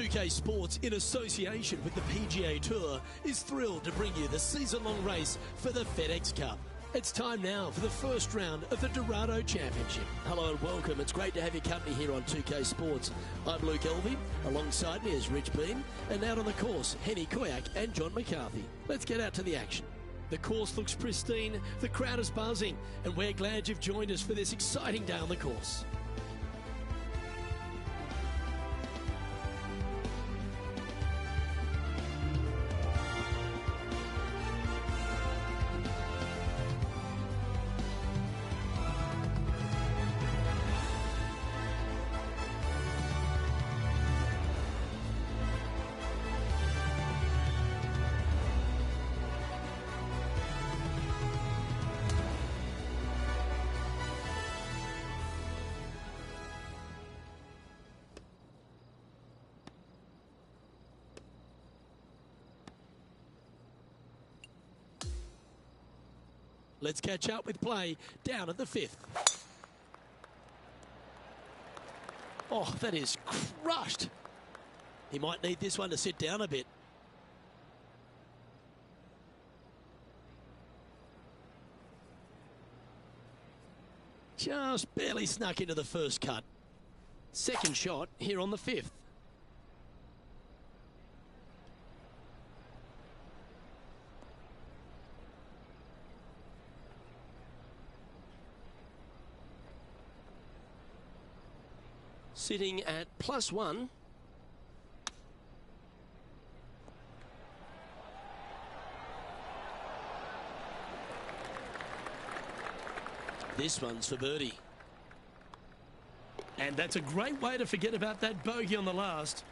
2K Sports, in association with the PGA Tour, is thrilled to bring you the season-long race for the FedEx Cup. It's time now for the first round of the Dorado Championship. Hello and welcome. It's great to have your company here on 2K Sports. I'm Luke Elvey. Alongside me is Rich Beam. And out on the course, Henny Koyak and John McCarthy. Let's get out to the action. The course looks pristine, the crowd is buzzing, and we're glad you've joined us for this exciting day on the course. Let's catch up with play down at the fifth. Oh, that is crushed. He might need this one to sit down a bit. Just barely snuck into the first cut. Second shot here on the fifth. Sitting at +1. This one's for birdie. And that's a great way to forget about that bogey on the last.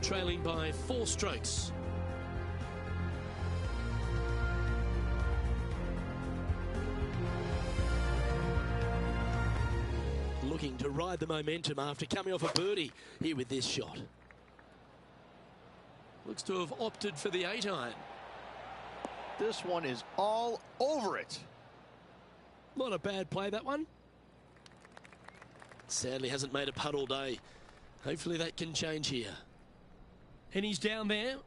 Trailing by 4 strokes. Looking to ride the momentum after coming off a birdie here with this shot. Looks to have opted for the 8-iron. This one is all over it. Not a bad play, that one. Sadly hasn't made a putt all day. Hopefully that can change here. And he's down there.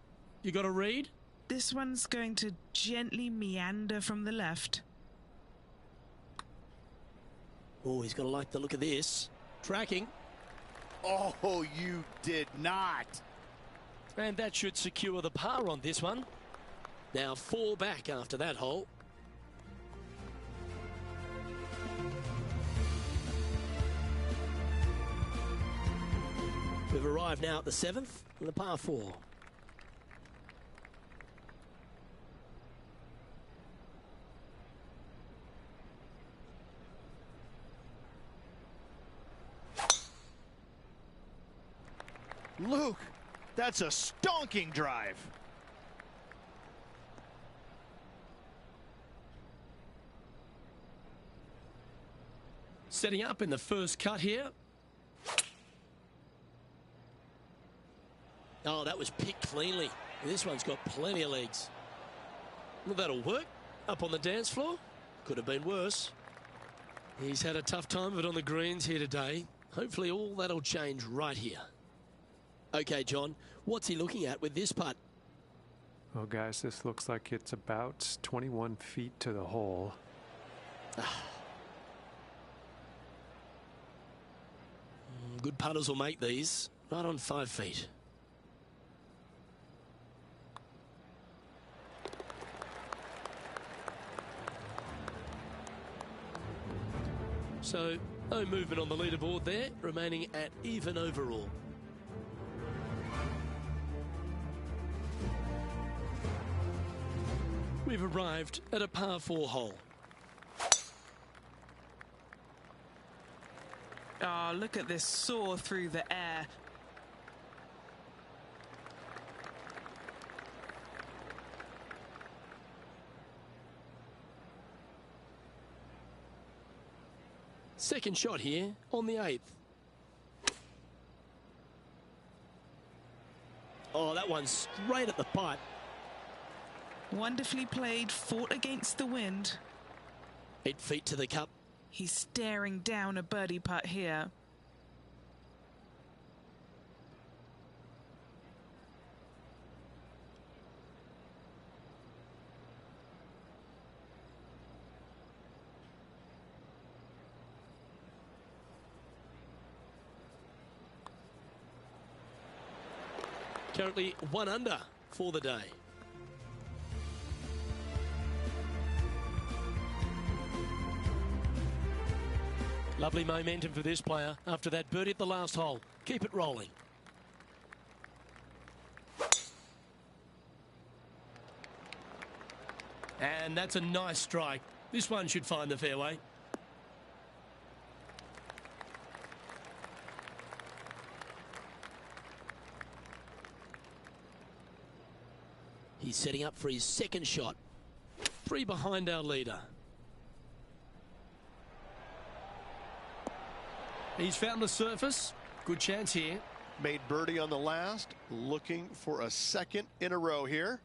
You got a read? This one's going to gently meander from the left. Oh, he's got to like the look of this. Tracking. Oh, you did not. And that should secure the par on this one. Now 4 back after that hole. We've arrived now at the 7th and the par 4. Luke, that's a stonking drive. Setting up in the first cut here. Oh, that was picked cleanly. This one's got plenty of legs. Well, that'll work. Up on the dance floor. Could have been worse. He's had a tough time of it on the greens here today. Hopefully all that'll change right here. Okay, John, what's he looking at with this putt? Well, guys, this looks like it's about 21 feet to the hole. Good putters will make these right on 5 feet. So, no movement on the leaderboard there, remaining at even overall. We've arrived at a par 4 hole. Oh, look at this soar through the air. Second shot here on the 8th. Oh, that one's straight at the putt. Wonderfully played, fought against the wind. 8 feet to the cup. He's staring down a birdie putt here. Currently 1 under for the day. Lovely momentum for this player after that birdie at the last hole. Keep it rolling. And that's a nice strike. This one should find the fairway. He's setting up for his second shot. 3 behind our leader. He's found the surface. Good chance here. Made birdie on the last. Looking for a second in a row here.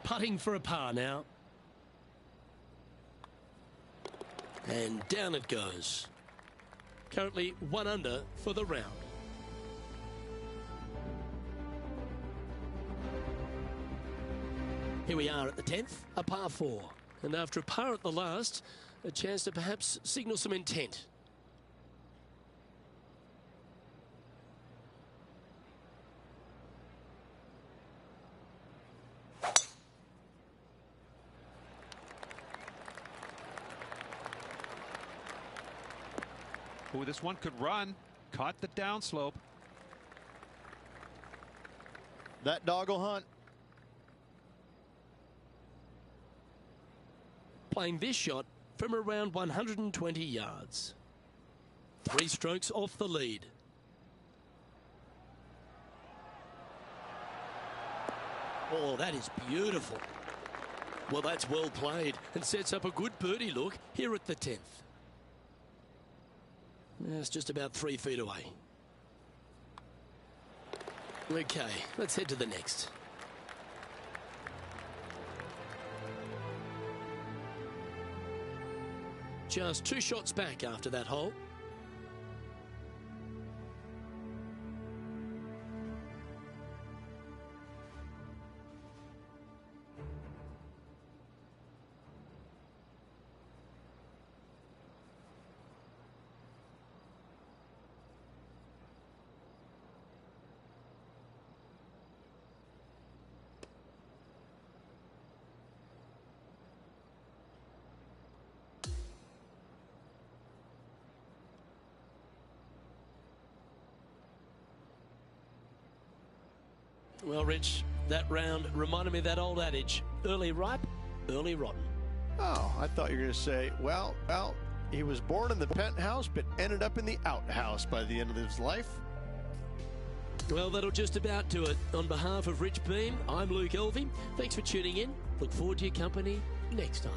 Putting for a par now. And down it goes. Currently 1 under for the round. Here we are at the 10th, a par 4. And after a par at the last, a chance to perhaps signal some intent. Oh, this one could run. Caught the downslope. That dog will hunt. Playing this shot from around 120 yards. 3 strokes off the lead. Oh, that is beautiful. Well, that's well played and sets up a good birdie look here at the 10th. It's just about 3 feet away. Okay, let's head to the next. Just 2 shots back after that hole. Well, Rich, that round reminded me of that old adage, early ripe, early rotten. Oh, I thought you were going to say, well, he was born in the penthouse, but ended up in the outhouse by the end of his life. Well, that'll just about do it. On behalf of Rich Beam, I'm Luke Elvey. Thanks for tuning in. Look forward to your company next time.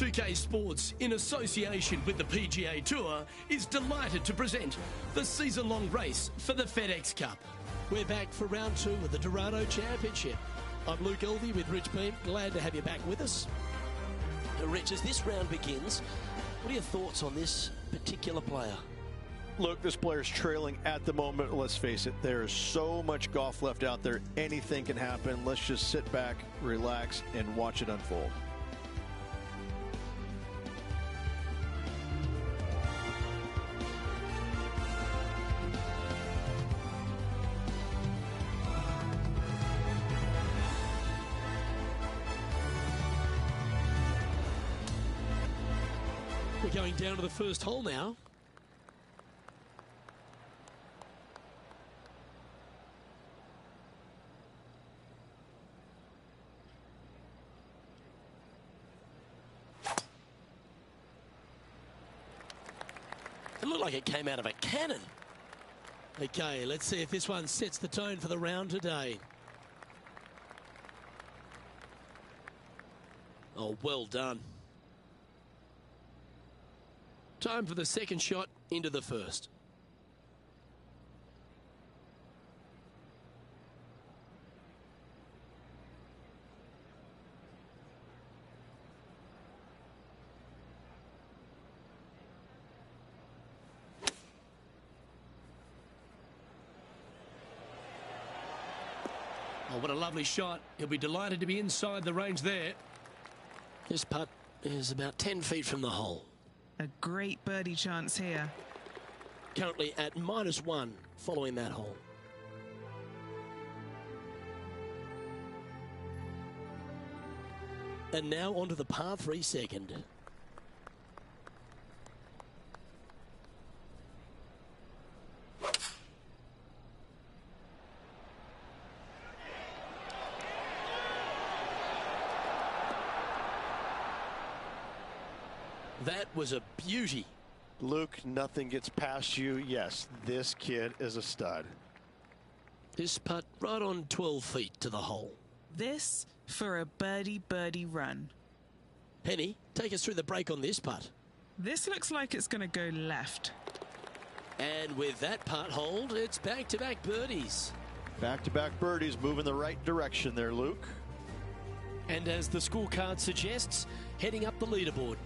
2K Sports, in association with the PGA Tour, is delighted to present the season-long race for the FedEx Cup. We're back for round 2 of the Dorado Championship. I'm Luke Elvey with Rich Beam. Glad to have you back with us. Rich, as this round begins, what are your thoughts on this particular player? Look, this player's trailing at the moment. Let's face it, there is so much golf left out there. Anything can happen. Let's just sit back, relax, and watch it unfold. We're going down to the first hole now. It looked like it came out of a cannon. Okay, let's see if this one sets the tone for the round today. Oh, well done. Time for the second shot into the first. Oh, what a lovely shot. He'll be delighted to be inside the range there. This putt is about 10 feet from the hole. A great birdie chance here. Currently at -1 following that hole. And now onto the par 3 second. That was a beauty. Luke, nothing gets past you. Yes, this kid is a stud. This putt right on 12 feet to the hole. This for a birdie run. Henny, take us through the break on this putt. This looks like it's going to go left. And with that putt hold, it's back-to-back birdies. Back-to-back birdies, moving the right direction there, Luke. And as the scorecard suggests, heading up the leaderboard.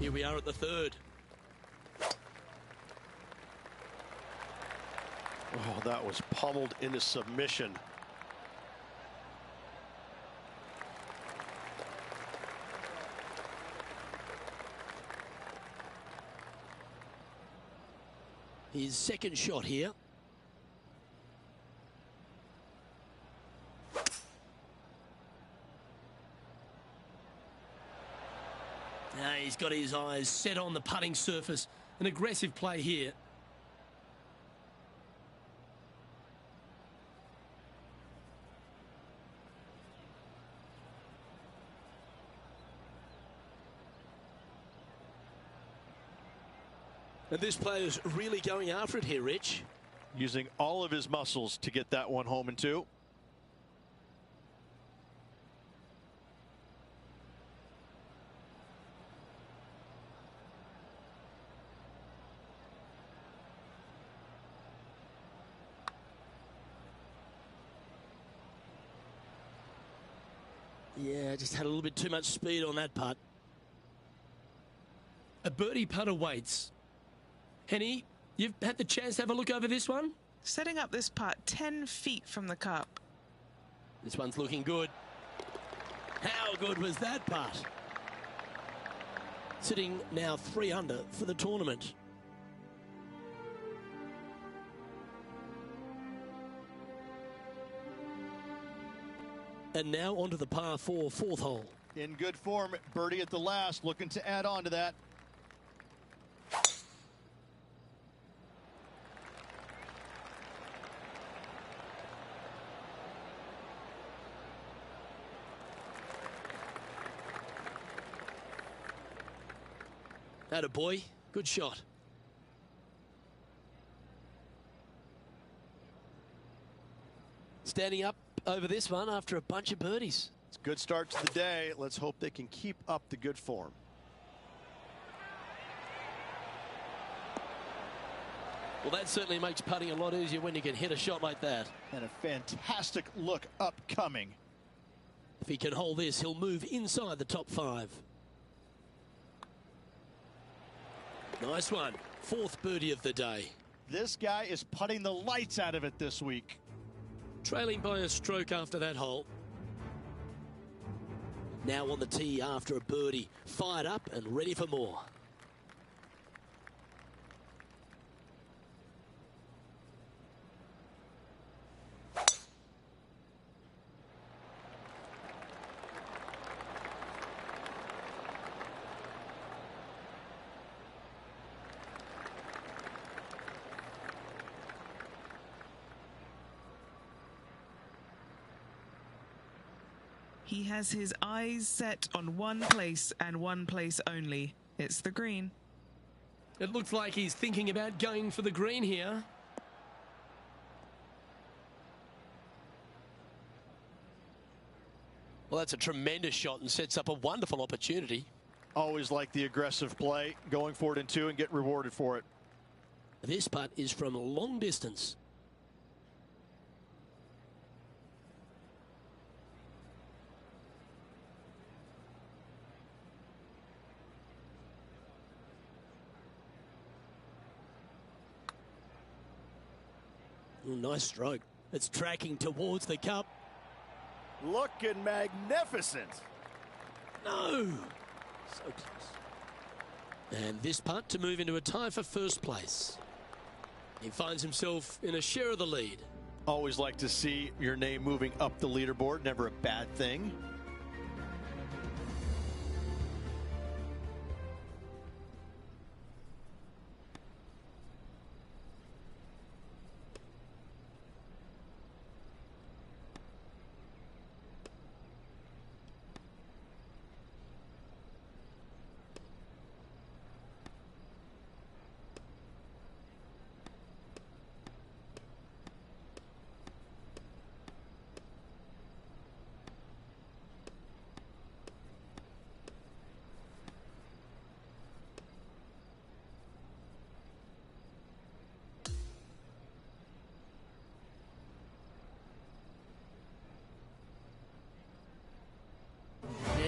Here we are at the third. Oh, that was pummeled into submission. His second shot here. Now he's got his eyes set on the putting surface. An aggressive play here. And this player's really going after it here, Rich. Using all of his muscles to get that one home in 2. Yeah, just had a little bit too much speed on that putt. A birdie putt awaits. Henny, you've had the chance to have a look over this one? Setting up this putt 10 feet from the cup. This one's looking good. How good was that putt? Sitting now 3 under for the tournament. And now onto the par 4 fourth hole. In good form, birdie at the last, looking to add on to that. Atta boy, good shot. Standing up over this one after a bunch of birdies. It's a good start to the day. Let's hope they can keep up the good form. Well, that certainly makes putting a lot easier when you can hit a shot like that. And a fantastic look upcoming. If he can hold this, he'll move inside the top 5. Nice one. 4th birdie of the day. This guy is putting the lights out of it this week. Trailing by a stroke after that hole. Now on the tee after a birdie. Fired up and ready for more. He has his eyes set on one place and one place only. It's the green. It looks like he's thinking about going for the green here. Well, that's a tremendous shot and sets up a wonderful opportunity. Always like the aggressive play, going for it in 2 and get rewarded for it. This putt is from long distance. Oh, nice stroke. It's tracking towards the cup. Looking magnificent. No. So close. And this putt to move into a tie for first place. He finds himself in a share of the lead. Always like to see your name moving up the leaderboard. Never a bad thing.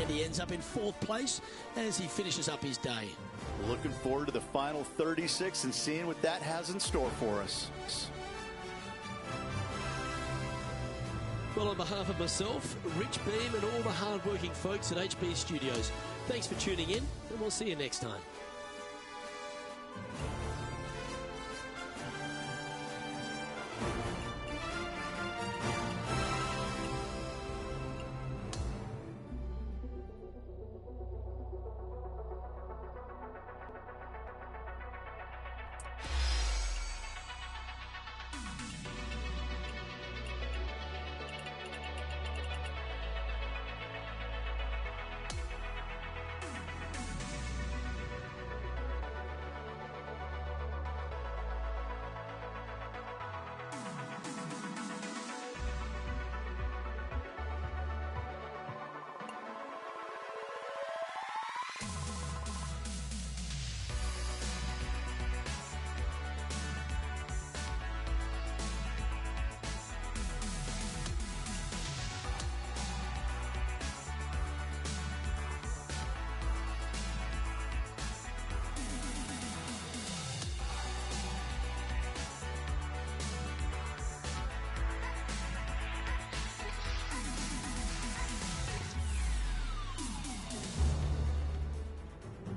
And he ends up in 4th place as he finishes up his day. Looking forward to the final 36 and seeing what that has in store for us. Well, on behalf of myself, Rich Beam, and all the hard-working folks at HB Studios, thanks for tuning in, and we'll see you next time.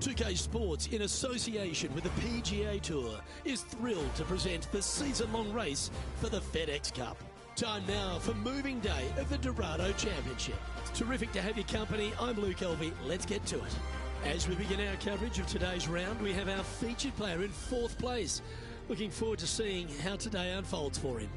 UK Sports, in association with the PGA Tour, is thrilled to present the season-long race for the FedEx Cup. Time now for moving day of the Dorado Championship. It's terrific to have your company. I'm Luke Elvey. Let's get to it. As we begin our coverage of today's round, we have our featured player in 4th place. Looking forward to seeing how today unfolds for him.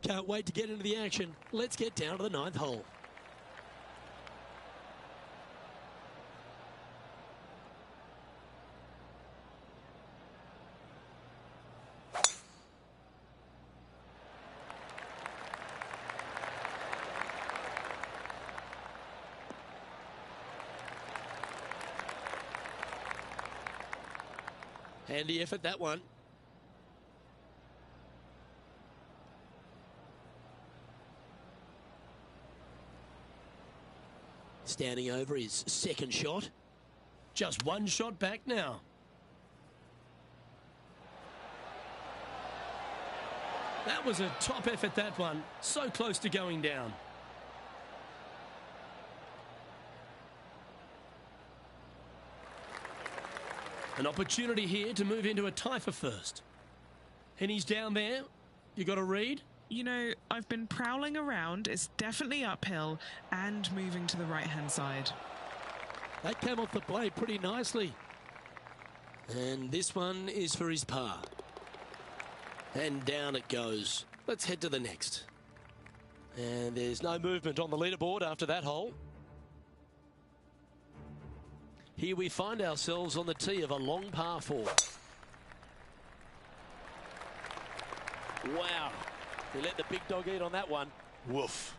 Can't wait to get into the action. Let's get down to the 9th hole. Handy effort, that one. Standing over his second shot. Just one shot back now. That was a top effort, that one. So close to going down. An opportunity here to move into a tie for first. And he's down there. You got a read? You know, I've been prowling around. It's definitely uphill and moving to the right-hand side. That came off the blade pretty nicely. And this one is for his par. And down it goes. Let's head to the next. And there's no movement on the leaderboard after that hole. Here we find ourselves on the tee of a long par 4. Wow. He let the big dog eat on that one. Woof.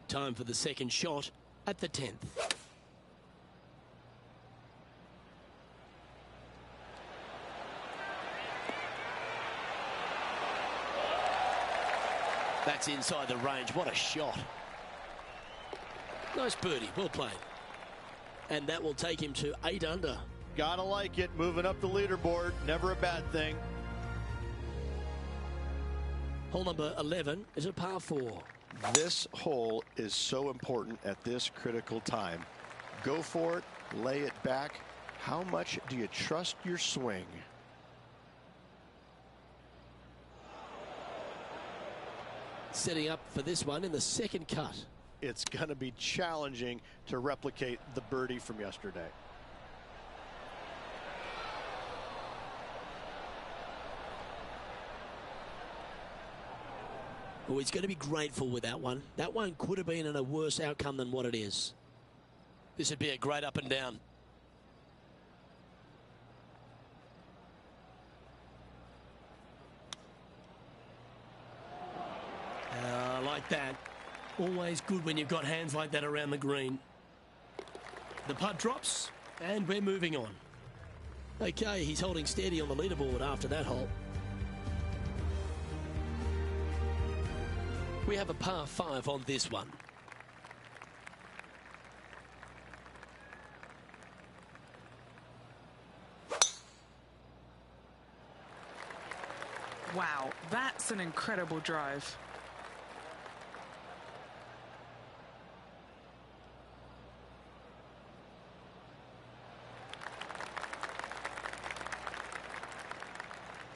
Time for the second shot at the 10th. That's inside the range. What a shot. Nice birdie. Well played. And that will take him to 8 under. Gotta like it. Moving up the leaderboard. Never a bad thing. Hole number 11 is a par 4. This hole is so important at this critical time. Go for it. Lay it back. How much do you trust your swing? Setting up for this one in the second cut. It's going to be challenging to replicate the birdie from yesterday. Oh, he's going to be grateful with that one. That one could have been in a worse outcome than what it is. This would be a great up and down. Like that. Always good when you've got hands like that around the green. The putt drops, and we're moving on. Okay, he's holding steady on the leaderboard after that hole. We have a par 5 on this one. Wow, that's an incredible drive.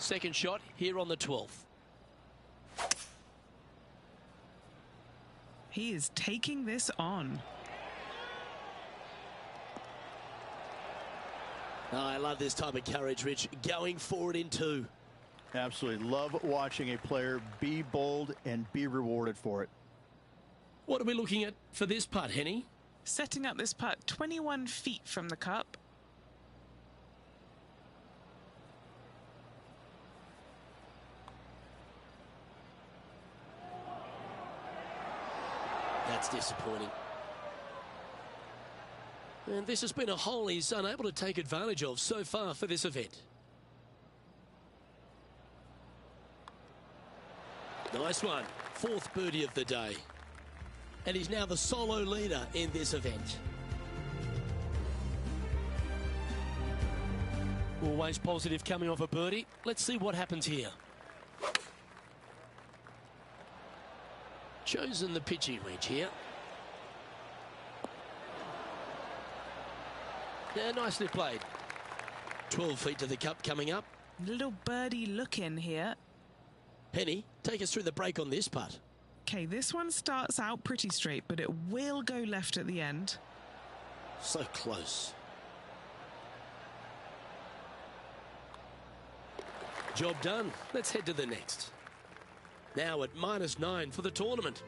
Second shot here on the 12th. He is taking this on. Oh, I love this type of courage, Rich. Going forward in 2. Absolutely. Love watching a player be bold and be rewarded for it. What are we looking at for this putt, Henny? Setting up this putt 21 feet from the cup. That's disappointing. And this has been a hole he's unable to take advantage of so far for this event. Nice one. 4th birdie of the day. And he's now the solo leader in this event. Always positive coming off a birdie. Let's see what happens here. Chosen the pitching wedge here. Yeah, nicely played. 12 feet to the cup coming up. Little birdie look in here. Henny, take us through the break on this putt. Okay, this one starts out pretty straight, but it will go left at the end. So close. Job done. Let's head to the next. Now at -9 for the tournament.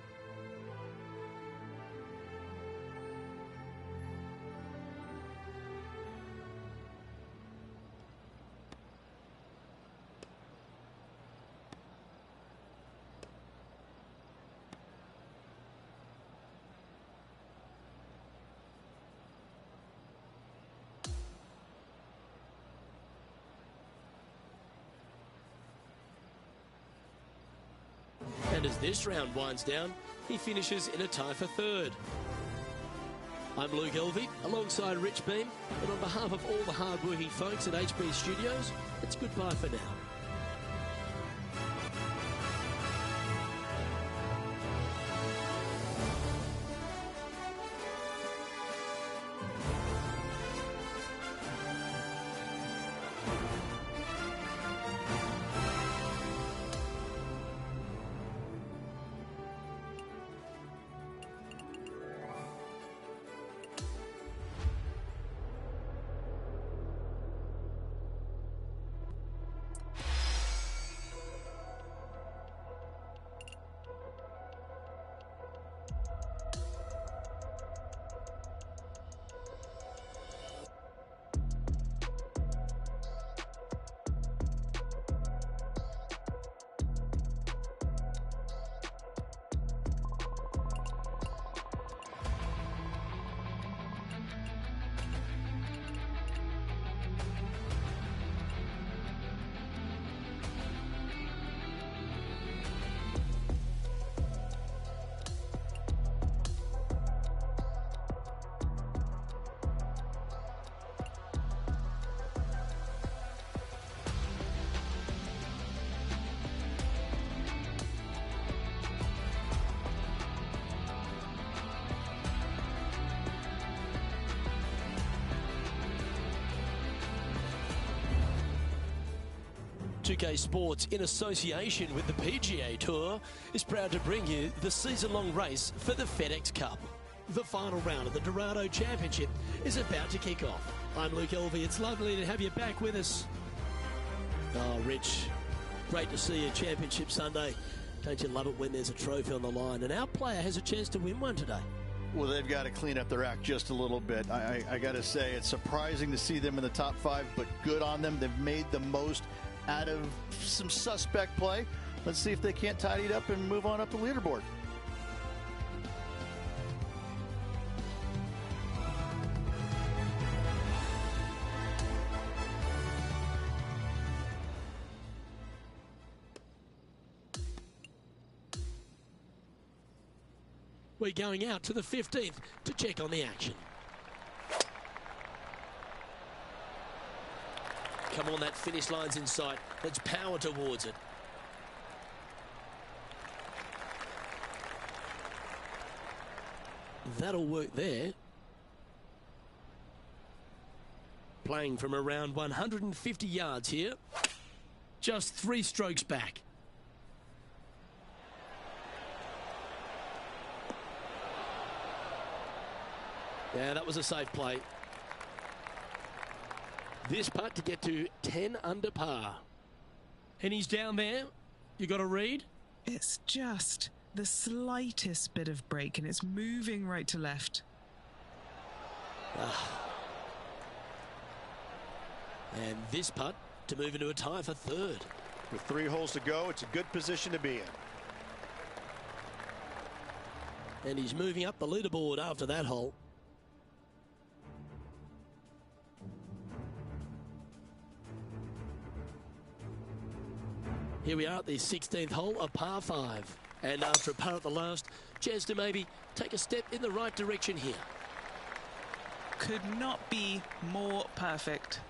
And as this round winds down, he finishes in a tie for third. I'm Luke Elvey, alongside Rich Beam, and on behalf of all the hard-working folks at HB Studios, it's goodbye for now. PGA Sports, in association with the PGA Tour, is proud to bring you the season-long race for the FedEx Cup. The final round of the Dorado Championship is about to kick off. I'm Luke Elvey. It's lovely to have you back with us. Oh, Rich, great to see you. Championship Sunday. Don't you love it when there's a trophy on the line? And our player has a chance to win one today. Well, they've got to clean up their act just a little bit. I got to say, it's surprising to see them in the top 5, but good on them. They've made the most out of some suspect play. Let's see if they can't tidy it up and move on up the leaderboard. We're going out to the 15th to check on the action. Come on, that finish line's in sight. Let's power towards it. That'll work there. Playing from around 150 yards here. Just 3 strokes back. Yeah, that was a safe play. This putt to get to 10 under par. And he's down there. You got a read? It's just the slightest bit of break, and it's moving right to left. And this putt to move into a tie for third. With 3 holes to go, it's a good position to be in. And he's moving up the leaderboard after that hole. Here we are at the 16th hole, a par 5. And after a par at the last, chance to maybe take a step in the right direction here. Could not be more perfect.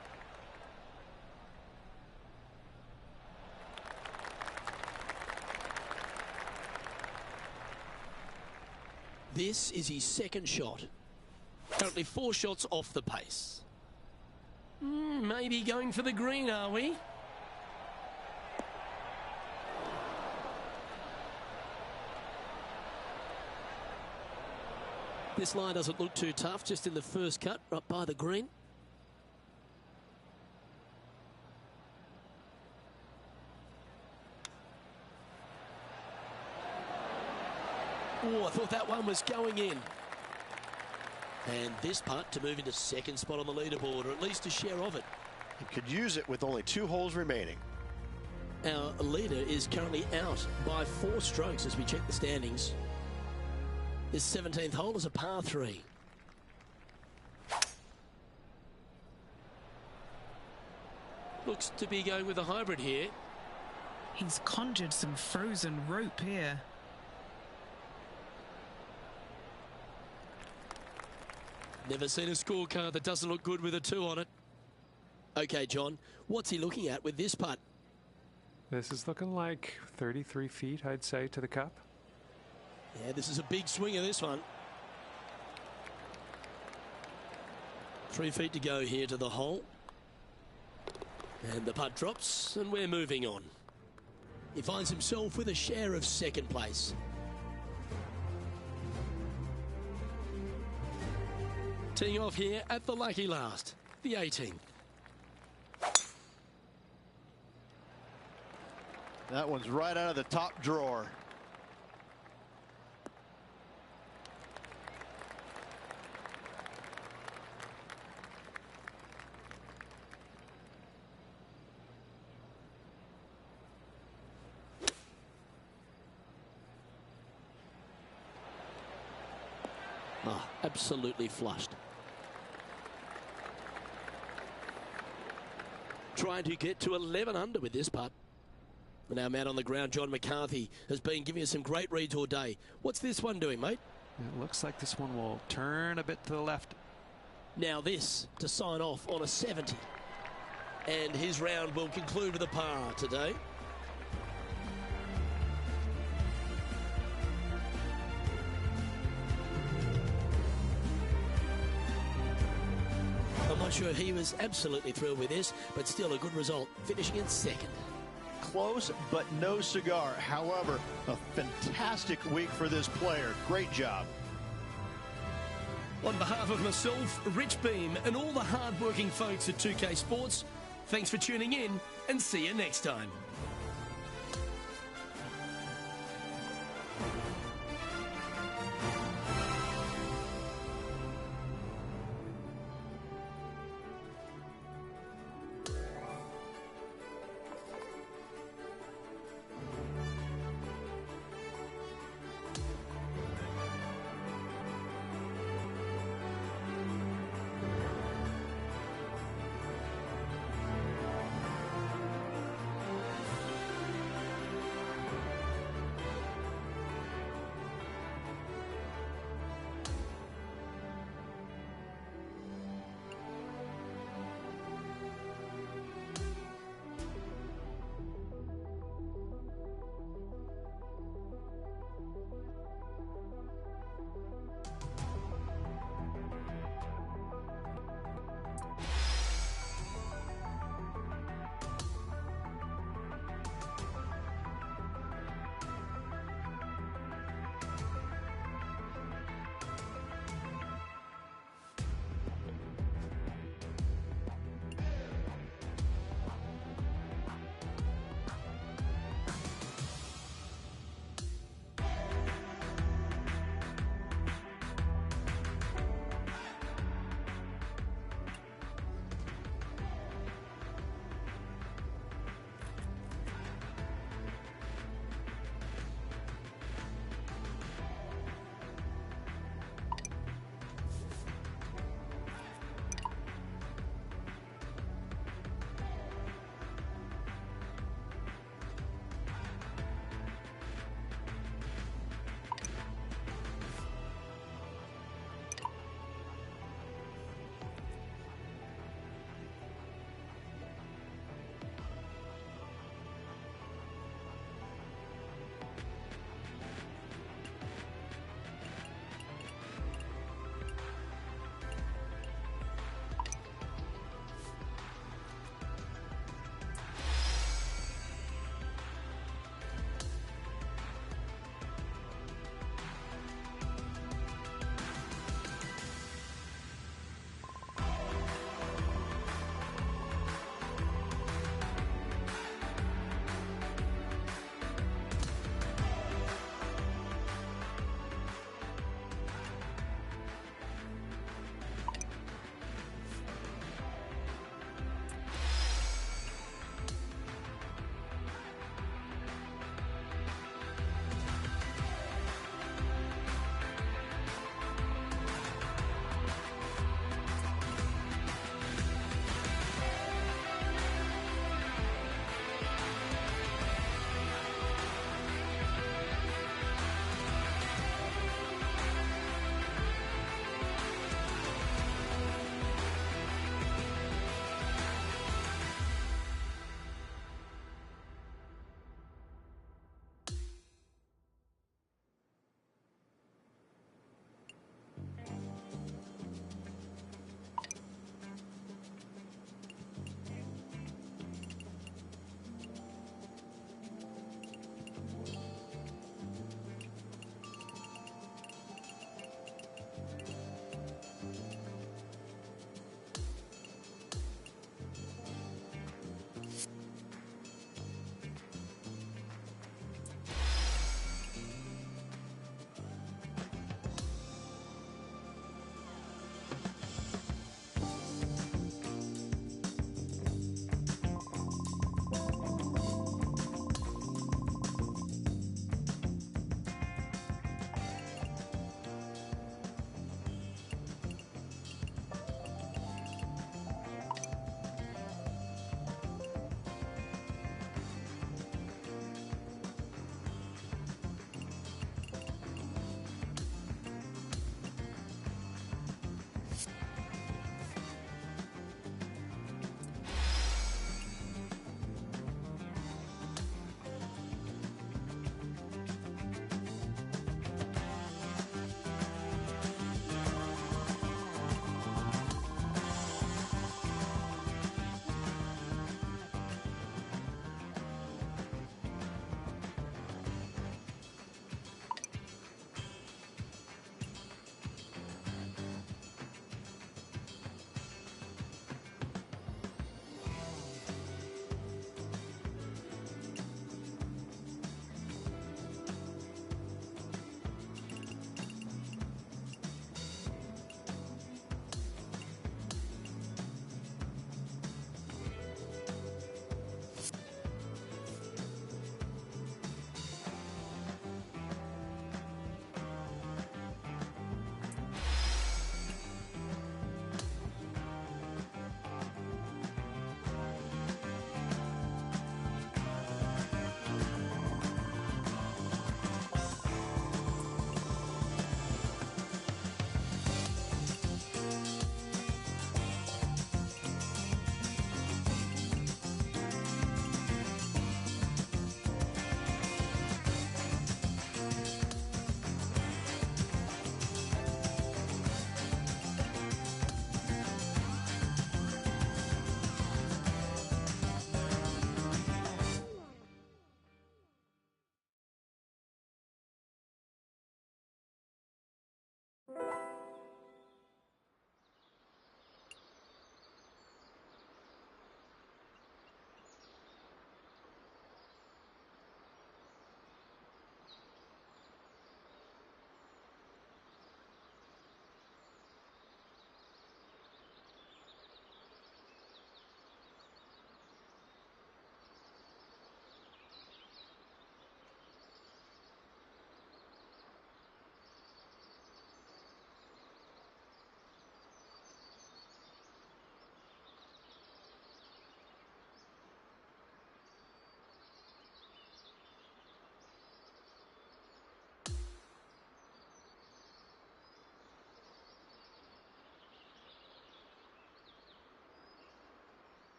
This is his second shot. Currently 4 shots off the pace. Maybe going for the green, are we? This line doesn't look too tough, just in the first cut, right by the green. Oh, I thought that one was going in. And this putt to move into second spot on the leaderboard, or at least a share of it. He could use it with only 2 holes remaining. Our leader is currently out by 4 strokes as we check the standings. This 17th hole is a par 3. Looks to be going with a hybrid here. He's conjured some frozen rope here. Never seen a scorecard that doesn't look good with a 2 on it. Okay, John, what's he looking at with this putt? This is looking like 33 feet, I'd say, to the cup. Yeah, this is a big swing of this one. 3 feet to go here to the hole. And the putt drops, and we're moving on. He finds himself with a share of second place. Teeing off here at the lucky last, the 18th. That one's right out of the top drawer. Oh, absolutely flushed. Trying to get to 11 under with this putt. And our man on the ground, John McCarthy, has been giving us some great reads all day. What's this one doing, mate? It looks like this one will turn a bit to the left. Now this to sign off on a 70. And his round will conclude with a par today. I'm not sure he was absolutely thrilled with this, but still a good result, finishing in second. Close, but no cigar. However, a fantastic week for this player. Great job. On behalf of myself, Rich Beam, and all the hard-working folks at 2K Sports, thanks for tuning in, and see you next time.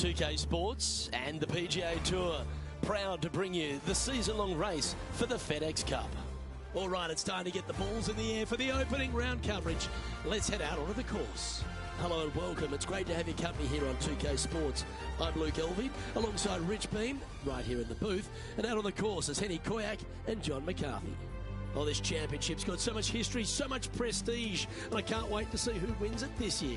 2K Sports and the PGA Tour, proud to bring you the season-long race for the FedEx Cup. All right, it's time to get the balls in the air for the opening round coverage. Let's head out onto the course. Hello and welcome. It's great to have your company here on 2K Sports. I'm Luke Elvey, alongside Rich Beam, right here in the booth. And out on the course is Henny Koyak and John McCarthy. Oh, this championship's got so much history, so much prestige, and I can't wait to see who wins it this year.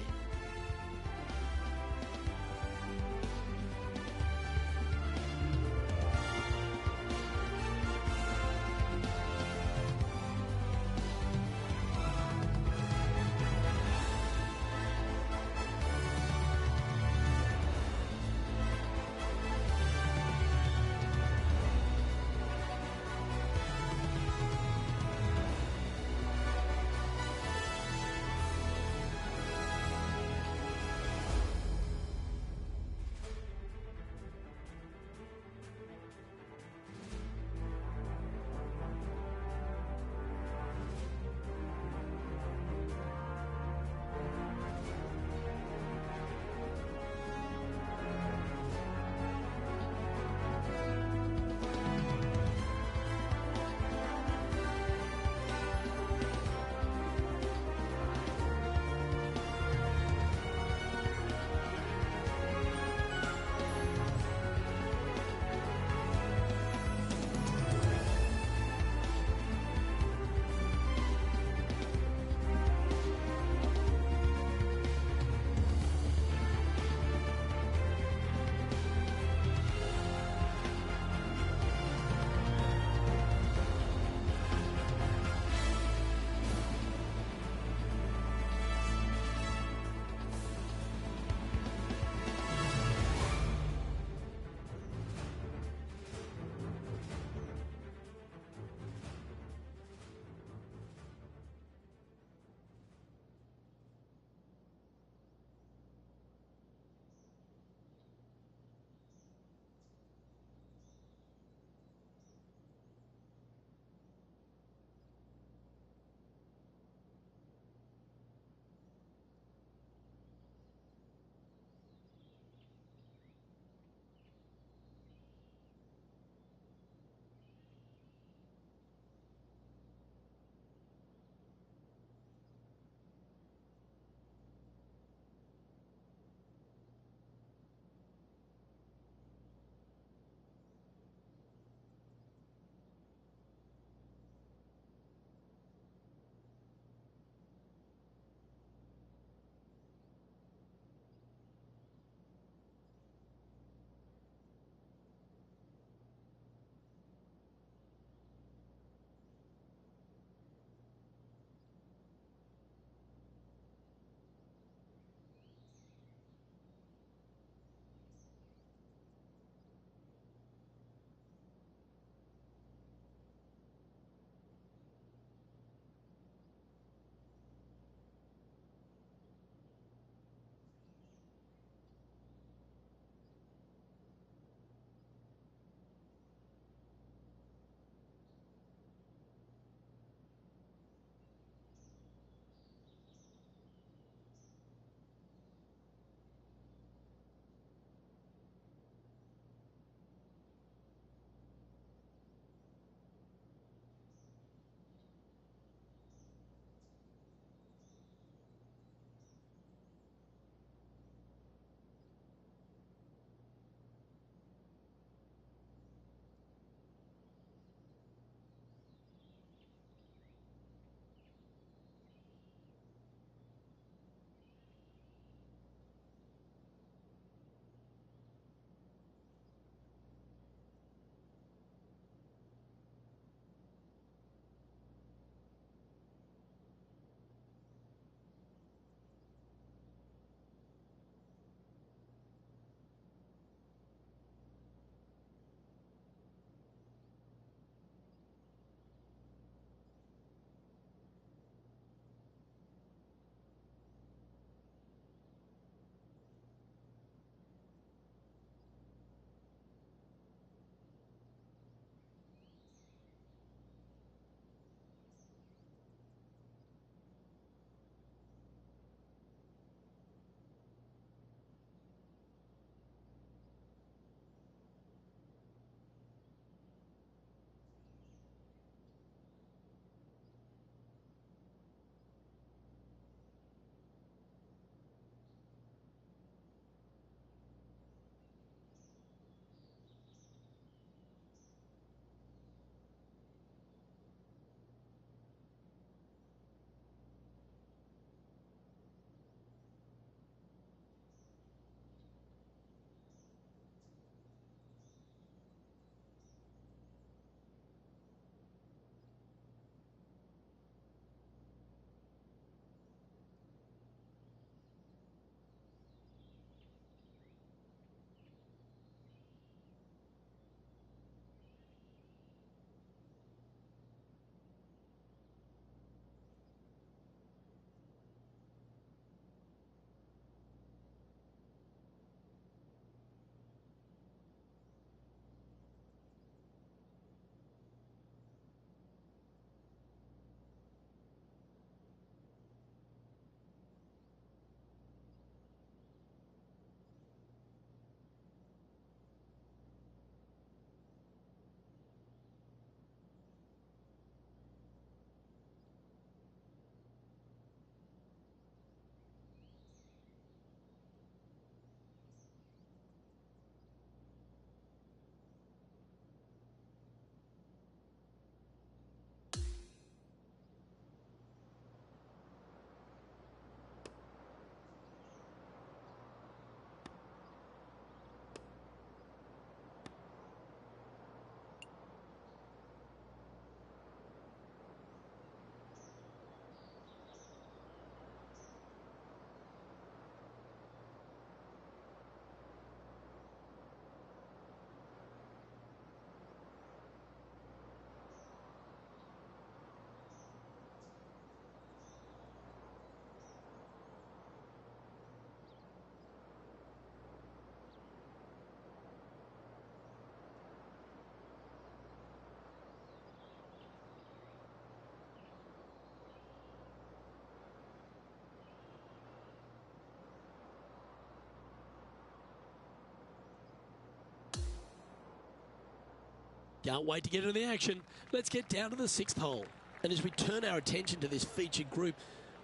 Can't wait to get into the action. Let's get down to the 6th hole. And as we turn our attention to this featured group,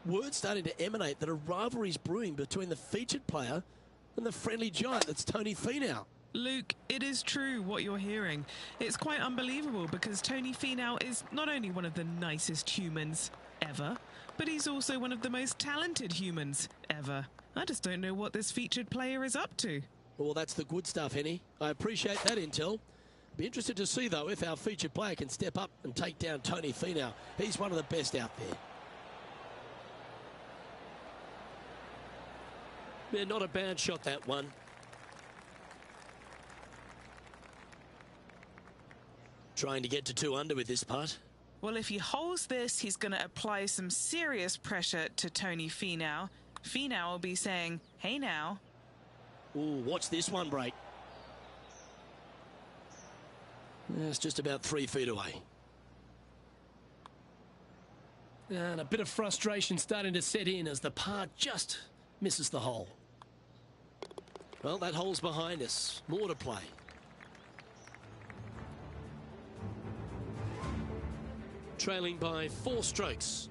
word's starting to emanate that a rivalry is brewing between the featured player and the friendly giant that's Tony Finau. Luke, it is true what you're hearing. It's quite unbelievable because Tony Finau is not only one of the nicest humans ever, but he's also one of the most talented humans ever. I just don't know what this featured player is up to. Well, that's the good stuff, Henny. I appreciate that intel. Be interested to see, though, if our featured player can step up and take down Tony Finau. He's one of the best out there. Yeah, not a bad shot, that one. Trying to get to 2 under with this putt. Well, if he holds this, he's going to apply some serious pressure to Tony Finau. Finau will be saying, hey now. Ooh, watch this one break. It's just about 3 feet away. And a bit of frustration starting to set in as the par just misses the hole. Well, that hole's behind us. More to play. Trailing by 4 strokes.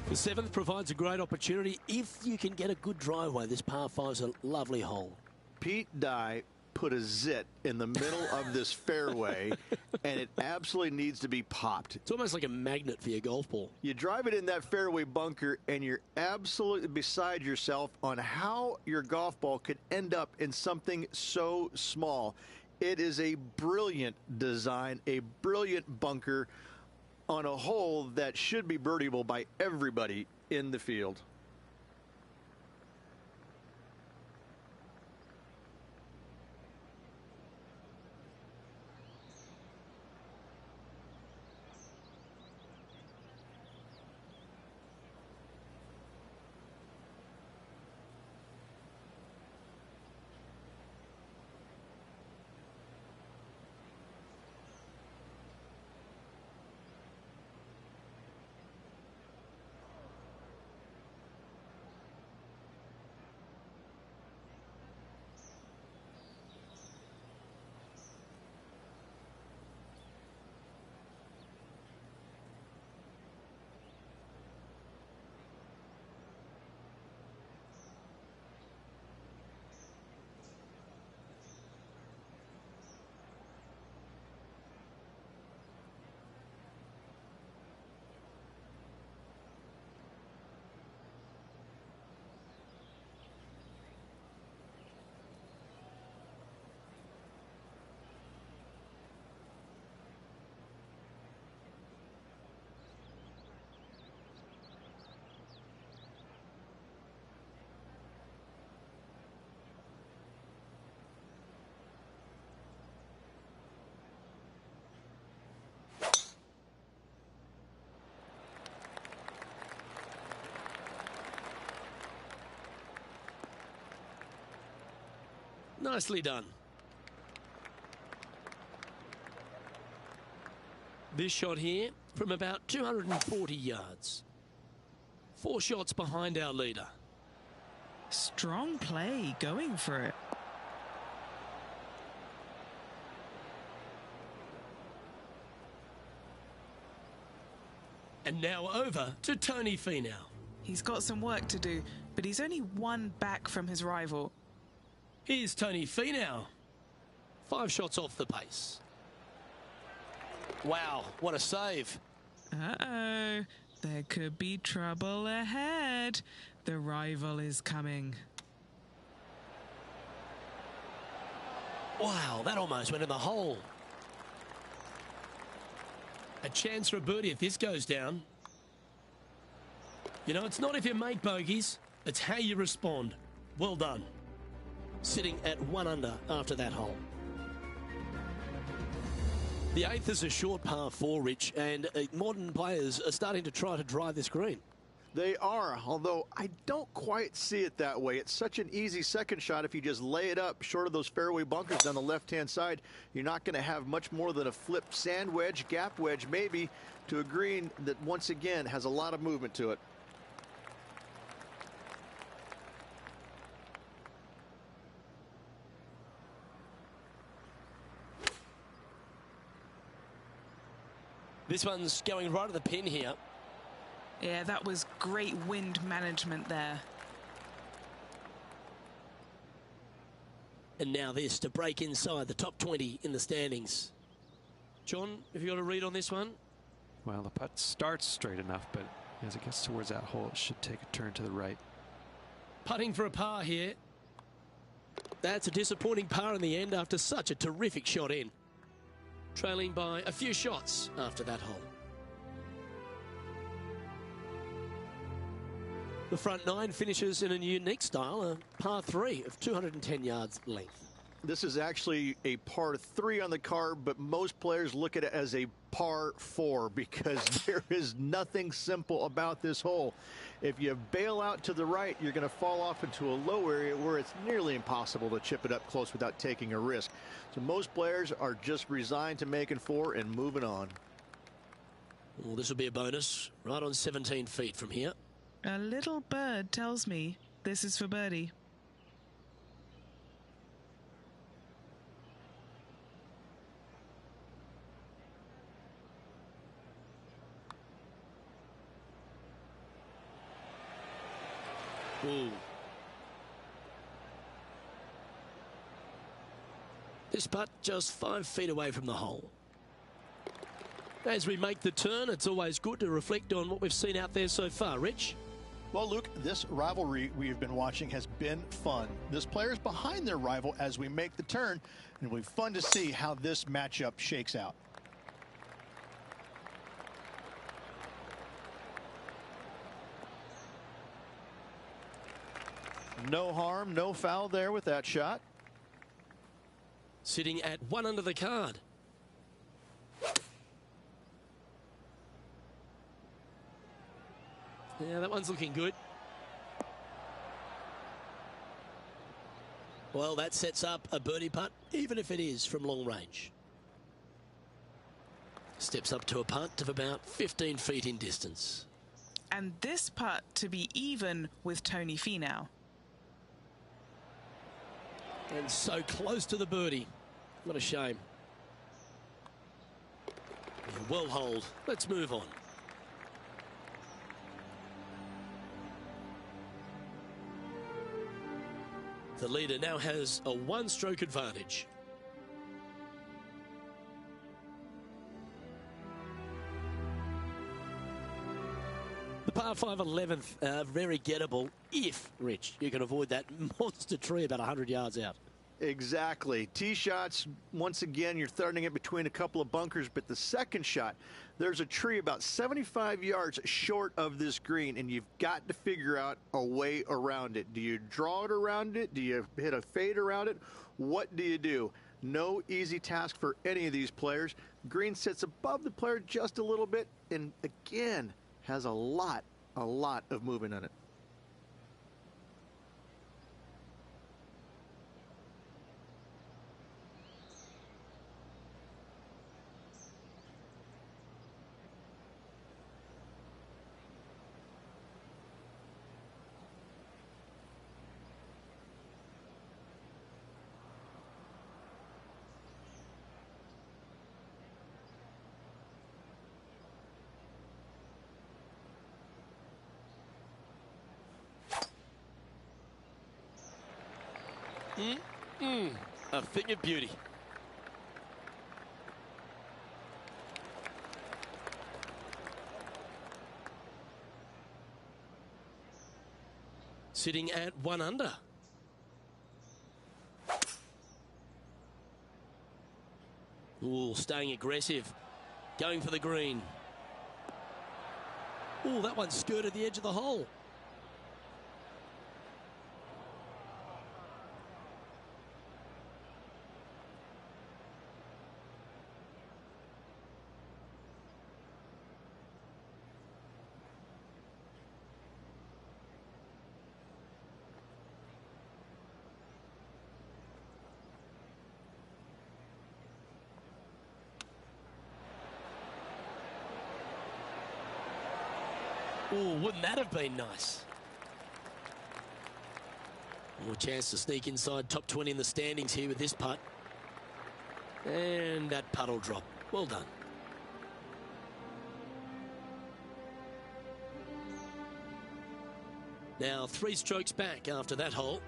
The 7th provides a great opportunity if you can get a good driveway. This par 5's a lovely hole. Pete Dye put a zit in the middle of this fairway, and it absolutely needs to be popped. It's almost like a magnet for your golf ball. You drive it in that fairway bunker, and you're absolutely beside yourself on how your golf ball could end up in something so small. It is a brilliant design, a brilliant bunker on a hole that should be birdieable by everybody in the field. Nicely done. This shot here from about 240 yards. 4 shots behind our leader. Strong play, going for it. And now over to Tony Finau. He's got some work to do, but he's only 1 back from his rival. Here's Tony Finau. 5 shots off the pace. Wow, what a save. Uh-oh, there could be trouble ahead. The rival is coming. Wow, that almost went in the hole. A chance for a birdie if this goes down. You know, it's not if you make bogeys, it's how you respond. Well done. Sitting at 1 under after that hole. The 8th is a short par 4, Rich, and modern players are starting to try to drive this green. They are, although I don't quite see it that way. It's such an easy second shot. If you just lay it up short of those fairway bunkers on the left-hand side, you're not going to have much more than a flip sand wedge, gap wedge maybe, to a green that once again has a lot of movement to it. This one's going right at the pin here. Yeah, that was great wind management there. And now this to break inside the top 20 in the standings. John, have you got a read on this one? Well, the putt starts straight enough, but as it gets towards that hole, it should take a turn to the right. Putting for a par here. That's a disappointing par in the end after such a terrific shot in. Trailing by a few shots after that hole. The front nine finishes in a unique style, a par 3 of 210 yards length. This is actually a par 3 on the card, but most players look at it as a par 4 because there is nothing simple about this hole. If you bail out to the right, you're going to fall off into a low area where it's nearly impossible to chip it up close without taking a risk. So most players are just resigned to making 4 and moving on. Well, this will be a bonus, right on 17 feet from here. A little bird tells me this is for birdie. Ooh. This putt just 5 feet away from the hole. As we make the turn, it's always good to reflect on what we've seen out there so far. Rich? Well, Luke, this rivalry we've been watching has been fun. This player's behind their rival as we make the turn, and it'll be fun to see how this matchup shakes out. No harm, no foul there with that shot. Sitting at 1 under the card. Yeah, that one's looking good. Well, that sets up a birdie putt, even if it is from long range. Steps up to a putt of about 15 feet in distance. And this putt to be even with Tony Finau. And so close to the birdie. What a shame. Well holed. Let's move on. The leader now has a 1-stroke advantage. The par 5 11th, very gettable if, Rich, you can avoid that monster tree about 100 yards out. Exactly. Tee shots, once again, you're throwing it between a couple of bunkers, but the second shot, there's a tree about 75 yards short of this green, and you've got to figure out a way around it. Do you draw it around it? Do you hit a fade around it? What do you do? No easy task for any of these players. Green sits above the player just a little bit, and again, has a lot of movement on it. A thing of beauty. Sitting at 1 under. Ooh, staying aggressive. Going for the green. Ooh, that one skirted the edge of the hole. Ooh, wouldn't that have been nice? More chance to sneak inside top 20 in the standings here with this putt. And that putt will drop. Well done. Now 3 strokes back after that hole.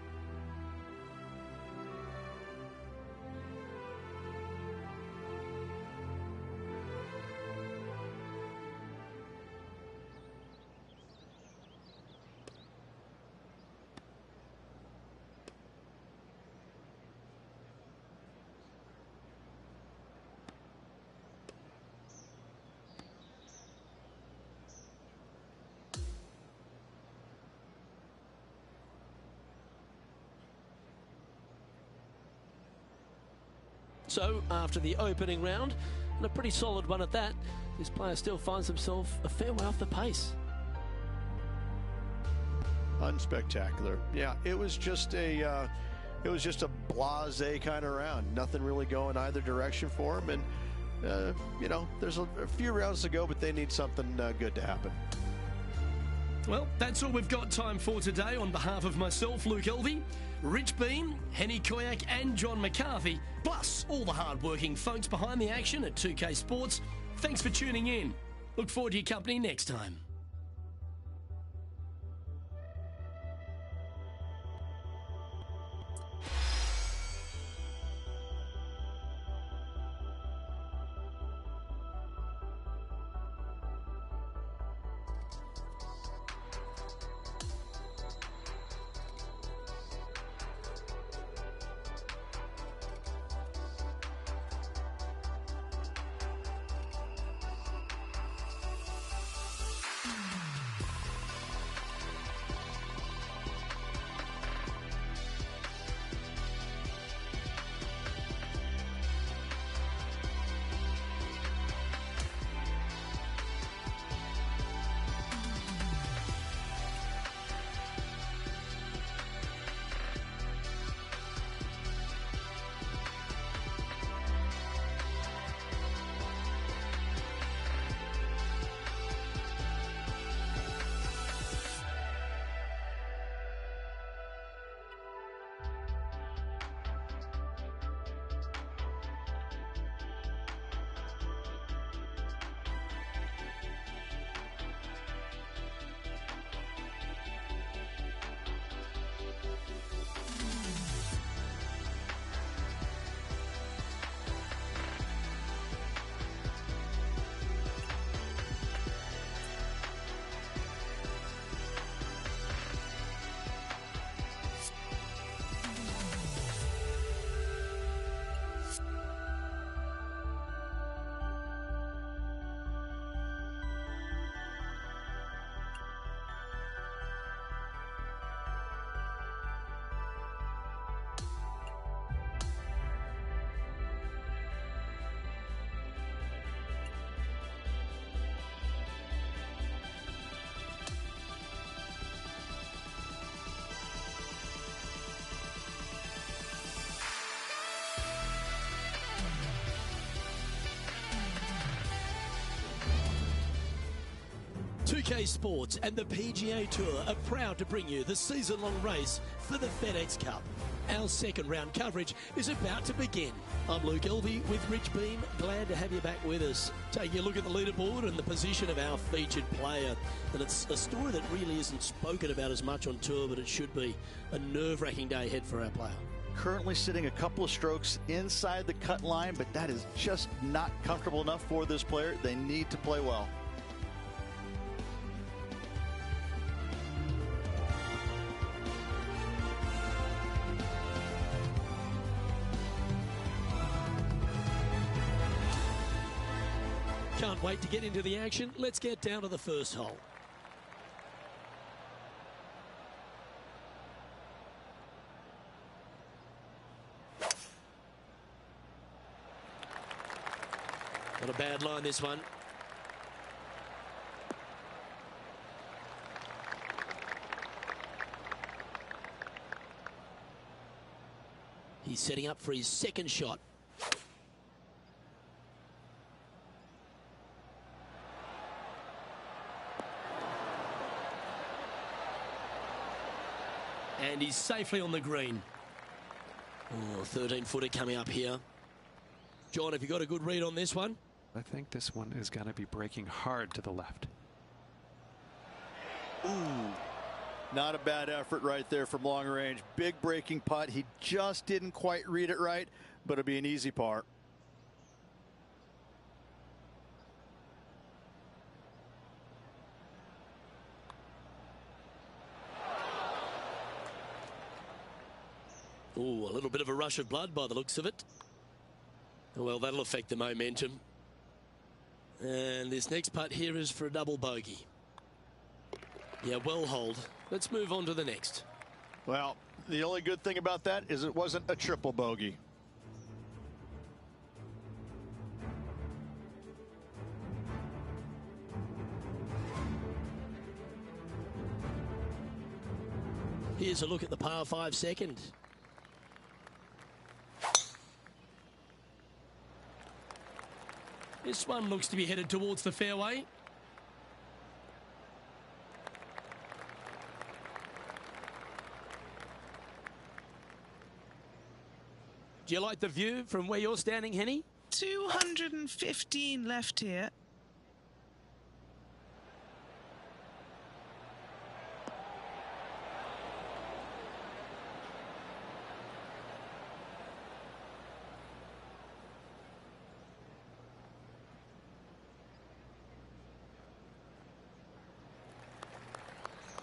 So, after the opening round, and a pretty solid one at that, this player still finds himself a fair way off the pace. Unspectacular. Yeah, it was just a blasé kind of round. Nothing really going either direction for him, and you know, there's a few rounds to go, but they need something good to happen. Well, that's all we've got time for today. On behalf of myself, Luke Elvey, Rich Beam, Henny Koyak and John McCarthy, plus all the hard-working folks behind the action at 2K Sports, thanks for tuning in. Look forward to your company next time. UK Sports and the PGA Tour are proud to bring you the season-long race for the FedEx Cup. Our second round coverage is about to begin. I'm Luke Elvey with Rich Beam. Glad to have you back with us. Taking a look at the leaderboard and the position of our featured player. And it's a story that really isn't spoken about as much on tour, but it should be a nerve-wracking day ahead for our player. Currently sitting a couple of strokes inside the cut line, but that is just not comfortable enough for this player. They need to play well. Can't wait to get into the action. Let's get down to the first hole. Not a bad line, this one. He's setting up for his second shot. And he's safely on the green. Oh, 13-footer coming up here. John, have you got a good read on this one? I think this one is going to be breaking hard to the left. Ooh. Not a bad effort right there from long range. Big breaking putt. He just didn't quite read it right, but it'll be an easy par. Ooh, a little bit of a rush of blood by the looks of it. Well, that'll affect the momentum. And this next putt here is for a double bogey. Yeah, well hold. Let's move on to the next. Well, the only good thing about that is it wasn't a triple bogey. Here's a look at the par 5 second. This one looks to be headed towards the fairway. Do you like the view from where you're standing, Henny? 215 left here.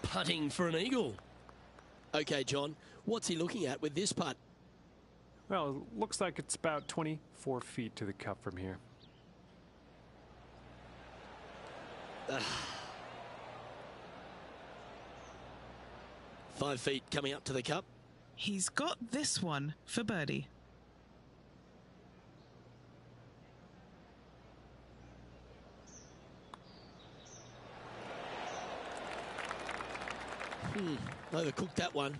Putting for an eagle. Okay, John, what's he looking at with this putt? Well, it looks like it's about 24 feet to the cup from here. 5 feet coming up to the cup. He's got this one for birdie. Overcooked that one.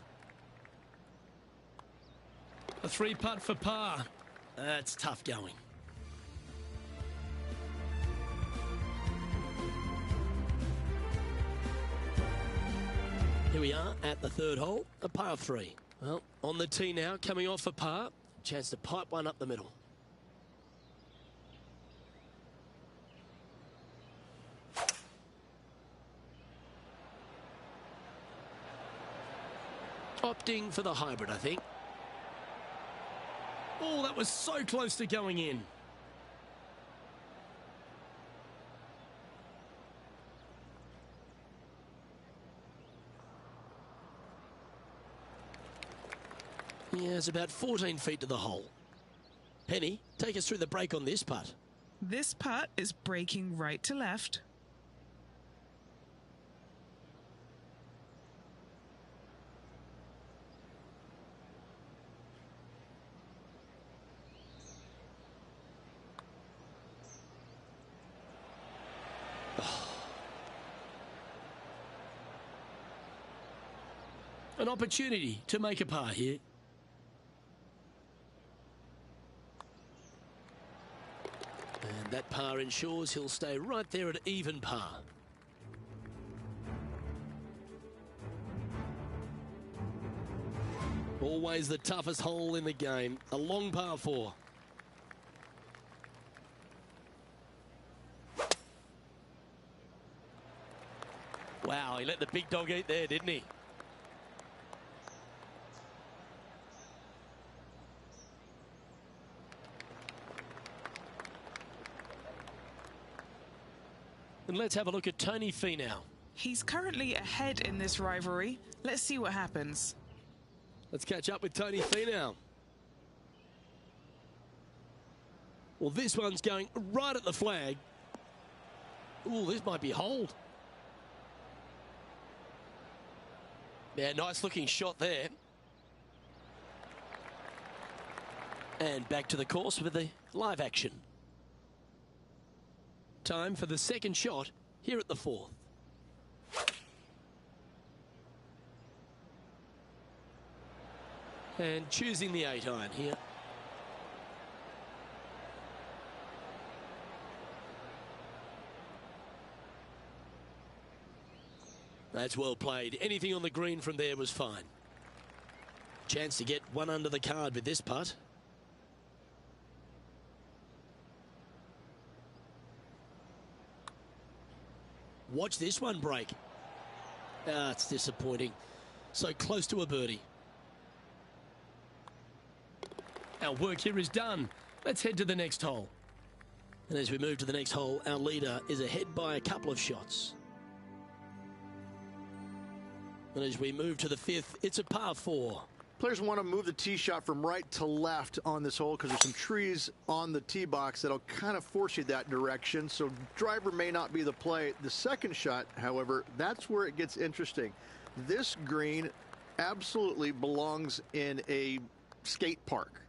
A 3 putt for par. That's tough going. Here we are at the 3rd hole, a par 3. Well, on the tee now, coming off a par. Chance to pipe one up the middle. Opting for the hybrid, I think. Oh, that was so close to going in. Yeah, it's about 14 feet to the hole. Penny, take us through the break on this putt. This putt is breaking right to left. An opportunity to make a par here. And that par ensures he'll stay right there at even par. Always the toughest hole in the game. A long par 4. Wow, he let the big dog eat there, didn't he? And let's have a look at Tony Finau. He's currently ahead in this rivalry. Let's see what happens. Let's catch up with Tony Finau. Well, this one's going right at the flag. Ooh, this might be hold. Yeah, nice looking shot there. And back to the course with the live action. Time for the second shot here at the 4th. And choosing the 8-iron here. That's well played. Anything on the green from there was fine. Chance to get one under the card with this putt. Watch this one break. It's disappointing. So close to a birdie. Our work here is done. Let's head to the next hole. And as we move to the next hole, our leader is ahead by a couple of shots. And as we move to the fifth, it's a par 4. Players want to move the tee shot from right to left on this hole because there's some trees on the tee box that'll kind of force you that direction. So driver may not be the play. The second shot, however, that's where it gets interesting. This green absolutely belongs in a skate park.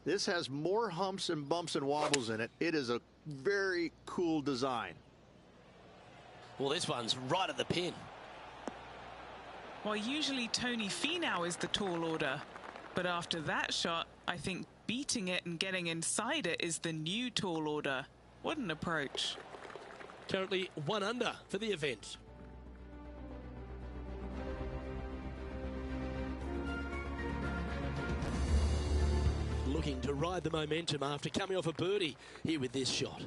This has more humps and bumps and wobbles in it. It is a very cool design. Well, this one's right at the pin. Well, usually Tony Finau is the tall order, but after that shot, I think beating it and getting inside it is the new tall order. What an approach. Currently 1 under for the event. Looking to ride the momentum after coming off a birdie here with this shot.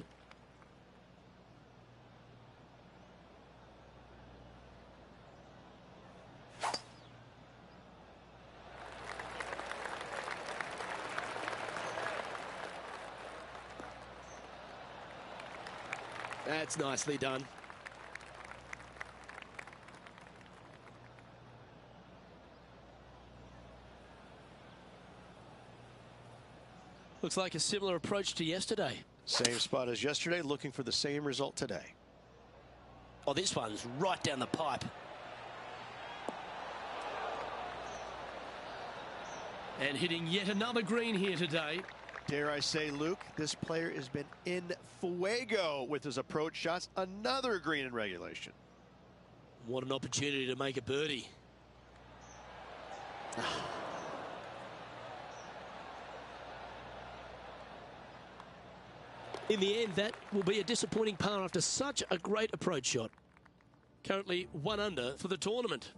That's nicely done. Looks like a similar approach to yesterday. Same spot as yesterday, looking for the same result today. Oh, this one's right down the pipe. And hitting yet another green here today. Dare I say, Luke, this player has been in fuego with his approach shots. Another green in regulation. What an opportunity to make a birdie. In the end, that will be a disappointing par after such a great approach shot. Currently 1 under for the tournament.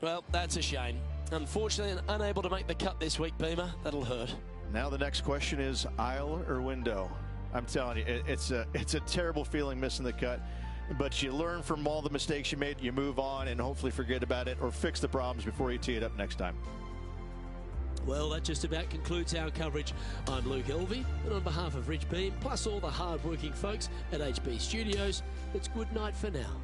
Well, that's a shame. Unfortunately, unable to make the cut this week, Beamer. That'll hurt. Now the next question is aisle or window. I'm telling you, it's a terrible feeling missing the cut. But you learn from all the mistakes you made, you move on, and hopefully forget about it or fix the problems before you tee it up next time. Well, that just about concludes our coverage. I'm Luke Elvey, and on behalf of Rich Beam, plus all the hard-working folks at HB Studios, it's good night for now.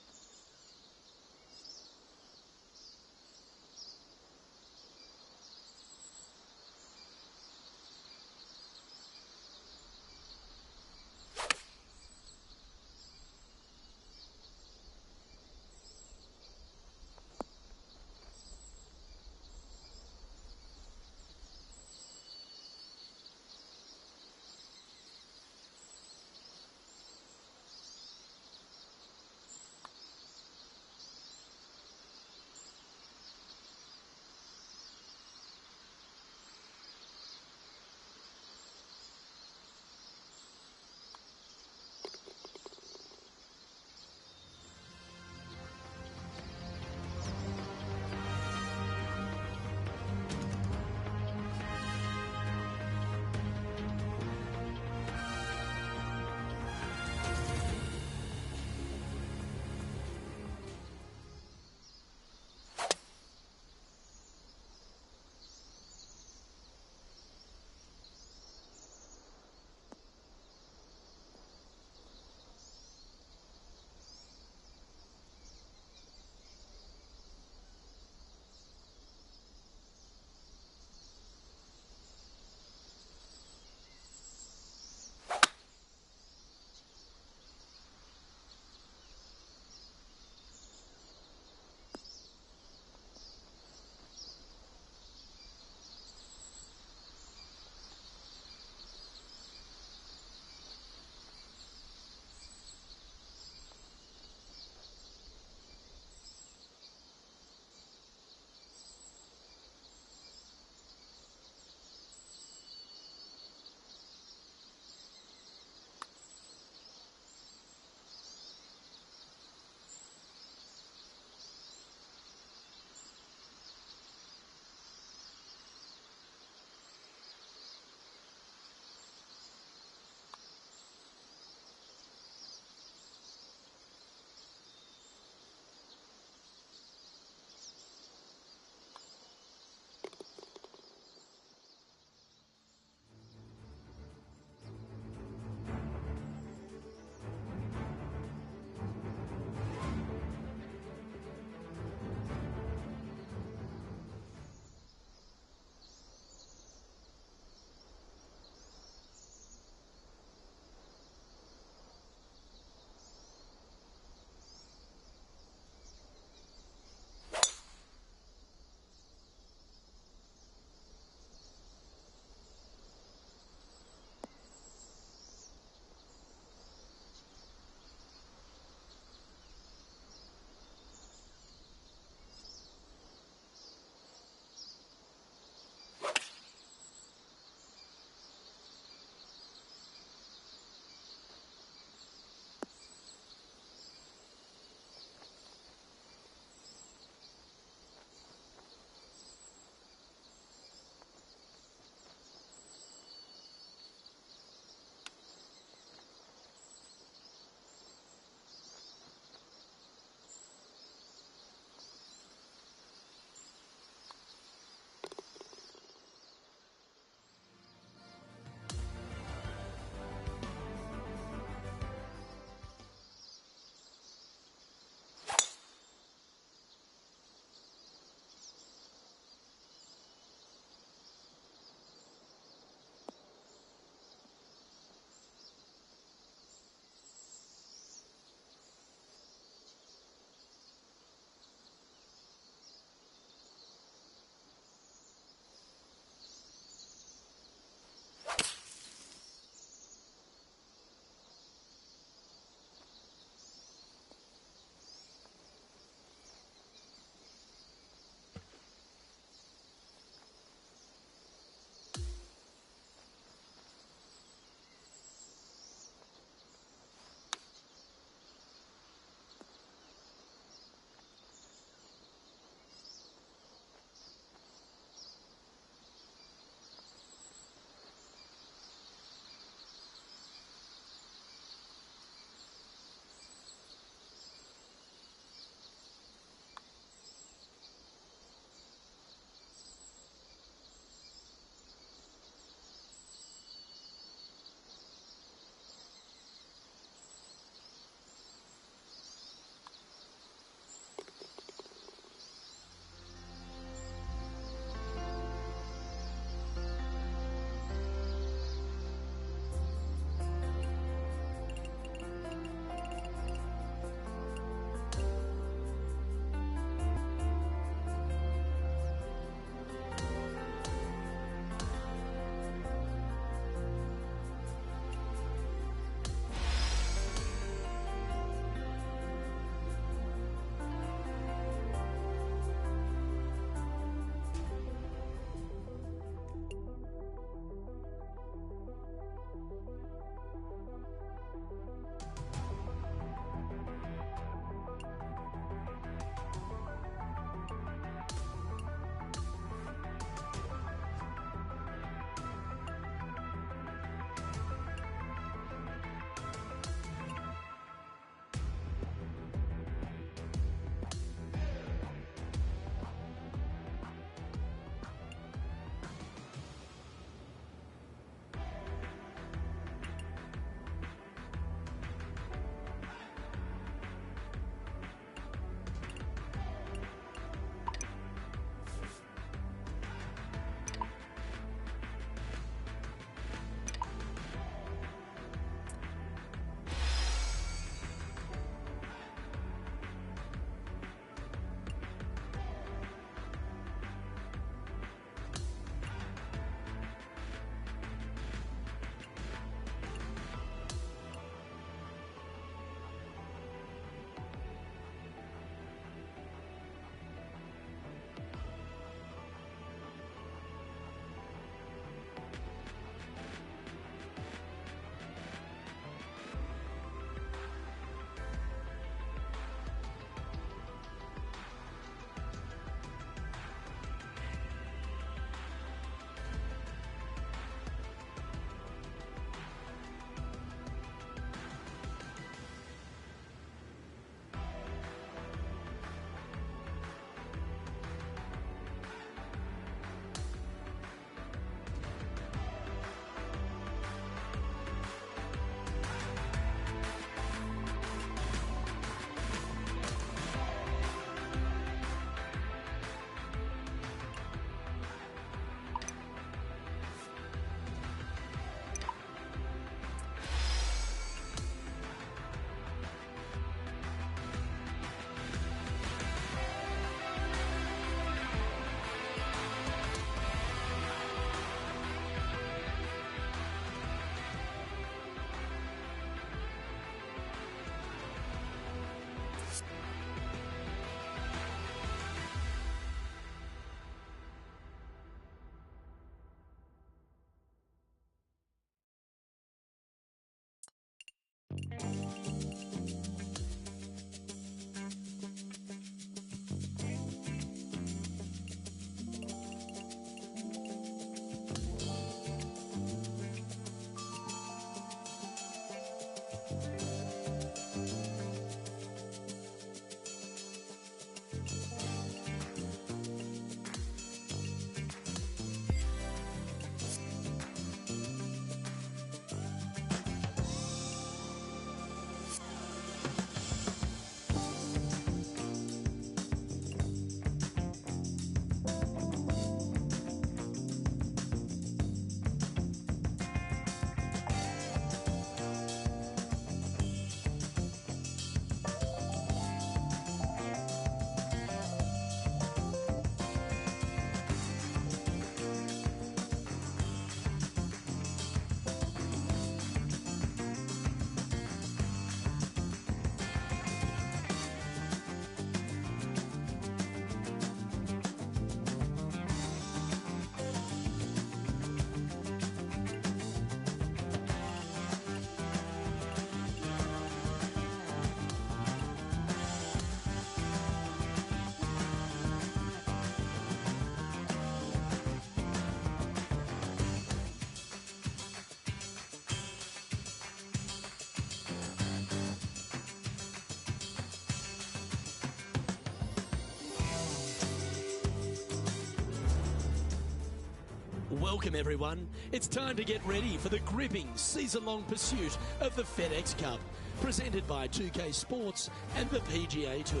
Welcome everyone. It's time to get ready for the gripping season-long pursuit of the FedEx Cup, presented by 2K Sports and the PGA Tour.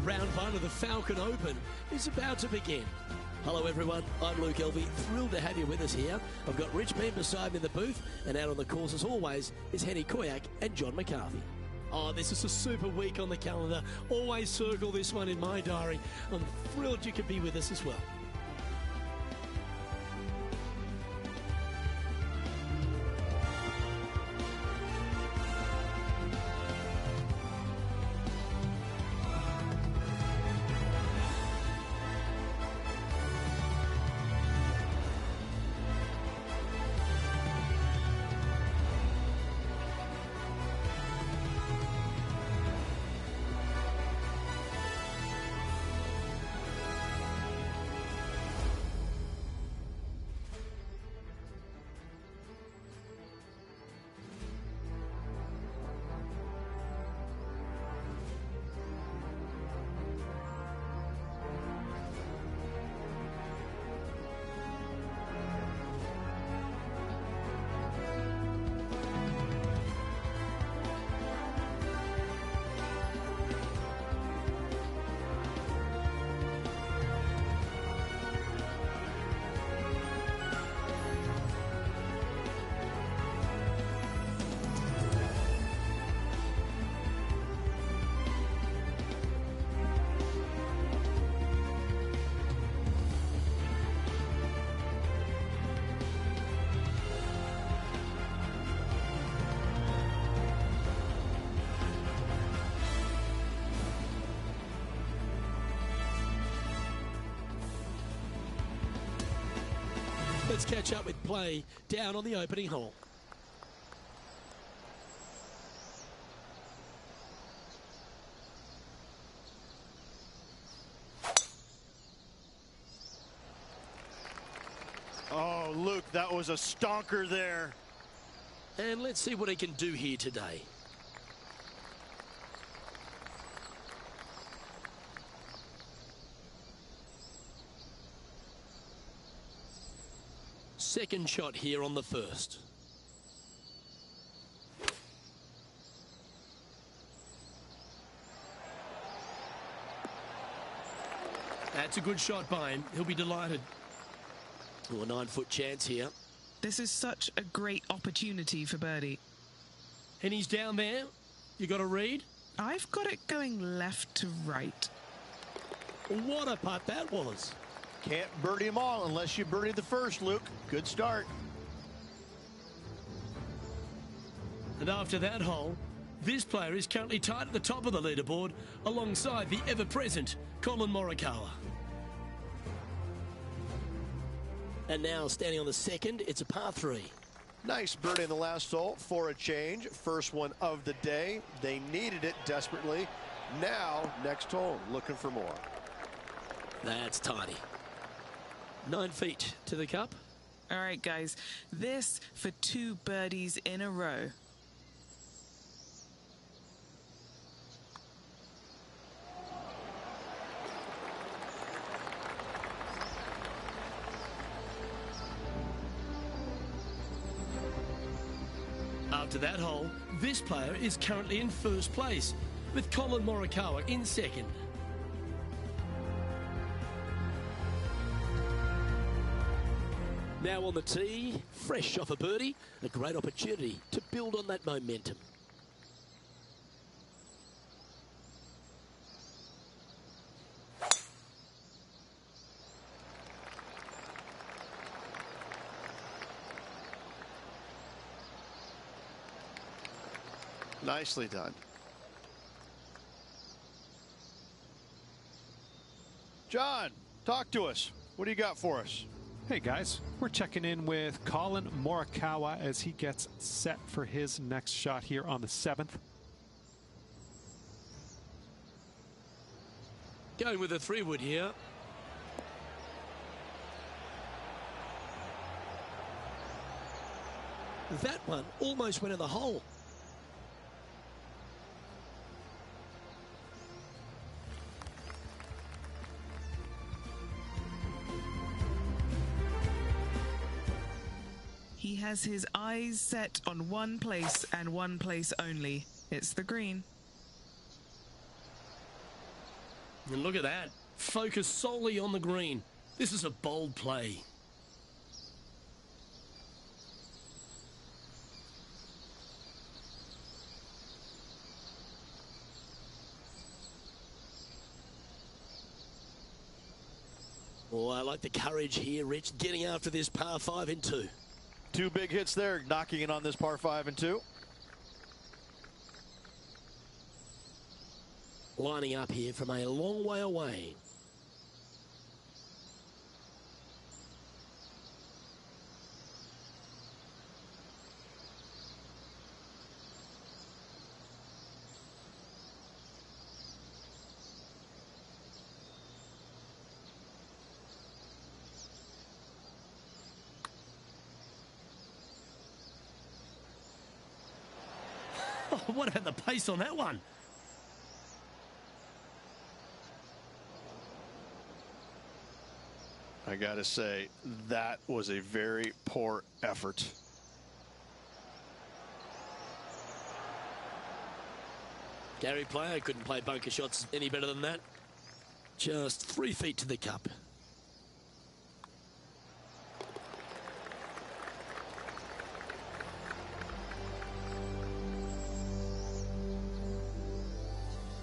Round one of the Falcon Open is about to begin. Hello everyone, I'm Luke Elvey, thrilled to have you with us here. I've got Rich Beam beside me in the booth, and out on the course as always is Henny Koyak and John McCarthy. Oh, this is a super week on the calendar. Always circle this one in my diary. I'm thrilled you could be with us as well. Let's catch up with play down on the opening hole. Oh, Luke, that was a stonker there. And let's see what he can do here today. Second shot here on the first. That's a good shot by him. He'll be delighted. Oh, a 9-foot chance here. This is such a great opportunity for birdie. And he's down there. You got a read? I've got it going left to right. What a putt that was. Can't birdie them all unless you birdie the first, Luke. Good start. And after that hole, this player is currently tied at the top of the leaderboard alongside the ever-present Colin Morikawa. And now standing on the second, it's a par 3. Nice birdie in the last hole for a change. First one of the day. They needed it desperately. Now, next hole, looking for more. That's tidy. 9 feet to the cup. All right, guys, this for 2 birdies in a row. After that hole, this player is currently in first place, with Colin Morikawa in second. Now on the tee, fresh off a birdie, a great opportunity to build on that momentum. Nicely done. John, talk to us. What do you got for us? Hey guys, we're checking in with Colin Morikawa as he gets set for his next shot here on the 7th. Going with a 3-wood here. That one almost went in the hole. has his eyes set on one place and one place only. It's the green. And look at that. Focus solely on the green. This is a bold play. Oh, I like the courage here, Rich, getting after this par 5 in 2. 2 big hits there, knocking it on this par 5 and 2. Lining up here from a long way away. What about the pace on that one? I got to say, that was a very poor effort. Gary Player couldn't play bunker shots any better than that. Just 3 feet to the cup.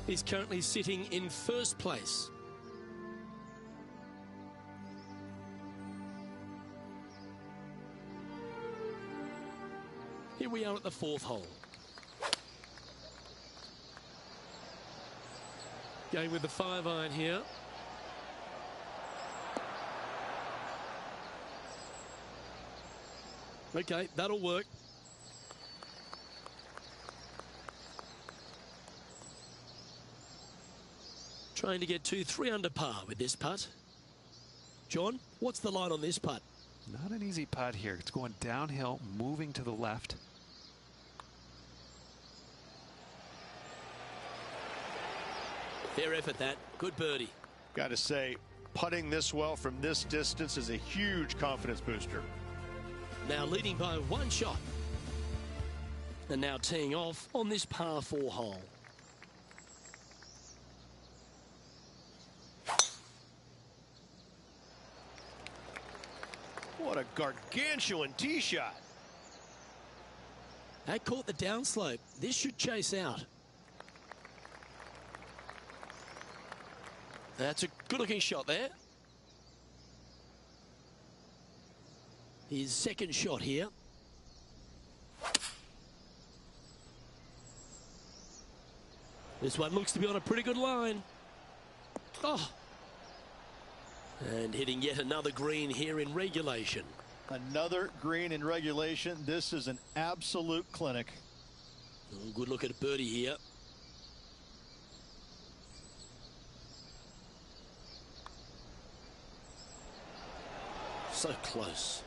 He's currently sitting in first place. Here we are at the 4th hole. Going with the 5-iron here. Okay, that'll work. Trying to get 3 under par with this putt. John, what's the line on this putt? Not an easy putt here. It's going downhill, moving to the left. Fair effort, that. Good birdie. Got to say, putting this well from this distance is a huge confidence booster. Now leading by 1 shot. And now teeing off on this par 4 hole. What a gargantuan tee shot. That caught the downslope. This should chase out. That's a good-looking shot there. His 2nd shot here. This one looks to be on a pretty good line. Oh. And hitting yet another green here in regulation. Another green in regulation. This is an absolute clinic. Good look at a birdie here. So close.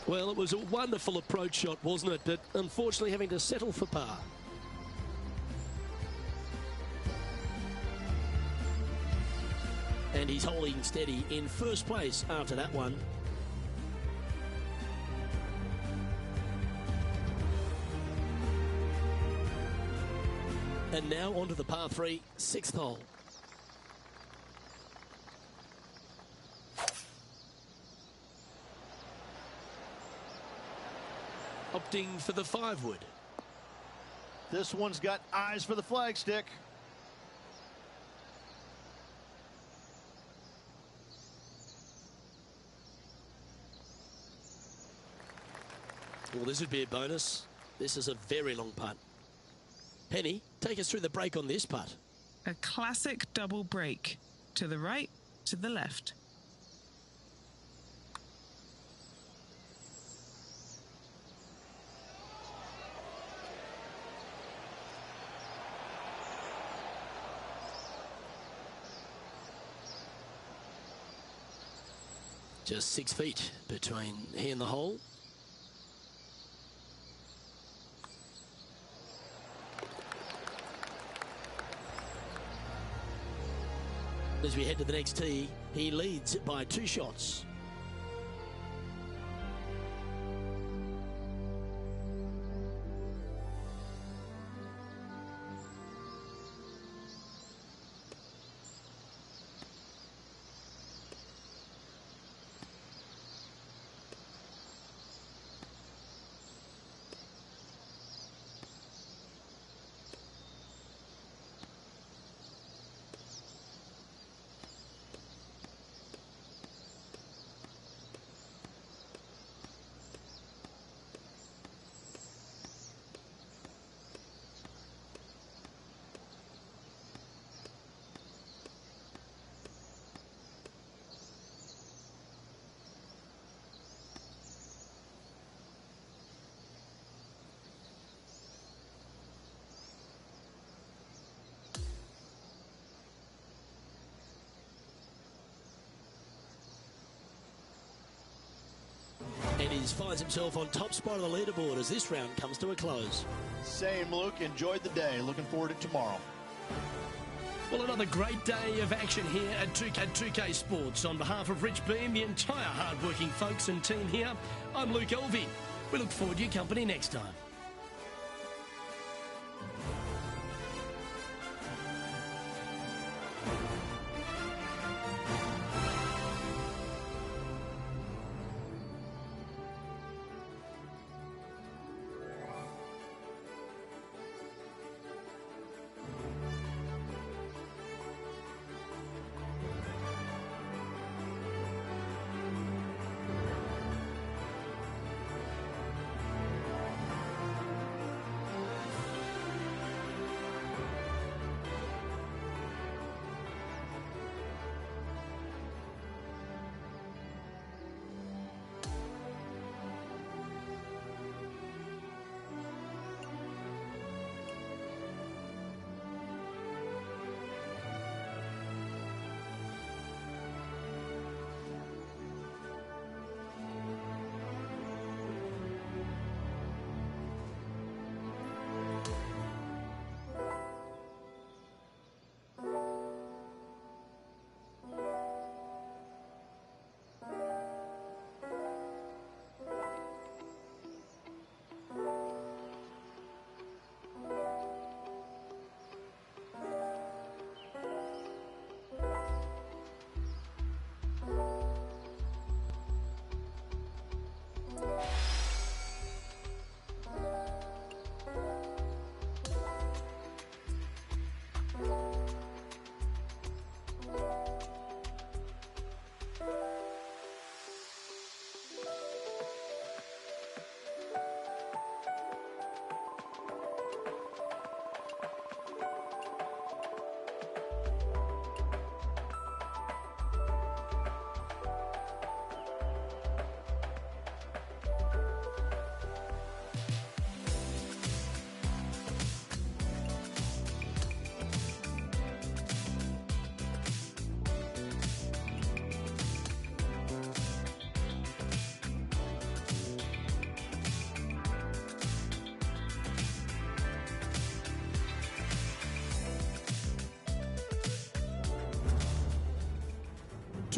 Well, it was a wonderful approach shot, wasn't it? But unfortunately having to settle for par. And he's holding steady in first place after that one. And now onto the par 3, 6th hole. Opting for the 5-wood. This one's got eyes for the flagstick. Well, this would be a bonus. This is a very long putt. Penny, take us through the break on this putt. A classic double break. To the right, to the left. Just 6 feet between he and the hole. As we head to the next tee, he leads by 2 shots. And he finds himself on top spot of the leaderboard as this round comes to a close. Same, Luke. Enjoyed the day. Looking forward to tomorrow. Well, another great day of action here at 2K Sports. On behalf of Rich Beam, the entire hard-working folks and team here, I'm Luke Elvey. We look forward to your company next time.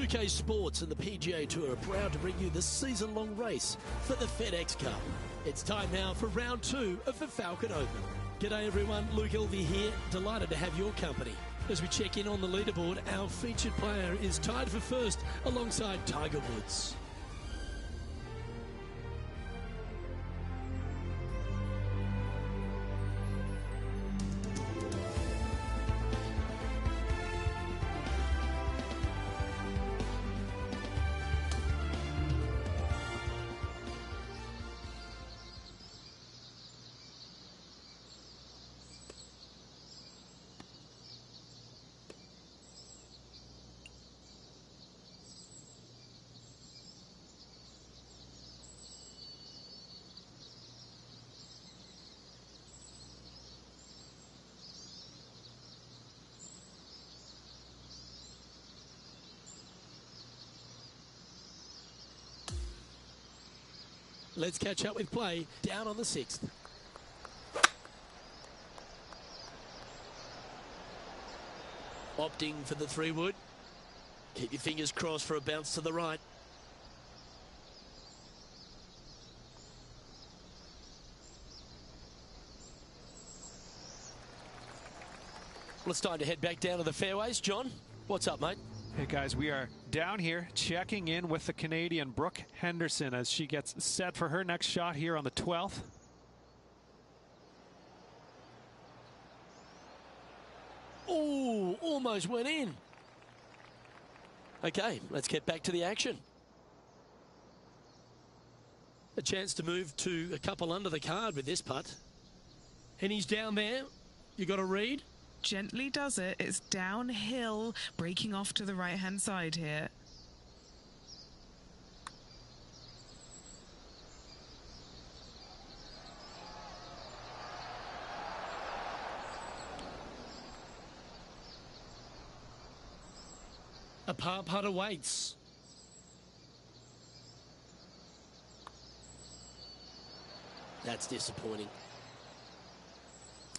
UK Sports and the PGA Tour are proud to bring you the season-long race for the FedEx Cup. It's time now for round 2 of the Falcon Open. G'day everyone, Luke Elvey here, delighted to have your company. As we check in on the leaderboard, our featured player is tied for first alongside Tiger Woods. Let's catch up with play down on the 6th. Opting for the 3-wood. Keep your fingers crossed for a bounce to the right. Well, it's time to head back down to the fairways. John, what's up, mate? Hey guys, we are down here checking in with the Canadian Brooke Henderson as she gets set for her next shot here on the 12th. Oh, almost went in. Okay, let's get back to the action. A chance to move to a couple under the card with this putt. And he's down there. You got a read? Gently does it. It's downhill, breaking off to the right-hand side here. A par putt awaits. That's disappointing.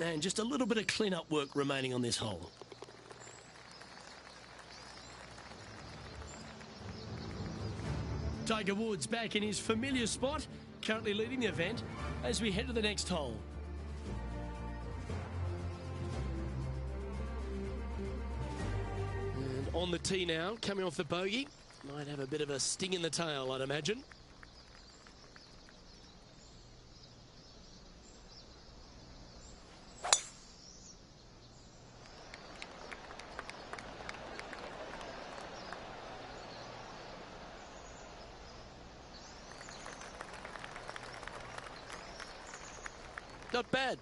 And just a little bit of clean-up work remaining on this hole. Tiger Woods back in his familiar spot, currently leading the event as we head to the next hole. And on the tee now, coming off the bogey. Might have a bit of a sting in the tail, I'd imagine. Not bad.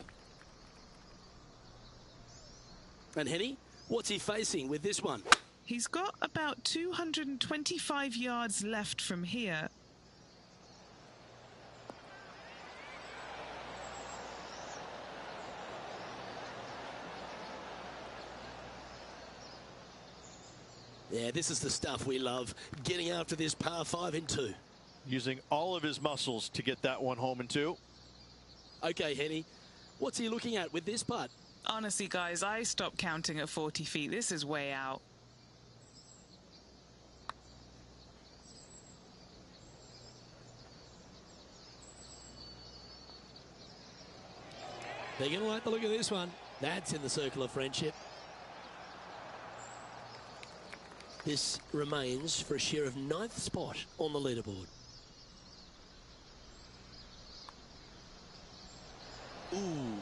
And Henny, what's he facing with this one? He's got about 225 yards left from here. Yeah, this is the stuff we love, getting after this par 5 in 2. Using all of his muscles to get that one home in 2. Okay, Henny, what's he looking at with this putt? Honestly, guys, I stopped counting at 40 feet. This is way out. They're going to like the look of this one. That's in the circle of friendship. This remains for a share of 9th spot on the leaderboard. Ooh.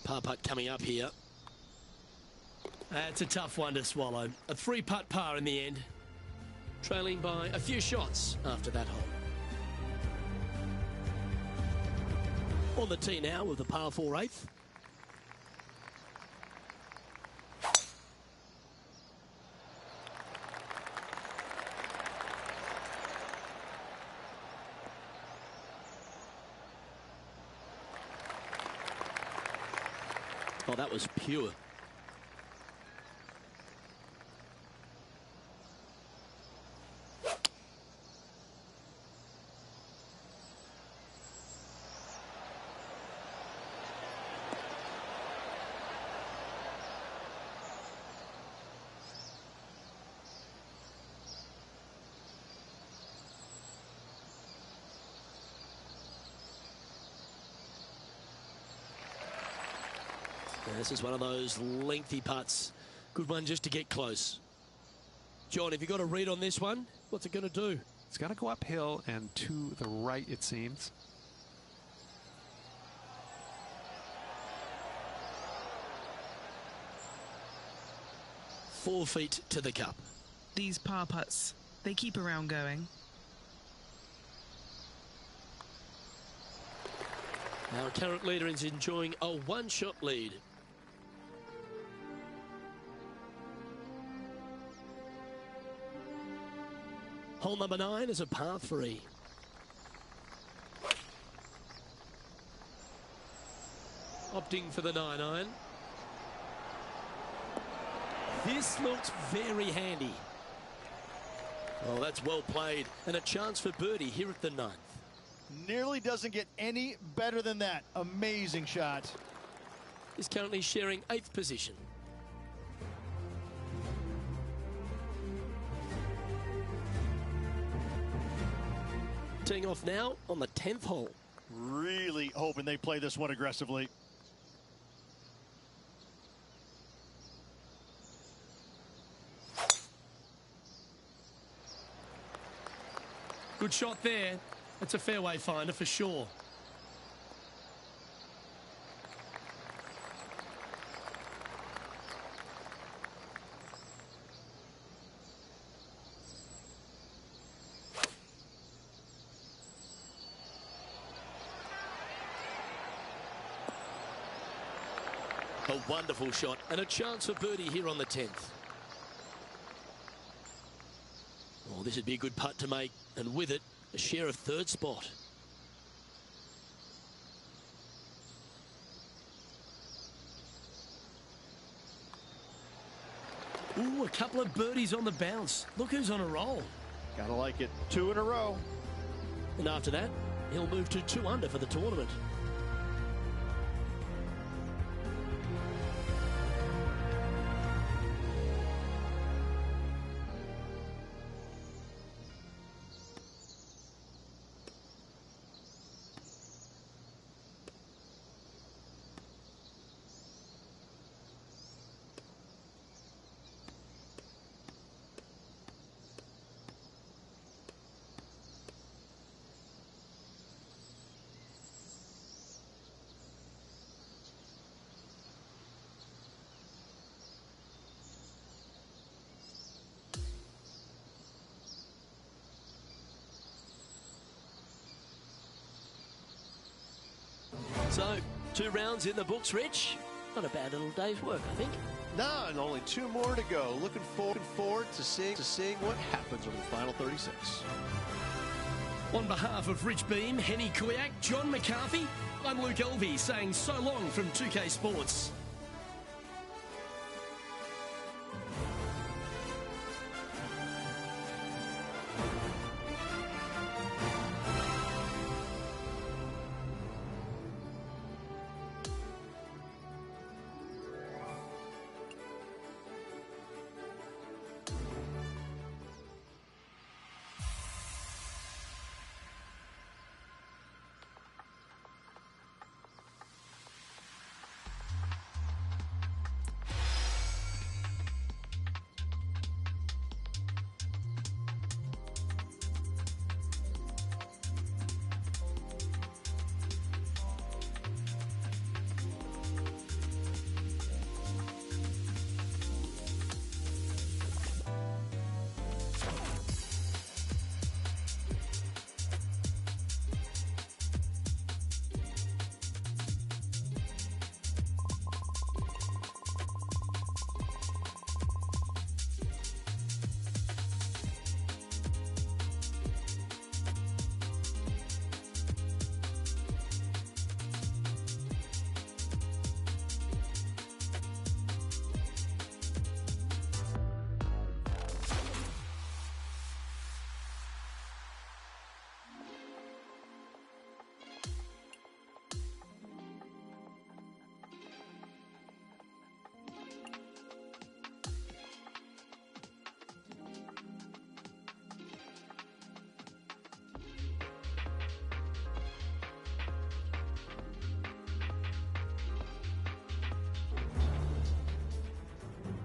Par putt coming up here. That's a tough one to swallow. A 3-putt par in the end. Trailing by a few shots after that hole. On the tee now with the par 4 8th. Oh, that was pure. This is one of those lengthy putts. Good one just to get close. John, have you got a read on this one? What's it going to do? It's got to go uphill and to the right, it seems. Four feet to the cup. These par putts, they keep around going. Our current leader is enjoying a one-shot lead. Hole number 9 is a par 3. Opting for the 9-iron. This looks very handy. Oh, that's well played. And a chance for birdie here at the 9th. Nearly doesn't get any better than that. Amazing shot. Is currently sharing 8th position. Teeing off now on the 10th hole. Really hoping they play this one aggressively. Good shot there. It's a fairway finder for sure. A wonderful shot and a chance for birdie here on the 10th. Oh, this would be a good putt to make, and with it, a share of third spot. Ooh, a couple of birdies on the bounce. Look who's on a roll. Gotta like it. 2 in a row. And after that, he'll move to 2 under for the tournament. So, 2 rounds in the books, Rich. Not a bad little day's work, I think. No, and only 2 more to go. Looking forward to seeing what happens over the final 36. On behalf of Rich Beam, Henny Kuyak, John McCarthy, I'm Luke Elvey saying so long from 2K Sports.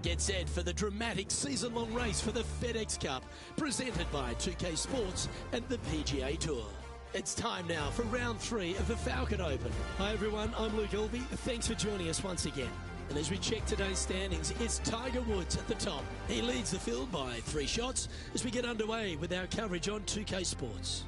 Get set for the dramatic season-long race for the FedEx Cup, presented by 2K Sports and the PGA Tour. It's time now for round 3 of the Falcon Open. Hi everyone, I'm Luke Elvey. Thanks for joining us once again. And as we check today's standings, it's Tiger Woods at the top. He leads the field by 3 shots as we get underway with our coverage on 2K Sports.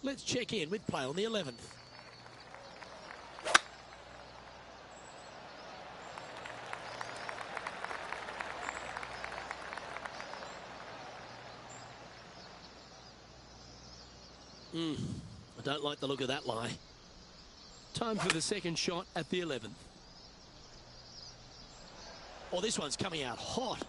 Let's check in with play on the 11th. I don't like the look of that lie. Time for the second shot at the 11th. Oh, this one's coming out hot.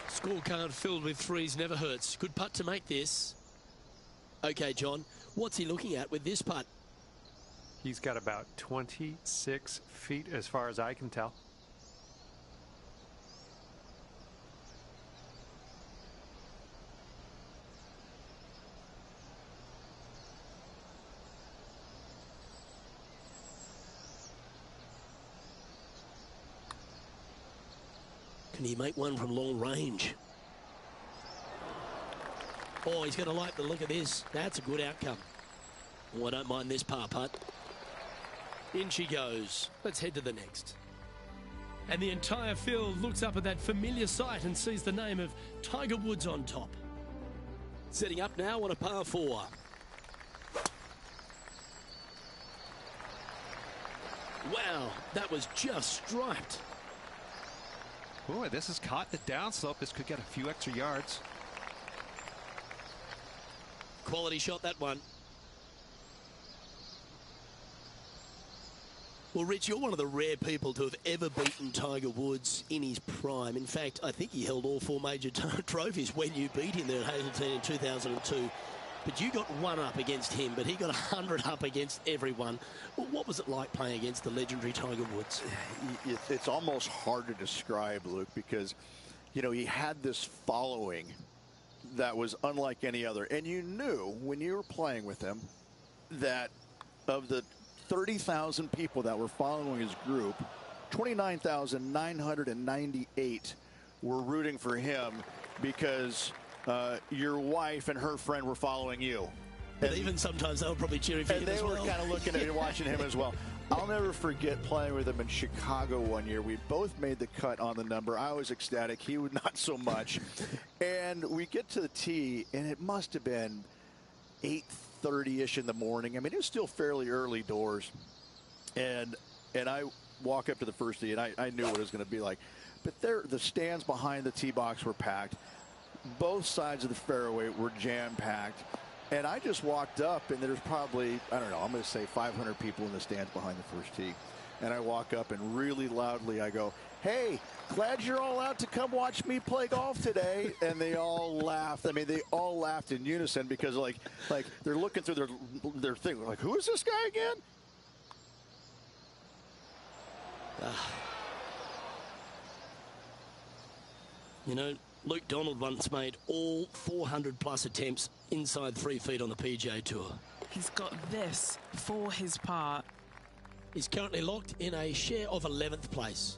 Scorecard filled with threes never hurts. Good putt to make this. Okay, John, what's he looking at with this putt? He's got about 26 feet as far as I can tell. Can he make one from long range? Oh, he's going to like the look of this. That's a good outcome. Oh, I don't mind this par putt. In she goes. Let's head to the next. And the entire field looks up at that familiar sight and sees the name of Tiger Woods on top. Setting up now on a par 4. Wow, that was just striped. Boy, this has caught the downslope. This could get a few extra yards. Quality shot, that one. Well, Rich, you're one of the rare people to have ever beaten Tiger Woods in his prime. In fact, I think he held all 4 major trophies when you beat him there at Hazleton in 2002. But you got 1 up against him, but he got 100 up against everyone. What was it like playing against the legendary Tiger Woods? It's almost hard to describe, Luke, because, you know, he had this following that was unlike any other. And you knew when you were playing with him that of the 30,000 people that were following his group, 29,998 were rooting for him because your wife and her friend were following you. But even sometimes they were probably cheering for him as well. And they were kind of looking at and watching him as well. I'll never forget playing with him in Chicago one year. We both made the cut on the number. I was ecstatic. He would not so much. And we get to the tee, and it must have been 8:30-ish in the morning. I mean, it was still fairly early doors. And I walk up to the first tee, and I knew what it was going to be like. But the stands behind the tee box were packed. Both sides of the fairway were jam-packed. And I just walked up, and there's probably, I don't know, I'm going to say 500 people in the stands behind the first tee. And I walk up, and really loudly I go, "Hey, glad you're all out to come watch me play golf today." And they all laughed. I mean, they all laughed in unison because, like they're looking through their thing. Like, who is this guy again? You know, Luke Donald once made all 400-plus attempts inside 3 feet on the PGA Tour. He's got this for his par. He's currently locked in a share of 11th place.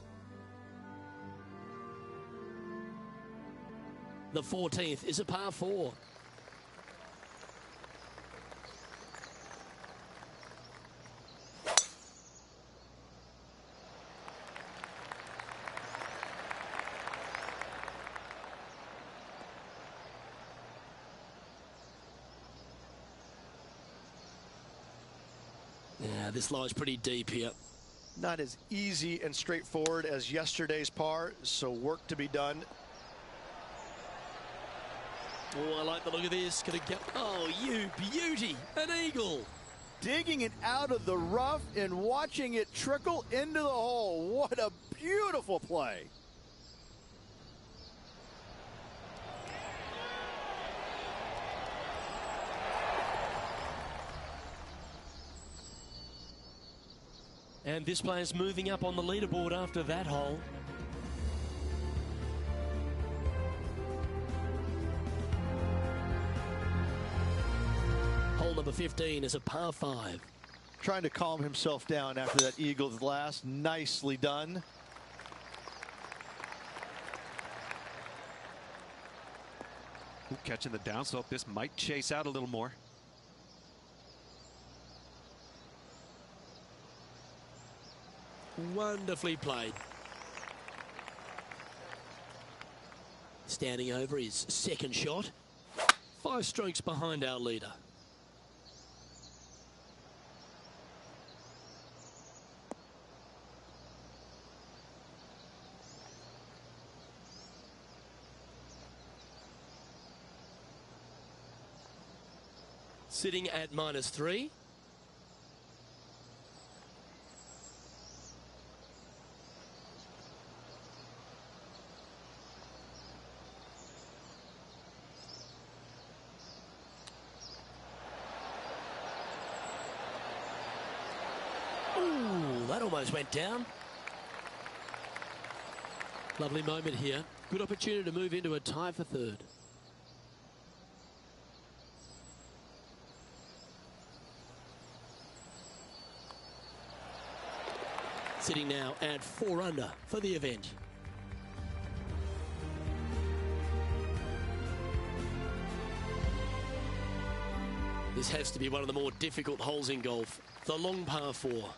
The 14th is a par 4. Yeah, this lies pretty deep here. Not as easy and straightforward as yesterday's par, so work to be done. Oh, I like the look of this. Gonna go. Oh, you beauty. An eagle. Digging it out of the rough and watching it trickle into the hole. What a beautiful play. And this player's moving up on the leaderboard after that hole. Hole number 15 is a par 5. Trying to calm himself down after that eagle's last. Nicely done. Ooh, catching the downslope. This might chase out a little more. Wonderfully played. Standing over his second shot. 5 strokes behind our leader. Sitting at -3. Ooh, that almost went down. Lovely moment here. Good opportunity to move into a tie for third. Sitting now at 4 under for the event. This has to be one of the more difficult holes in golf, the long par 4.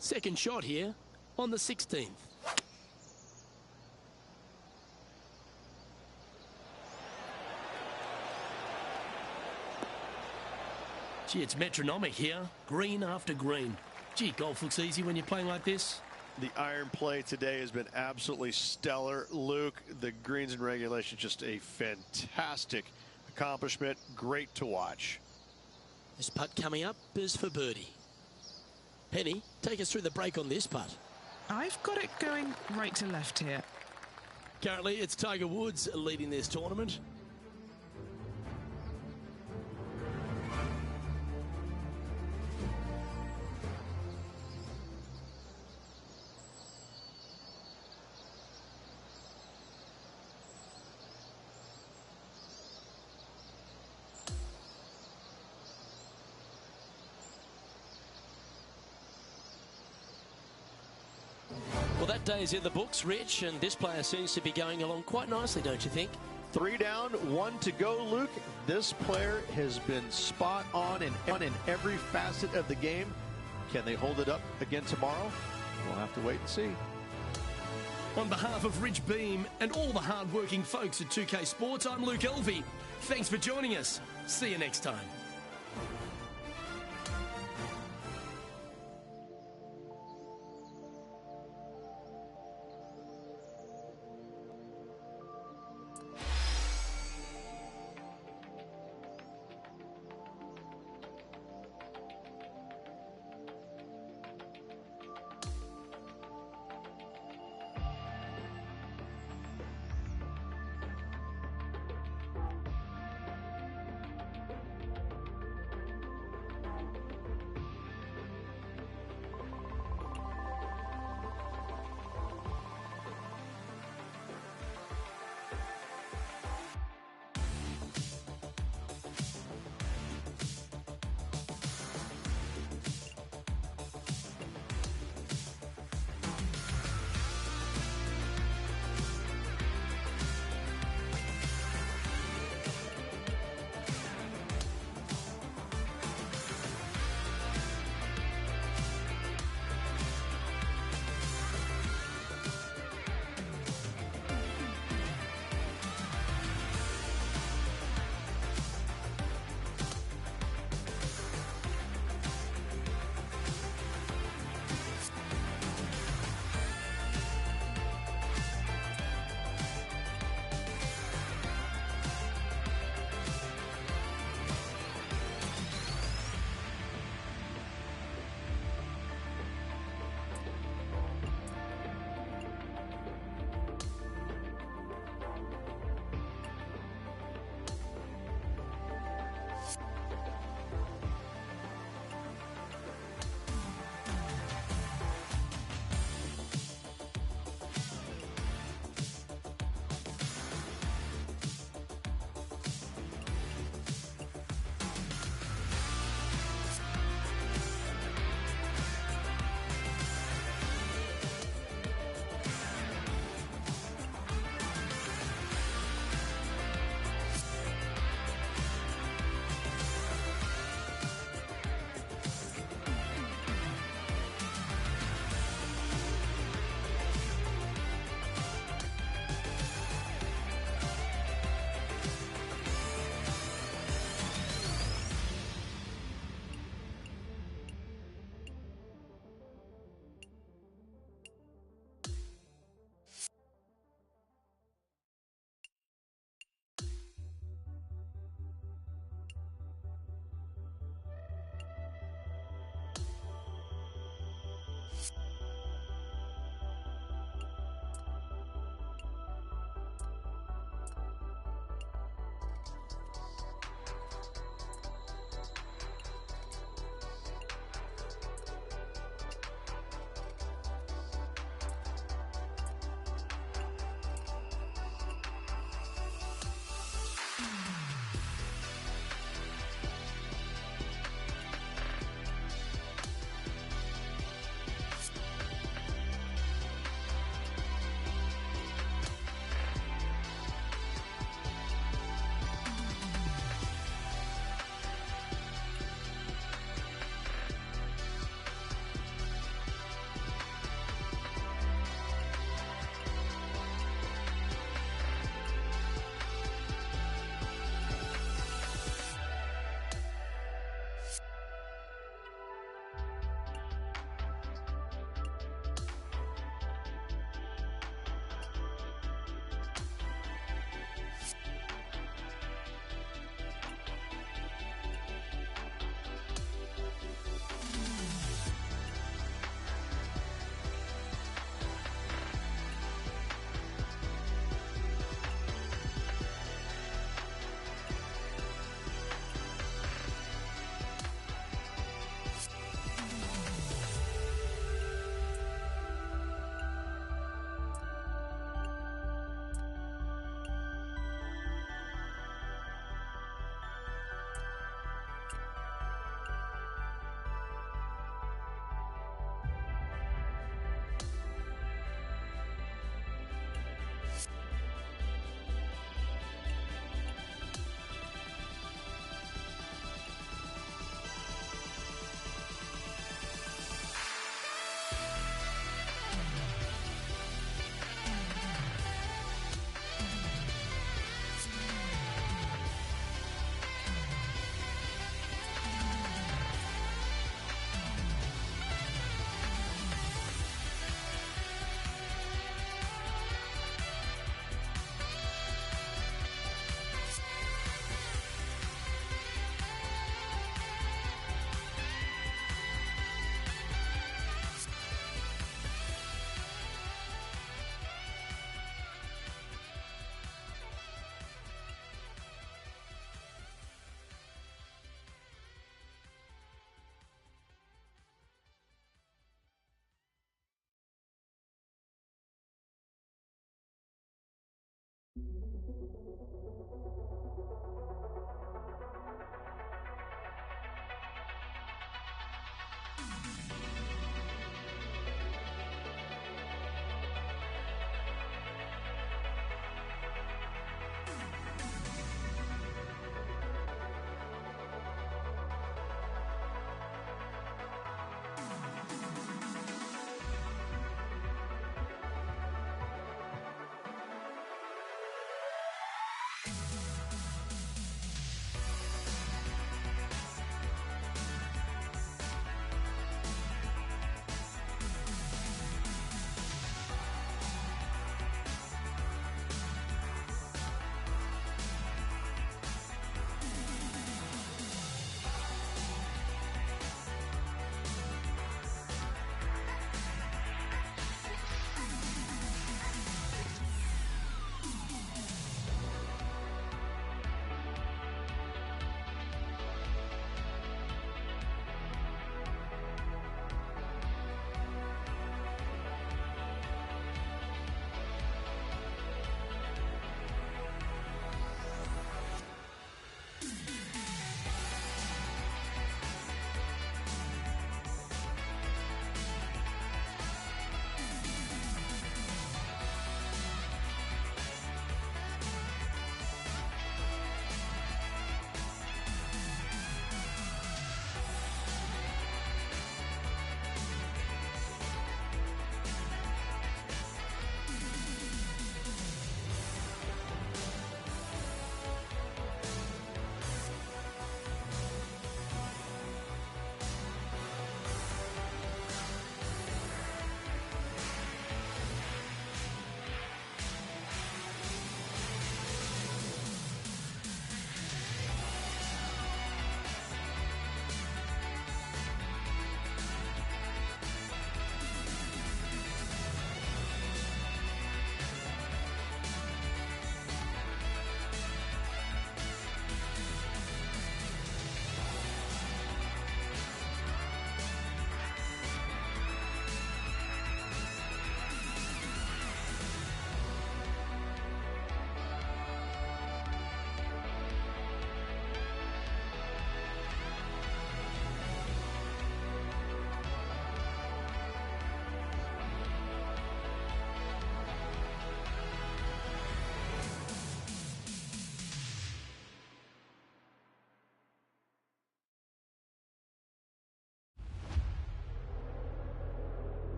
Second shot here on the 16th. Gee, it's metronomic here. Green after green. Gee, golf looks easy when you're playing like this. The iron play today has been absolutely stellar. Luke, the greens and regulation, just a fantastic accomplishment. Great to watch. This putt coming up is for birdie. Penny, take us through the break on this putt. I've got it going right to left here. Currently, it's Tiger Woods leading this tournament. Well, that day is in the books, Rich, and this player seems to be going along quite nicely, don't you think? 3 down, 1 to go, Luke. This player has been spot on in every facet of the game. Can they hold it up again tomorrow? We'll have to wait and see. On behalf of Rich Beam and all the hard-working folks at 2K Sports, I'm Luke Elvey. Thanks for joining us. See you next time.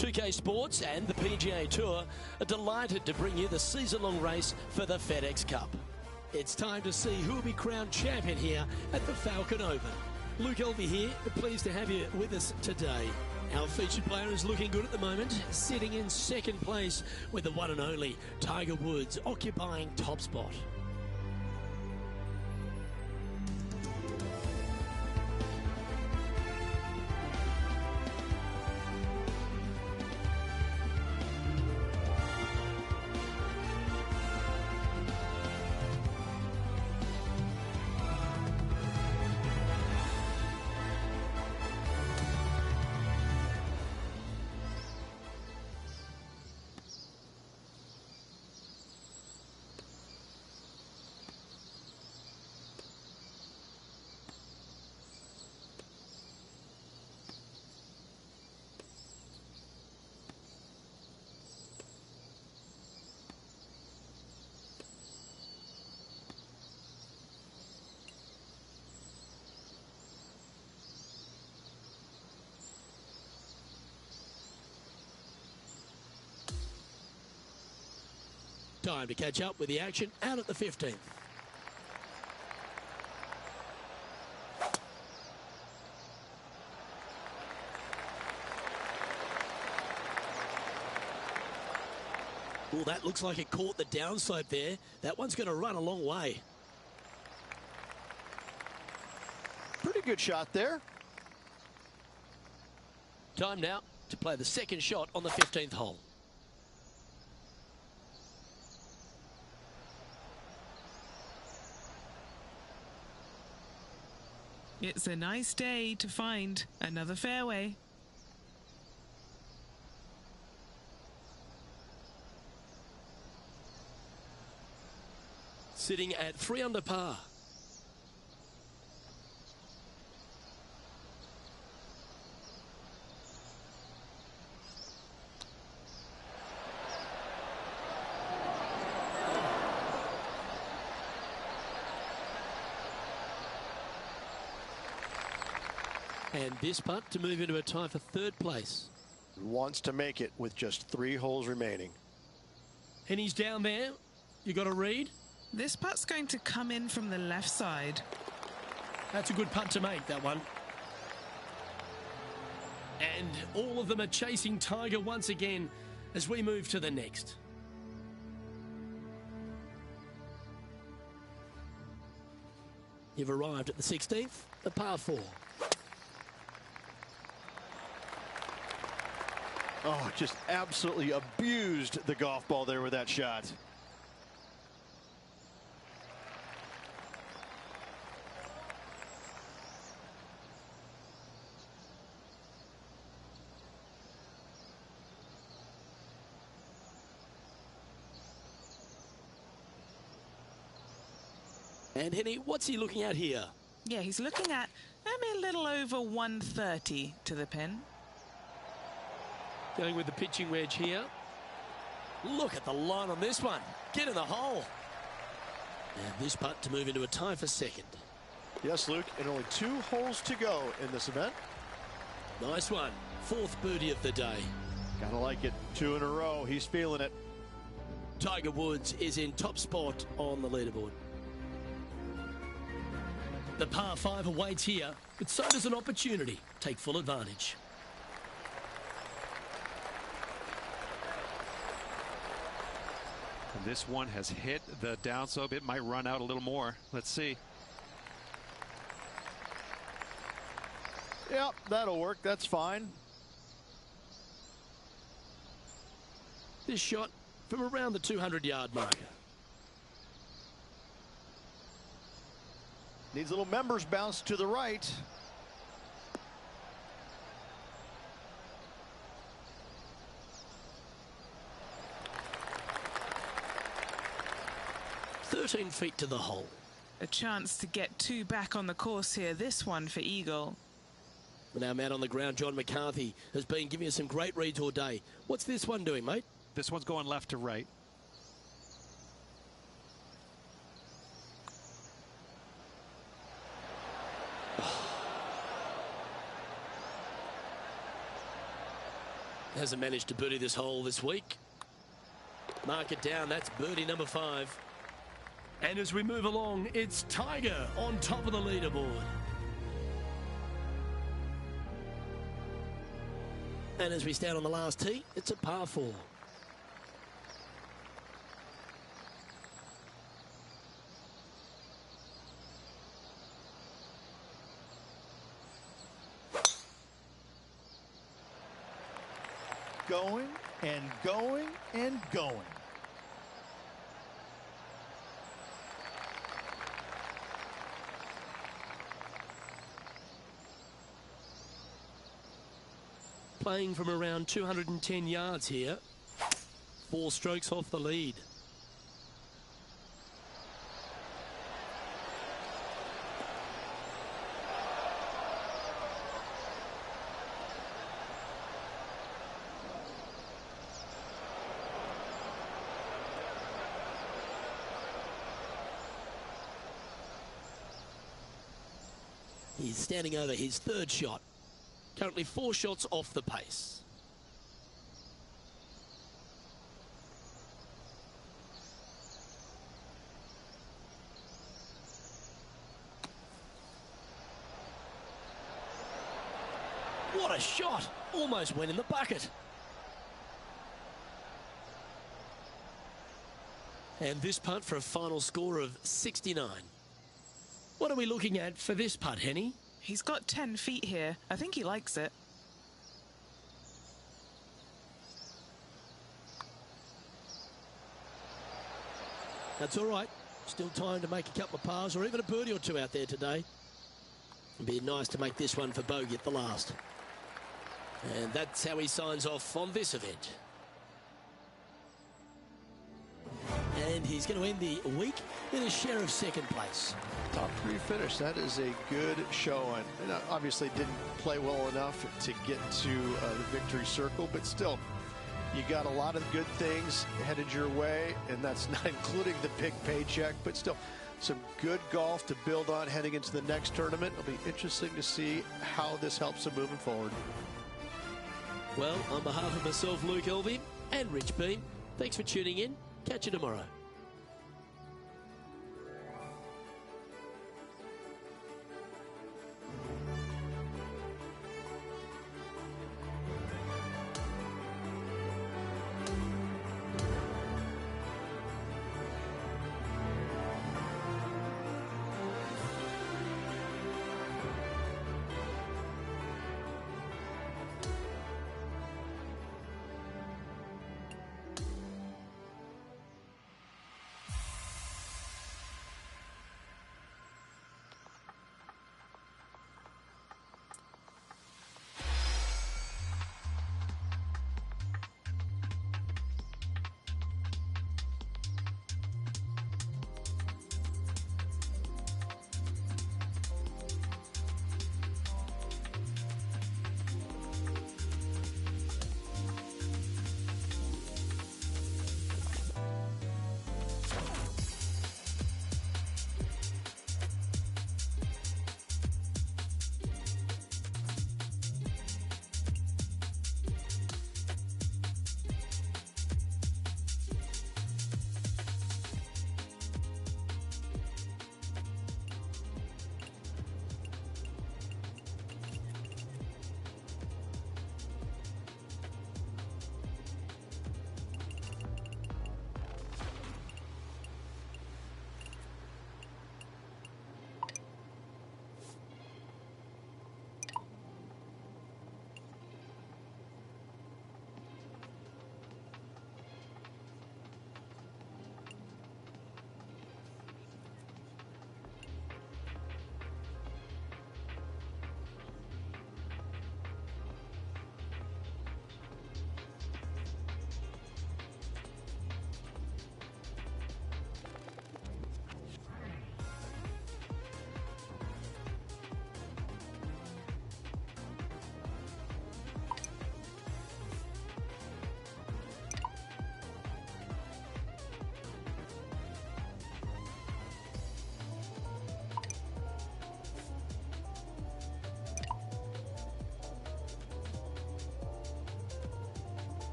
2K Sports and the PGA Tour are delighted to bring you the season-long race for the FedEx Cup. It's time to see who will be crowned champion here at the Falcon Open. Luke Elvey here, pleased to have you with us today. Our featured player is looking good at the moment, sitting in second place with the one and only Tiger Woods occupying top spot. Time to catch up with the action out at the 15th. Well, that looks like it caught the downslope there. That one's going to run a long way. Pretty good shot there. Time now to play the second shot on the 15th hole. It's a nice day to find another fairway. Sitting at 3 under par. And this putt to move into a tie for third place. Wants to make it with just 3 holes remaining. And he's down there. You got to read. This putt's going to come in from the left side. That's a good putt to make, that one. And all of them are chasing Tiger once again as we move to the next. You've arrived at the 16th, the par 4. Oh, just absolutely abused the golf ball there with that shot. And Henny, what's he looking at here? Yeah, he's looking at maybe a little over 130 to the pin. Going with the pitching wedge here. Look at the line on this one. Get in the hole. And this putt to move into a tie for second. Yes, Luke, and only 2 holes to go in this event. Nice one. 4th birdie of the day. Gotta like it. 2 in a row. He's feeling it. Tiger Woods is in top spot on the leaderboard. The par 5 awaits here, but so does an opportunity. Take full advantage. And this one has hit the downslope. It might run out a little more. Let's see. Yep, that'll work. That's fine. This shot from around the 200-yard marker. Needs a little members bounce to the right. "13 feet to the hole." A chance to get 2 back on the course here. This one for Eagle. Well, our man on the ground, John McCarthy, has been giving us some great reads all day. What's this one doing, mate? This one's going left to right. Hasn't managed to birdie this hole this week. Mark it down. That's birdie number 5. And as we move along, it's Tiger on top of the leaderboard. And as we stand on the last tee, it's a par 4. Going and going and going. Playing from around 210 yards here. 4 strokes off the lead. He's standing over his 3rd shot. Currently 4 shots off the pace. What a shot! Almost went in the bucket. And this putt for a final score of 69. What are we looking at for this putt, Henny? He's got 10 feet here. I think he likes it. That's all right. Still time to make a couple of pars or even a birdie or 2 out there today. It'd be nice to make this one for bogey at the last. And that's how he signs off on this event. And he's going to end the week in a share of 2nd place. Top 3 finish. That is a good showing. And obviously didn't play well enough to get to the victory circle, but still, you got a lot of good things headed your way, and that's not including the big paycheck, but still some good golf to build on heading into the next tournament. It'll be interesting to see how this helps him moving forward. Well, on behalf of myself, Luke Elvey, and Rich Beam, thanks for tuning in. Catch you tomorrow.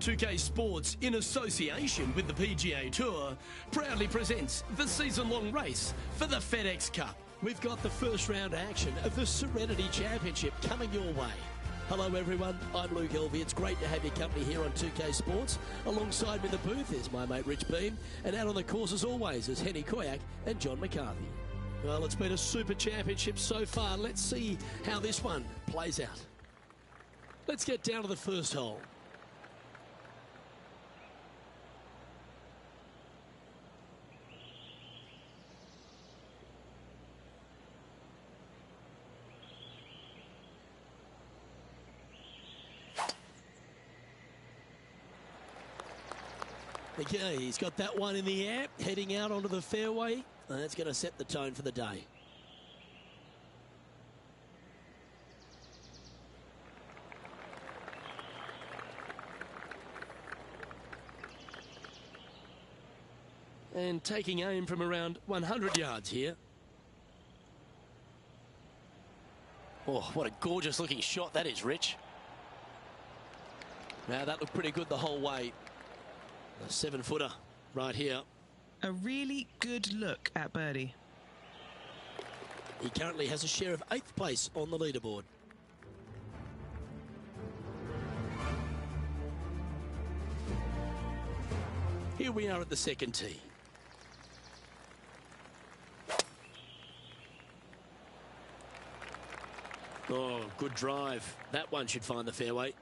2K Sports, in association with the PGA Tour, proudly presents the season-long race for the FedEx Cup. We've got the first round action of the Serenity Championship coming your way. Hello everyone, I'm Luke Elvey. It's great to have your company here on 2K Sports. Alongside me in the booth is my mate Rich Beam, and out on the course as always is Henny Koyak and John McCarthy. Well, it's been a super championship so far. Let's see how this one plays out. Let's get down to the first hole. Okay, he's got that one in the air, heading out onto the fairway. And that's going to set the tone for the day. And taking aim from around 100 yards here. Oh, what a gorgeous looking shot that is, Rich. Now that looked pretty good the whole way. A 7-footer right here. A really good look at birdie. He currently has a share of 8th place on the leaderboard. Here we are at the second tee. Oh, good drive. That one should find the fairway.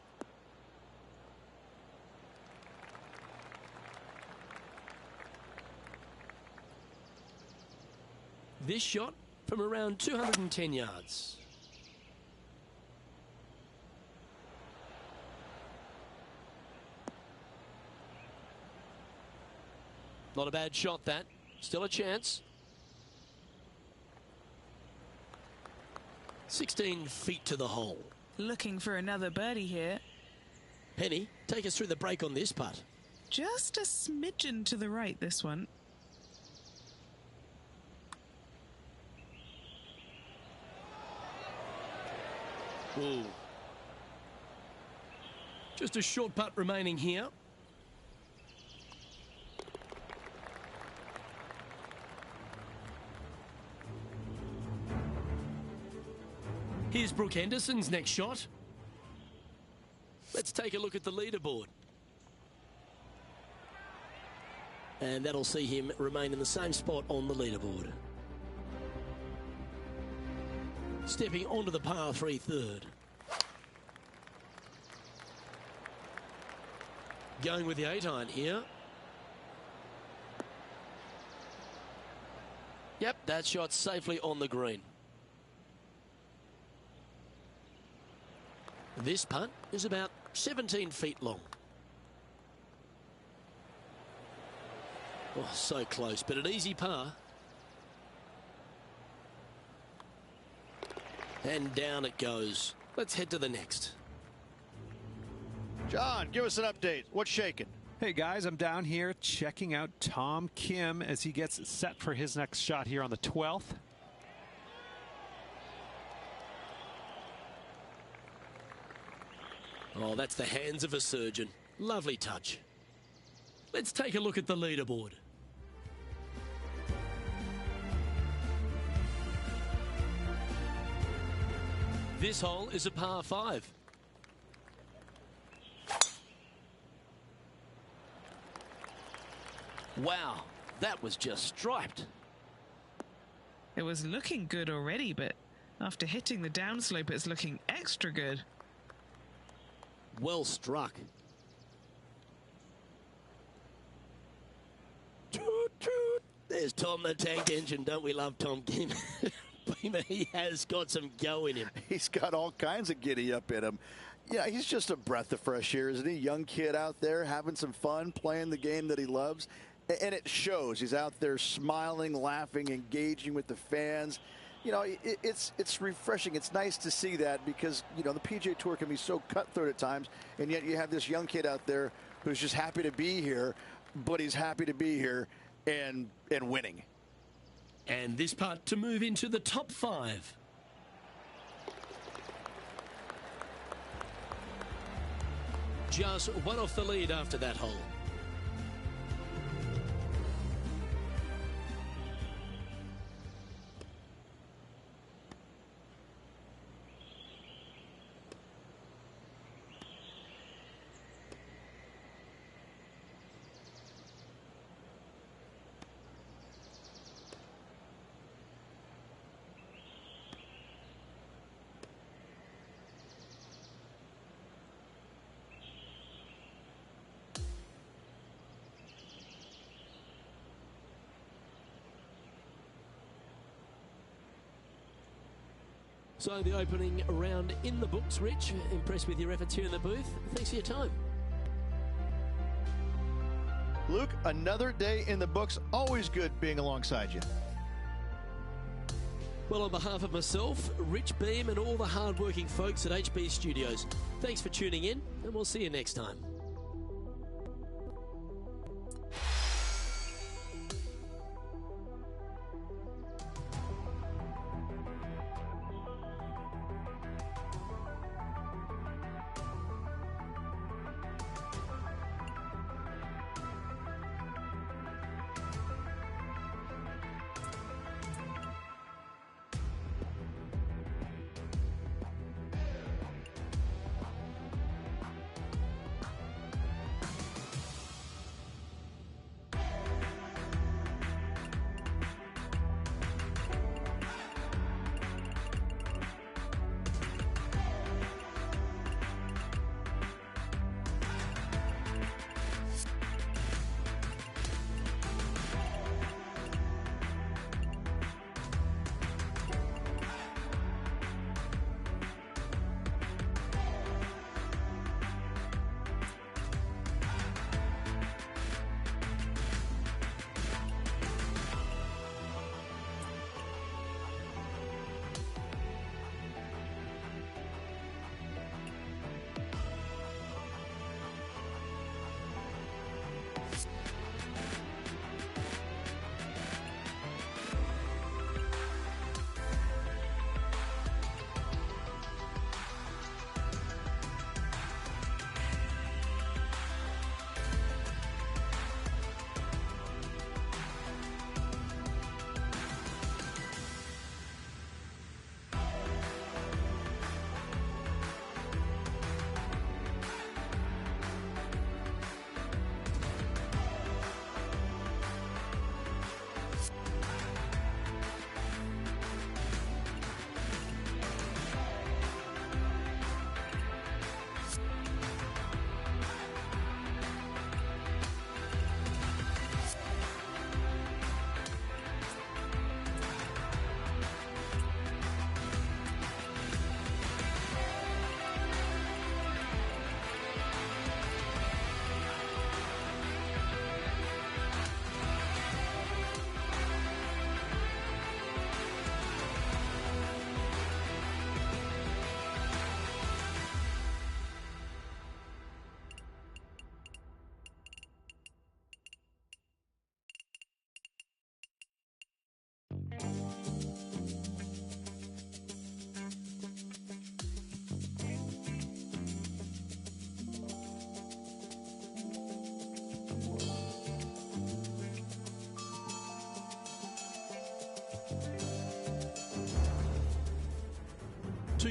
This shot from around 210 yards. Not a bad shot, that. Still a chance. 16 feet to the hole. Looking for another birdie here. Penny, take us through the break on this putt. Just a smidgen to the right, this one. Ooh. Just a short putt remaining here. Here's Brooke Henderson's next shot. Let's take a look at the leaderboard. And that'll see him remain in the same spot on the leaderboard. Stepping onto the par 3 third. Going with the 8-iron here. Yep, that shot safely on the green. This putt is about 17 feet long. Oh, so close, but an easy par. And down it goes. Let's head to the next. John, give us an update. What's shaking? Hey guys, I'm down here checking out Tom Kim as he gets set for his next shot here on the 12th. Oh, that's the hands of a surgeon. Lovely touch. Let's take a look at the leaderboard. This hole is a par 5. Wow, that was just striped. It was looking good already, but after hitting the downslope, it's looking extra good. Well struck. Toot, toot. There's Tom the Tank Engine. Don't we love Tom Kim? He has got some go in him. He's got all kinds of giddy up in him. Yeah, he's just a breath of fresh air, isn't he? Young kid out there having some fun, playing the game that he loves. And it shows. He's out there smiling, laughing, engaging with the fans. You know, it's refreshing. It's nice to see that because, you know, the PGA Tour can be so cutthroat at times, and yet you have this young kid out there who's just happy to be here, but he's happy to be here and winning. And this putt to move into the top 5. just one off the lead after that hole. So the opening round in the books. Rich, impressed with your efforts here in the booth. Thanks for your time. Luke, another day in the books. Always good being alongside you. Well, on behalf of myself, Rich Beam, and all the hard-working folks at HB Studios, thanks for tuning in, and we'll see you next time.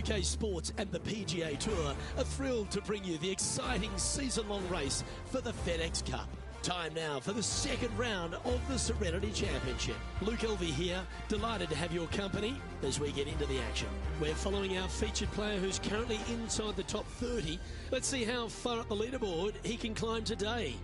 UK Sports and the PGA Tour are thrilled to bring you the exciting season-long race for the FedEx Cup. Time now for the second round of the Serenity Championship. Luke Elvey here, delighted to have your company as we get into the action. We're following our featured player who's currently inside the top 30. Let's see how far up the leaderboard he can climb today.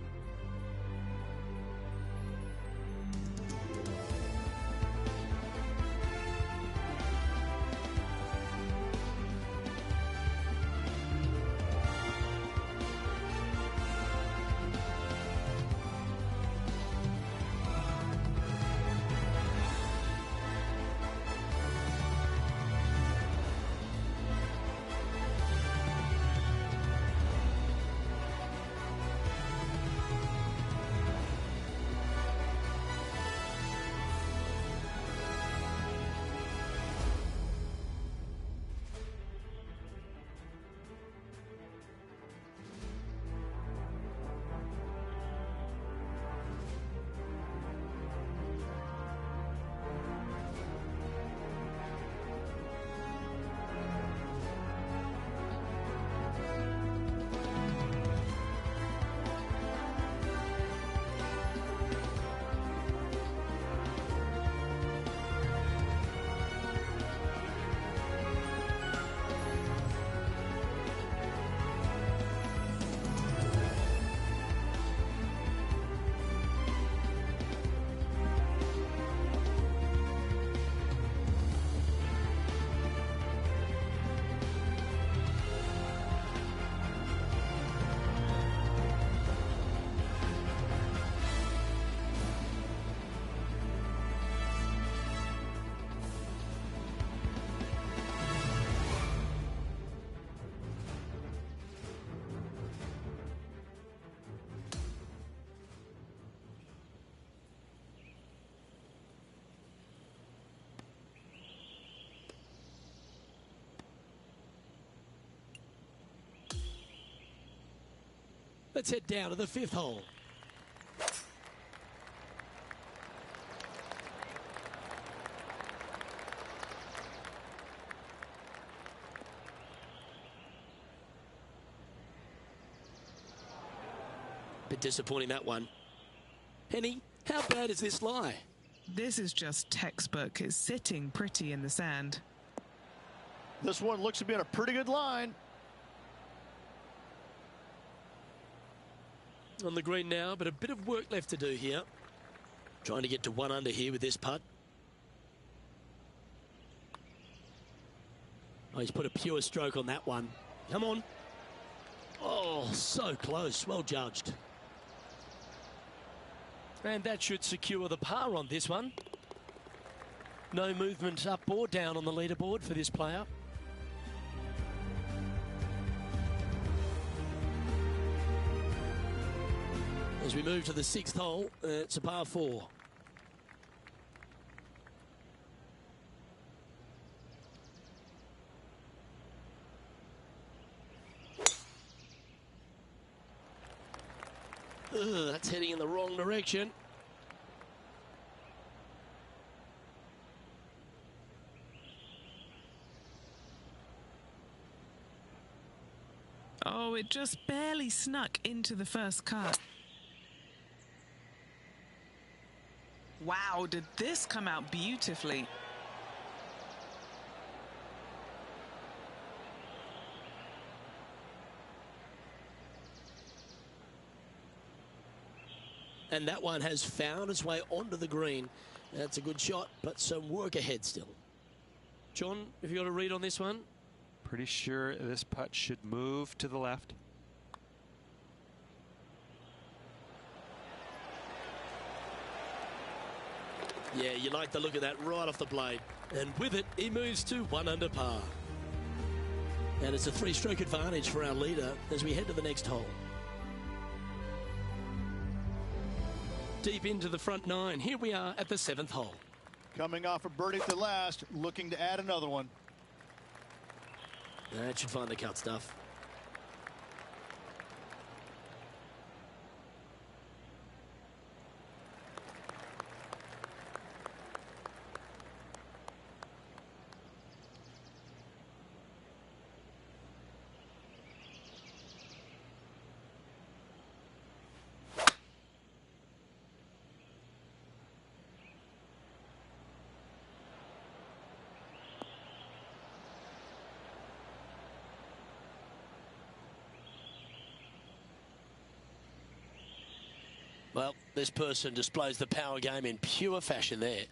Let's head down to the 5th hole. Bit disappointing, that one. Henny, how bad is this lie? This is just textbook. It's sitting pretty in the sand. This one looks to be on a pretty good line. On the green now, but a bit of work left to do here. Trying to get to 1 under here with this putt. Oh, he's put a pure stroke on that one. Come on. Oh, so close. Well judged. And that should secure the par on this one. No movement up or down on the leaderboard for this player. As we move to the 6th hole, it's a par 4. That's heading in the wrong direction. Oh, it just barely snuck into the first cut. Wow, did this come out beautifully? And that one has found its way onto the green. That's a good shot, but some work ahead still. John, have you got a read on this one? Pretty sure this putt should move to the left. Yeah, you like the look of that right off the blade. And with it, he moves to 1 under par. And it's a 3-stroke advantage for our leader as we head to the next hole. Deep into the front 9. Here we are at the 7th hole. Coming off a birdie at the last, looking to add another one. That should find the cut stuff. Well, this person displays the power game in pure fashion there.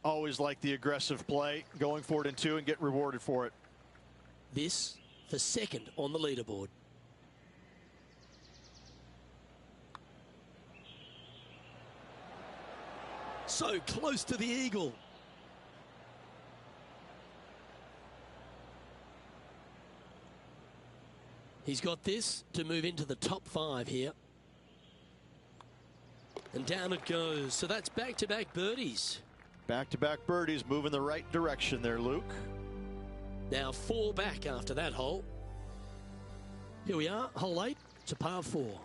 Always like the aggressive play, going for it in 2 and get rewarded for it. This for 2nd on the leaderboard. So close to the eagle. He's got this to move into the top 5 here. And down it goes. So that's back-to-back birdies. Back-to-back birdies, move in the right direction there, Luke. Now 4 back after that hole. Here we are, hole 8. It's a par 4.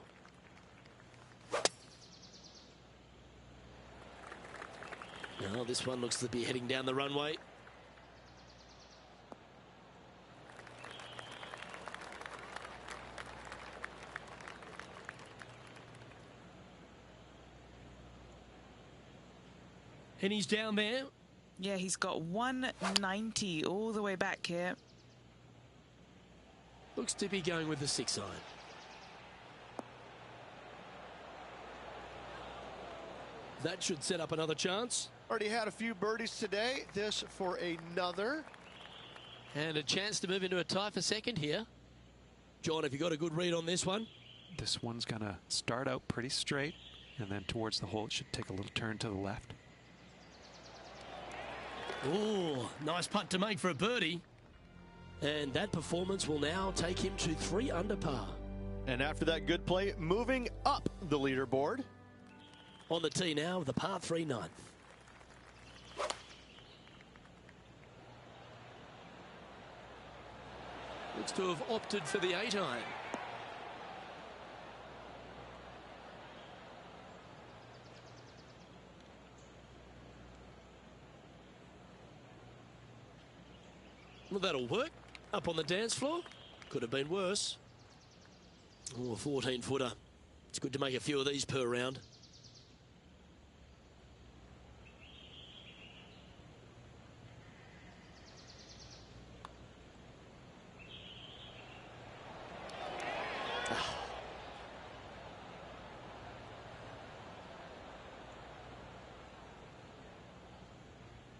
Now this one looks to be heading down the runway. And he's down there. Yeah, he's got 190 all the way back here. Looks to be going with the 6 iron. That should set up another chance. Already had a few birdies today. This for another. And a chance to move into a tie for 2nd here. John, have you got a good read on this one? This one's going to start out pretty straight, and then towards the hole it should take a little turn to the left. Oh, nice putt to make for a birdie. And that performance will now take him to 3 under par. And after that good play, moving up the leaderboard. On the tee now, the par 3 ninth. Looks to have opted for the 8 iron. Well, that'll work. Up on the dance floor. Could have been worse. Oh, a 14-footer. It's good to make a few of these per round.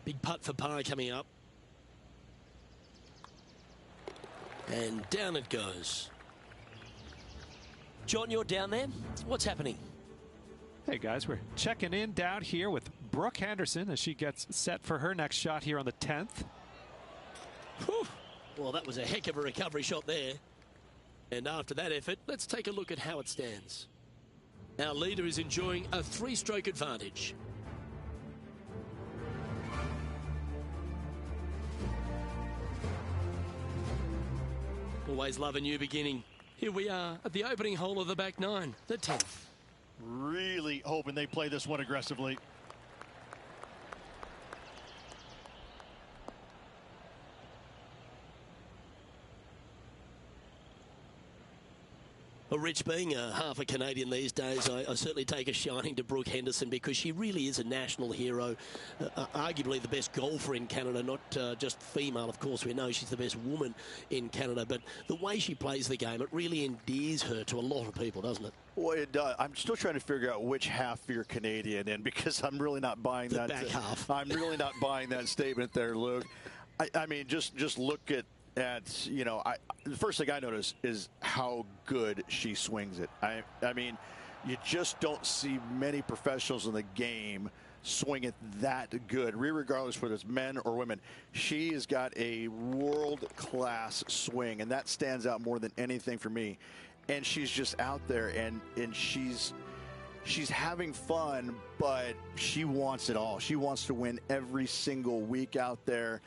Big putt for par coming up. And down it goes. John, you're down there. What's happening? Hey guys, we're checking in down here with Brooke Henderson as she gets set for her next shot here on the 10th. Whew. Well, that was a heck of a recovery shot there. And after that effort, let's take a look at how it stands. Our leader is enjoying a 3-stroke advantage. Always love a new beginning. Here we are at the opening hole of the back 9, the 10th. Really hoping they play this one aggressively. Well, Rich, being half a Canadian these days, I certainly take a shining to Brooke Henderson because she really is a national hero, arguably the best golfer in Canada, not just female. Of course, we know she's the best woman in Canada, but the way she plays the game, it really endears her to a lot of people, doesn't it? Well, it does. I'm still trying to figure out which half you're Canadian in because I'm really not buying the that. Back half. I'm really not buying that statement there, Luke. I mean, just look at you know, the first thing I notice is how good she swings it. I mean, you just don't see many professionals in the game swing it that good, regardless whether it's men or women. She has got a world-class swing, and that stands out more than anything for me. And she's just out there, and she's having fun, but she wants it all. She wants to win every single week out there.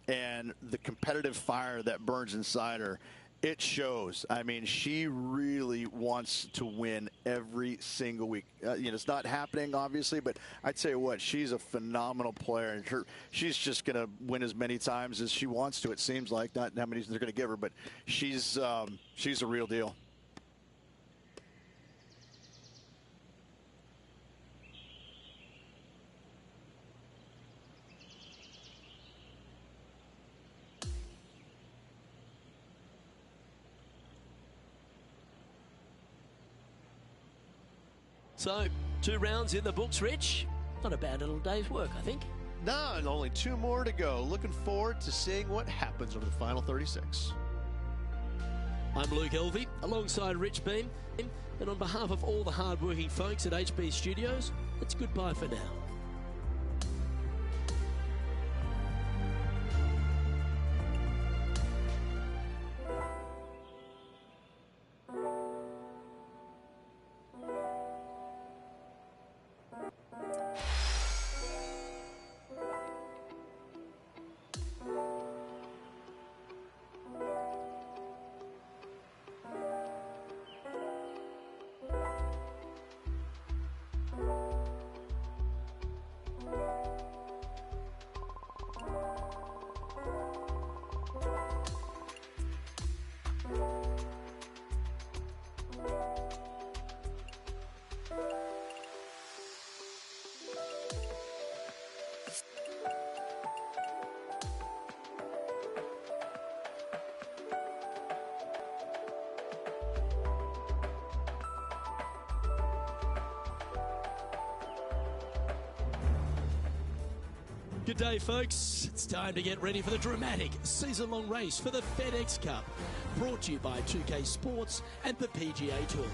And the competitive fire that burns inside her, it shows. I mean, she really wants to win every single week. You know, it's not happening, obviously, but I'd say what, she's a phenomenal player. And she's just going to win as many times as she wants to, it seems like. Not how many they're going to give her, but she's a real deal. So, 2 rounds in the books, Rich. Not a bad little day's work, I think. No, and only 2 more to go. Looking forward to seeing what happens over the final 36. I'm Luke Elvey, alongside Rich Beam. And on behalf of all the hard-working folks at HB Studios, it's goodbye for now. Good day, folks. It's time to get ready for the dramatic season-long race for the FedEx Cup, brought to you by 2K Sports and the PGA Tour.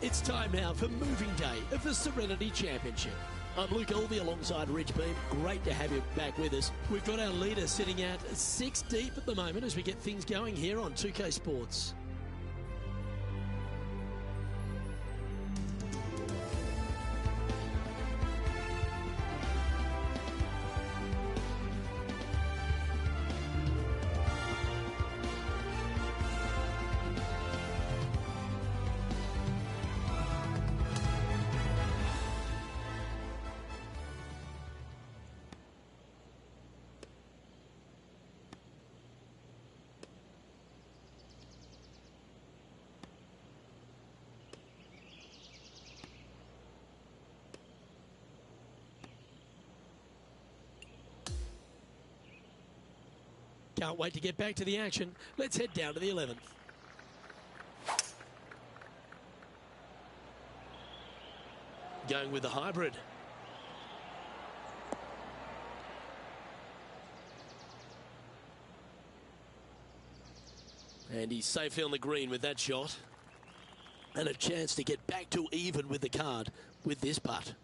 It's time now for moving day of the Serenity Championship. I'm Luke Elvey alongside Rich Beam. Great to have you back with us. We've got our leader sitting at 6 deep at the moment as we get things going here on 2K Sports. Can't wait to get back to the action. Let's head down to the 11th. Going with the hybrid. And he's safely on the green with that shot. And a chance to get back to even with the card with this putt.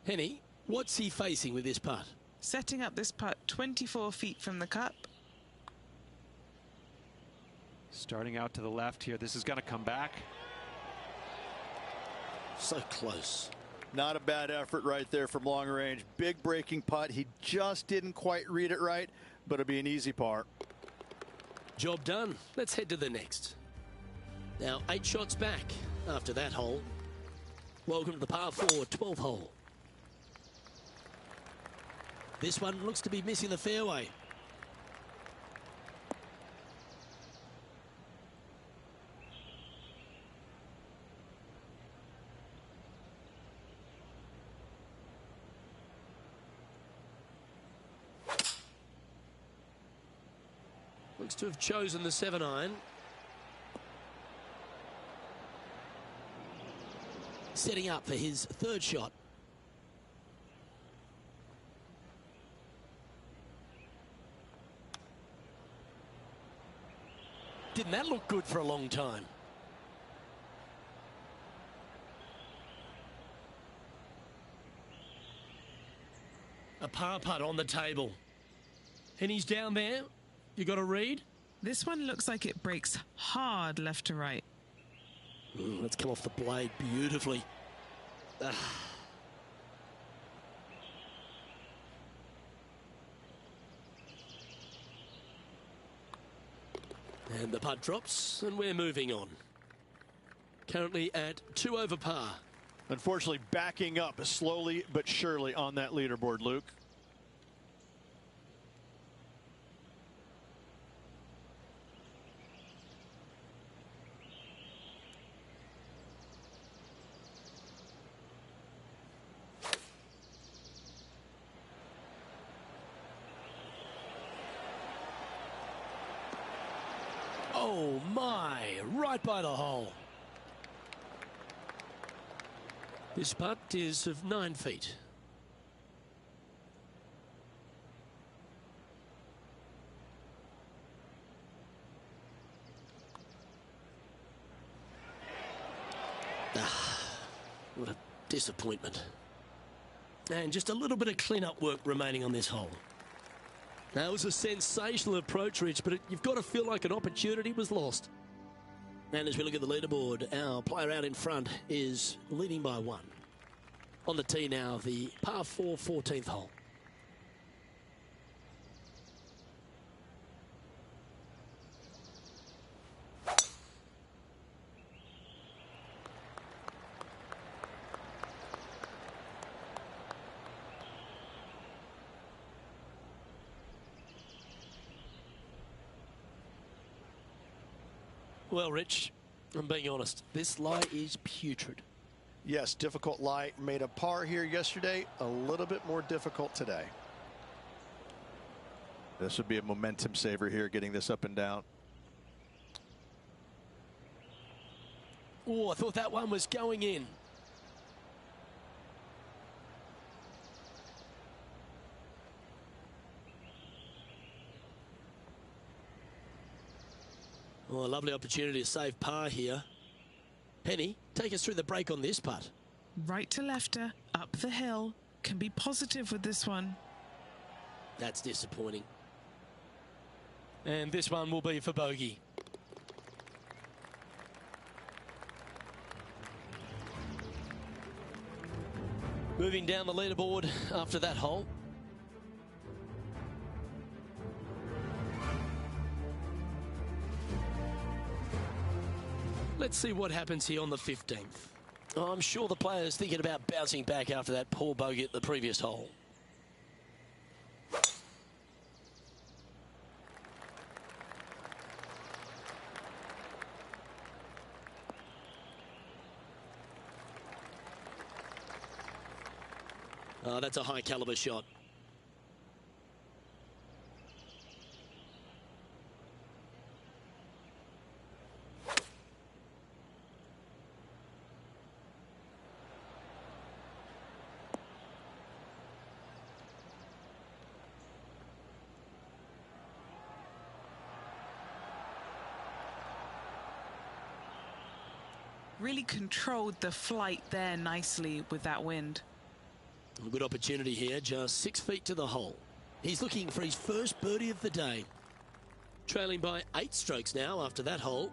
Henny, what's he facing with this putt? Setting up this putt 24 feet from the cup. Starting out to the left here. This is going to come back. So close. Not a bad effort right there from long range. Big breaking putt. He just didn't quite read it right, but it'll be an easy par. Job done. Let's head to the next. Now 8 shots back after that hole. Welcome to the par 4 12th hole. This one looks to be missing the fairway. Looks to have chosen the 7-iron. Setting up for his 3rd shot. Didn't that look good for a long time? A par putt on the table. And he's down there. You got a read? This one looks like it breaks hard left to right. Let's come off the blade beautifully. And the putt drops, and we're moving on. Currently at 2 over par. Unfortunately, backing up slowly but surely on that leaderboard, Luke. Oh my, right by the hole. This putt is of 9 feet. What a disappointment. And just a little bit of clean-up work remaining on this hole. That was a sensational approach, Rich, but you've got to feel like an opportunity was lost. And as we look at the leaderboard, our player out in front is leading by 1. On the tee now, the par 4 14th hole. Well, Rich, I'm being honest, this lie is putrid. Yes, difficult lie. Made a par here yesterday. A little bit more difficult today. This would be a momentum saver here, getting this up and down. Oh, I thought that one was going in. Oh, a lovely opportunity to save par here. Henny, take us through the break on this putt. Right to lefter, up the hill. Can be positive with this one. That's disappointing. And this one will be for bogey. Moving down the leaderboard after that hole. Let's see what happens here on the 15th. Oh, I'm sure the player's thinking about bouncing back after that poor bogey at the previous hole. Oh, that's a high caliber shot. Really controlled the flight there nicely with that wind. A good opportunity here, just 6 feet to the hole. He's looking for his first birdie of the day. Trailing by 8 strokes now after that hole.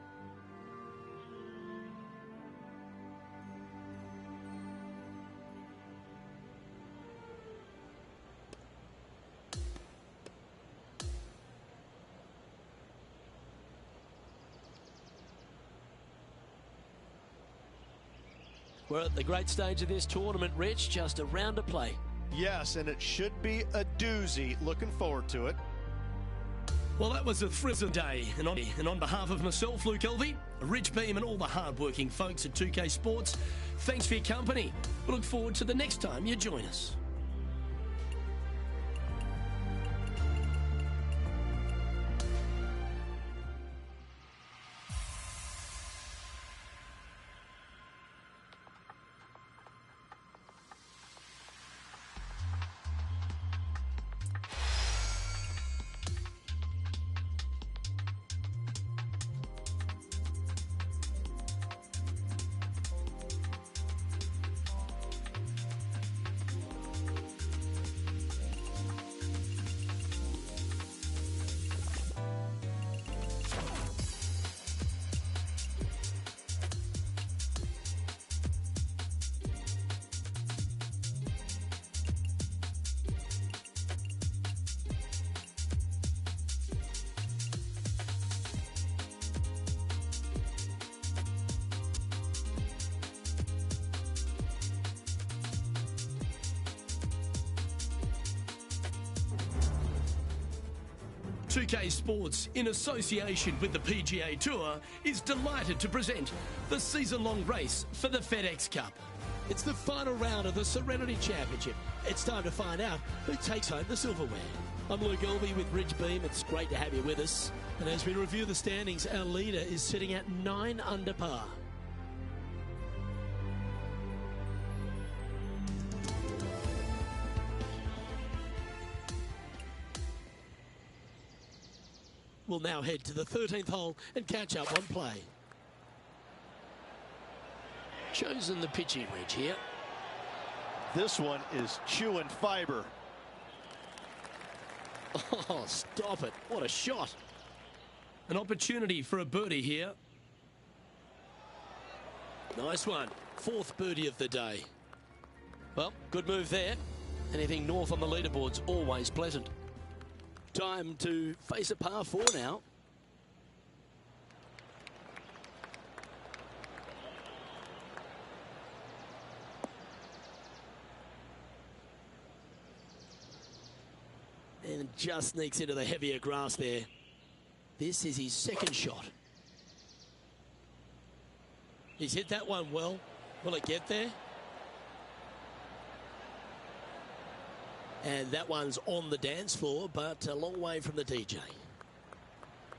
We're at the great stage of this tournament, Rich, just a round to play. Yes, and it should be a doozy. Looking forward to it. Well, that was a thrilling day. And on behalf of myself, Luke Elvey, Rich Beam, and all the hard-working folks at 2K Sports, thanks for your company. We look forward to the next time you join us. .2K Sports, in association with the PGA Tour, is delighted to present the season-long race for the FedEx Cup. It's the final round of the Serenity Championship. It's time to find out who takes home the silverware. I'm Luke Elvey with Rich Beam. It's great to have you with us. And as we review the standings, our leader is sitting at 9 under par. We'll now head to the 13th hole and catch up on play. Chosen the pitching wedge here. This one is chewing fiber. Oh, stop it. What a shot. An opportunity for a birdie here. Nice one. 4th birdie of the day. Well, good move there. Anything north on the leaderboard's always pleasant. Time to face a par 4 now. And just sneaks into the heavier grass there. This is his 2nd shot. He's hit that one well. Will it get there? And that one's on the dance floor, but a long way from the DJ.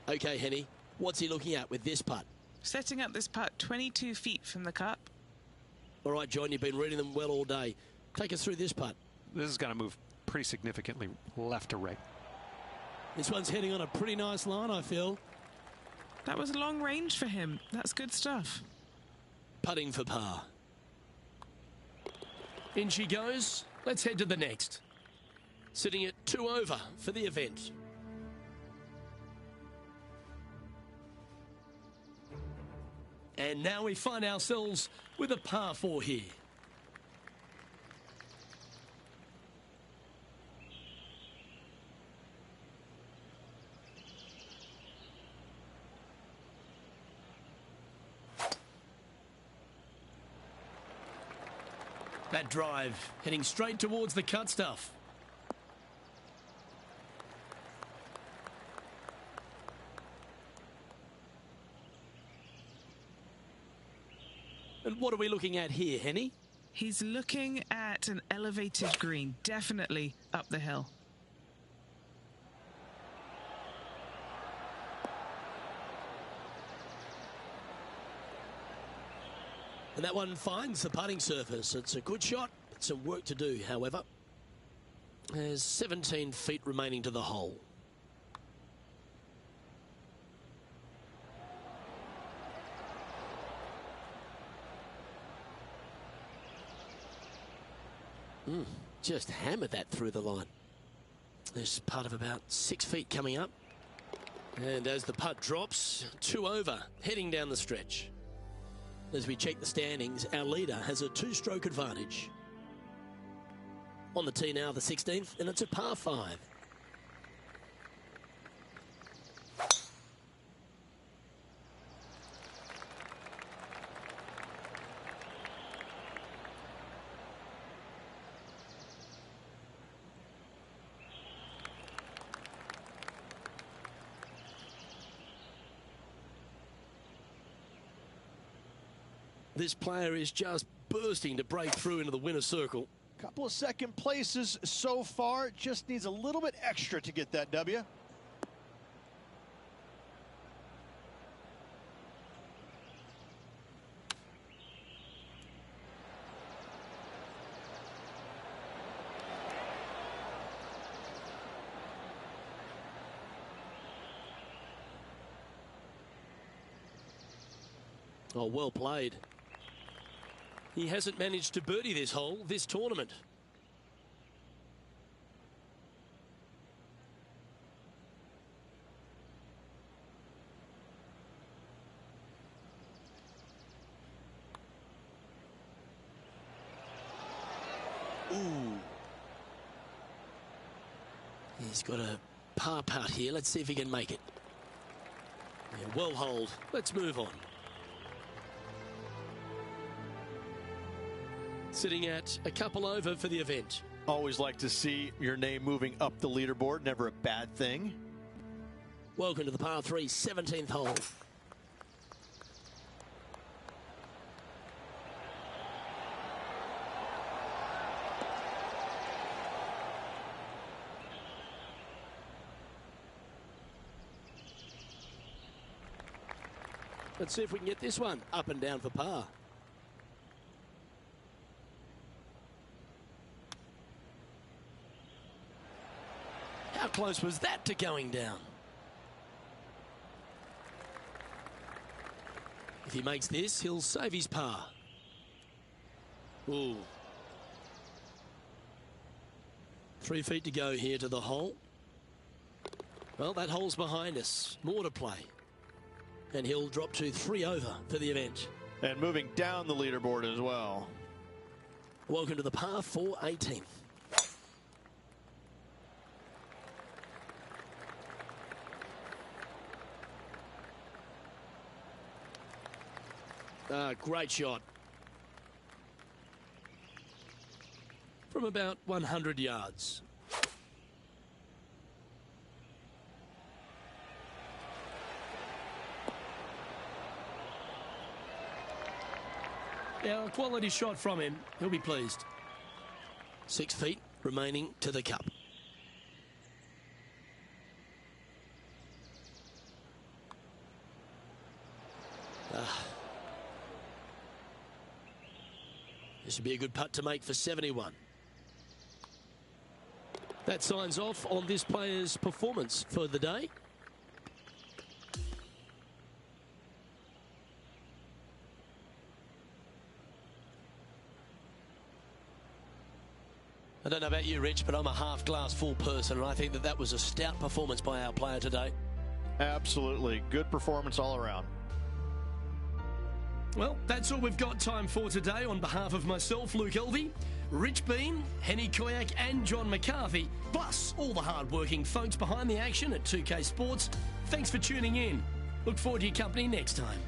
Okay, Henny, what's he looking at with this putt? Setting up this putt 22 feet from the cup. All right, John, you've been reading them well all day. Take us through this putt. This is going to move pretty significantly left to right. This one's heading on a pretty nice line, I feel. That was long range for him. That's good stuff. Putting for par. In she goes. Let's head to the next. Sitting at 2 over for the event. And now we find ourselves with a par 4 here. That drive heading straight towards the cut stuff. And what are we looking at here, Henny? He's looking at an elevated green, definitely up the hill. And that one finds the putting surface. It's a good shot, but some work to do, however. There's 17 feet remaining to the hole. Just hammered that through the line. There's putt of about 6 feet coming up. And as the putt drops, 2 over, heading down the stretch. As we check the standings, our leader has a 2-stroke advantage. On the tee now, the 16th, and it's a par 5. This player is just bursting to break through into the winner's circle. Couple of second places so far. Just needs a little bit extra to get that W. Oh, well played. He hasn't managed to birdie this hole this tournament. Ooh. He's got a par putt here. Let's see if he can make it. Yeah, well holed. Let's move on. Sitting at a couple over for the event. Always like to see your name moving up the leaderboard. Never a bad thing. Welcome to the par 3 17th hole. Let's see if we can get this one up and down for par. How close was that to going down? If he makes this, he'll save his par. Ooh. 3 feet to go here to the hole. Well, that hole's behind us. More to play. And he'll drop to 3 over for the event. And moving down the leaderboard as well. Welcome to the par 4 18th. Great shot. From about 100 yards. Yeah, a quality shot from him. He'll be pleased. 6 feet remaining to the cup. This would be a good putt to make for 71. That signs off on this player's performance for the day. I don't know about you, Rich, but I'm a half glass full person, and I think that that was a stout performance by our player today. Absolutely. Good performance all around. Well, that's all we've got time for today. On behalf of myself, Luke Elvey, Rich Bean, Henny Koyak and John McCarthy, plus all the hard-working folks behind the action at 2K Sports, thanks for tuning in. Look forward to your company next time.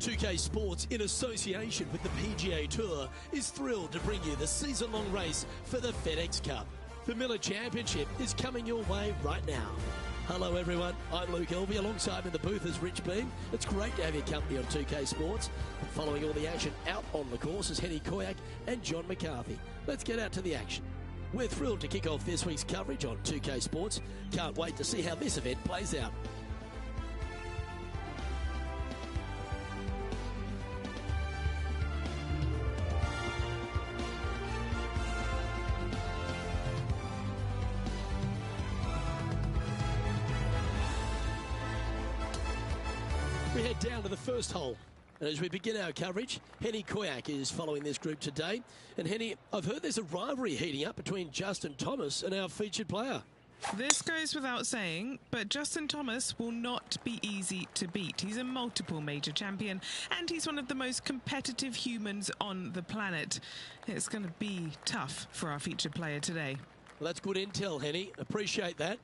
2K Sports, in association with the PGA Tour, is thrilled to bring you the season-long race for the FedEx Cup. The Miller Championship is coming your way right now. Hello everyone, I'm Luke Elvey. Alongside me in the booth is Rich Beam. It's great to have your company on 2K Sports. Following all the action out on the course is Henny Koyak and John McCarthy. Let's get out to the action. We're thrilled to kick off this week's coverage on 2K Sports. Can't wait to see how this event plays out. We head down to the first hole. And as we begin our coverage, Henny Koyak is following this group today. And Henny, I've heard there's a rivalry heating up between Justin Thomas and our featured player. This goes without saying, but Justin Thomas will not be easy to beat. He's a multiple major champion, and he's one of the most competitive humans on the planet. It's going to be tough for our featured player today. Well, that's good intel, Henny. Appreciate that.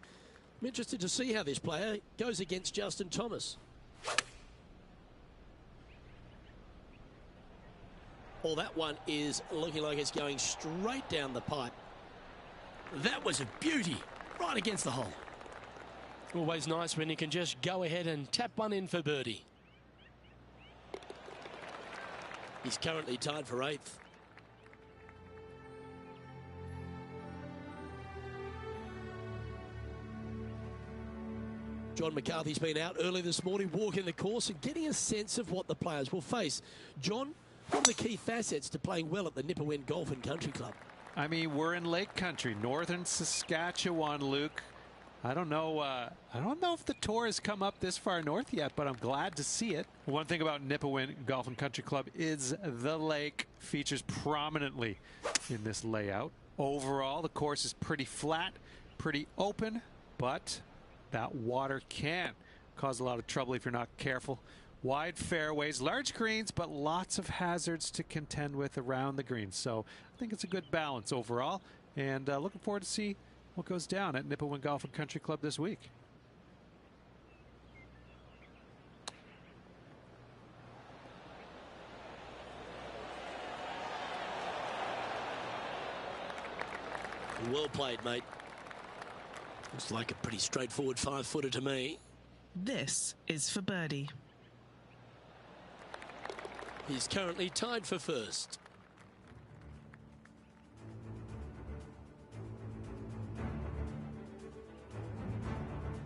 I'm interested to see how this player goes against Justin Thomas. Well, that one is looking like it's going straight down the pipe. That was a beauty, right against the hole. Always nice when you can just go ahead and tap one in for birdie. He's currently tied for 8th. John McCarthy's been out early this morning, walking the course and getting a sense of what the players will face. John, what are the key facets to playing well at the Nipawin Golf and Country Club? I mean, we're in Lake Country, northern Saskatchewan, Luke. I don't know if the tour has come up this far north yet, but I'm glad to see it. One thing about Nipawin Golf and Country Club is the lake features prominently in this layout. Overall, the course is pretty flat, pretty open, but that water can cause a lot of trouble if you're not careful. Wide fairways, large greens, but lots of hazards to contend with around the greens. So I think it's a good balance overall, and looking forward to see what goes down at Nipawin Golf and Country Club this week. Well played, mate. Looks like a pretty straightforward 5-footer to me. This is for birdie. He's currently tied for first.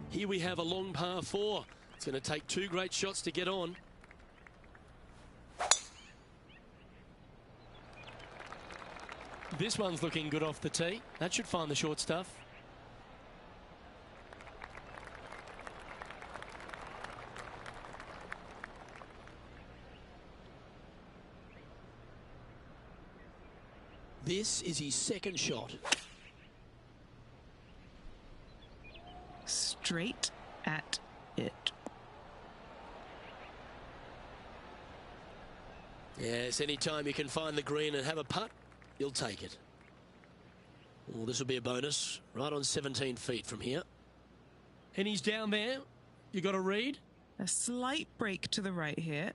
Here we have a long par 4. It's going to take 2 great shots to get on. This one's looking good off the tee. That should find the short stuff. This is his second shot. Straight at it. Yes, anytime you can find the green and have a putt, you'll take it. Well, this will be a bonus, right on 17 feet from here. And he's down there. You got a read? A slight break to the right here.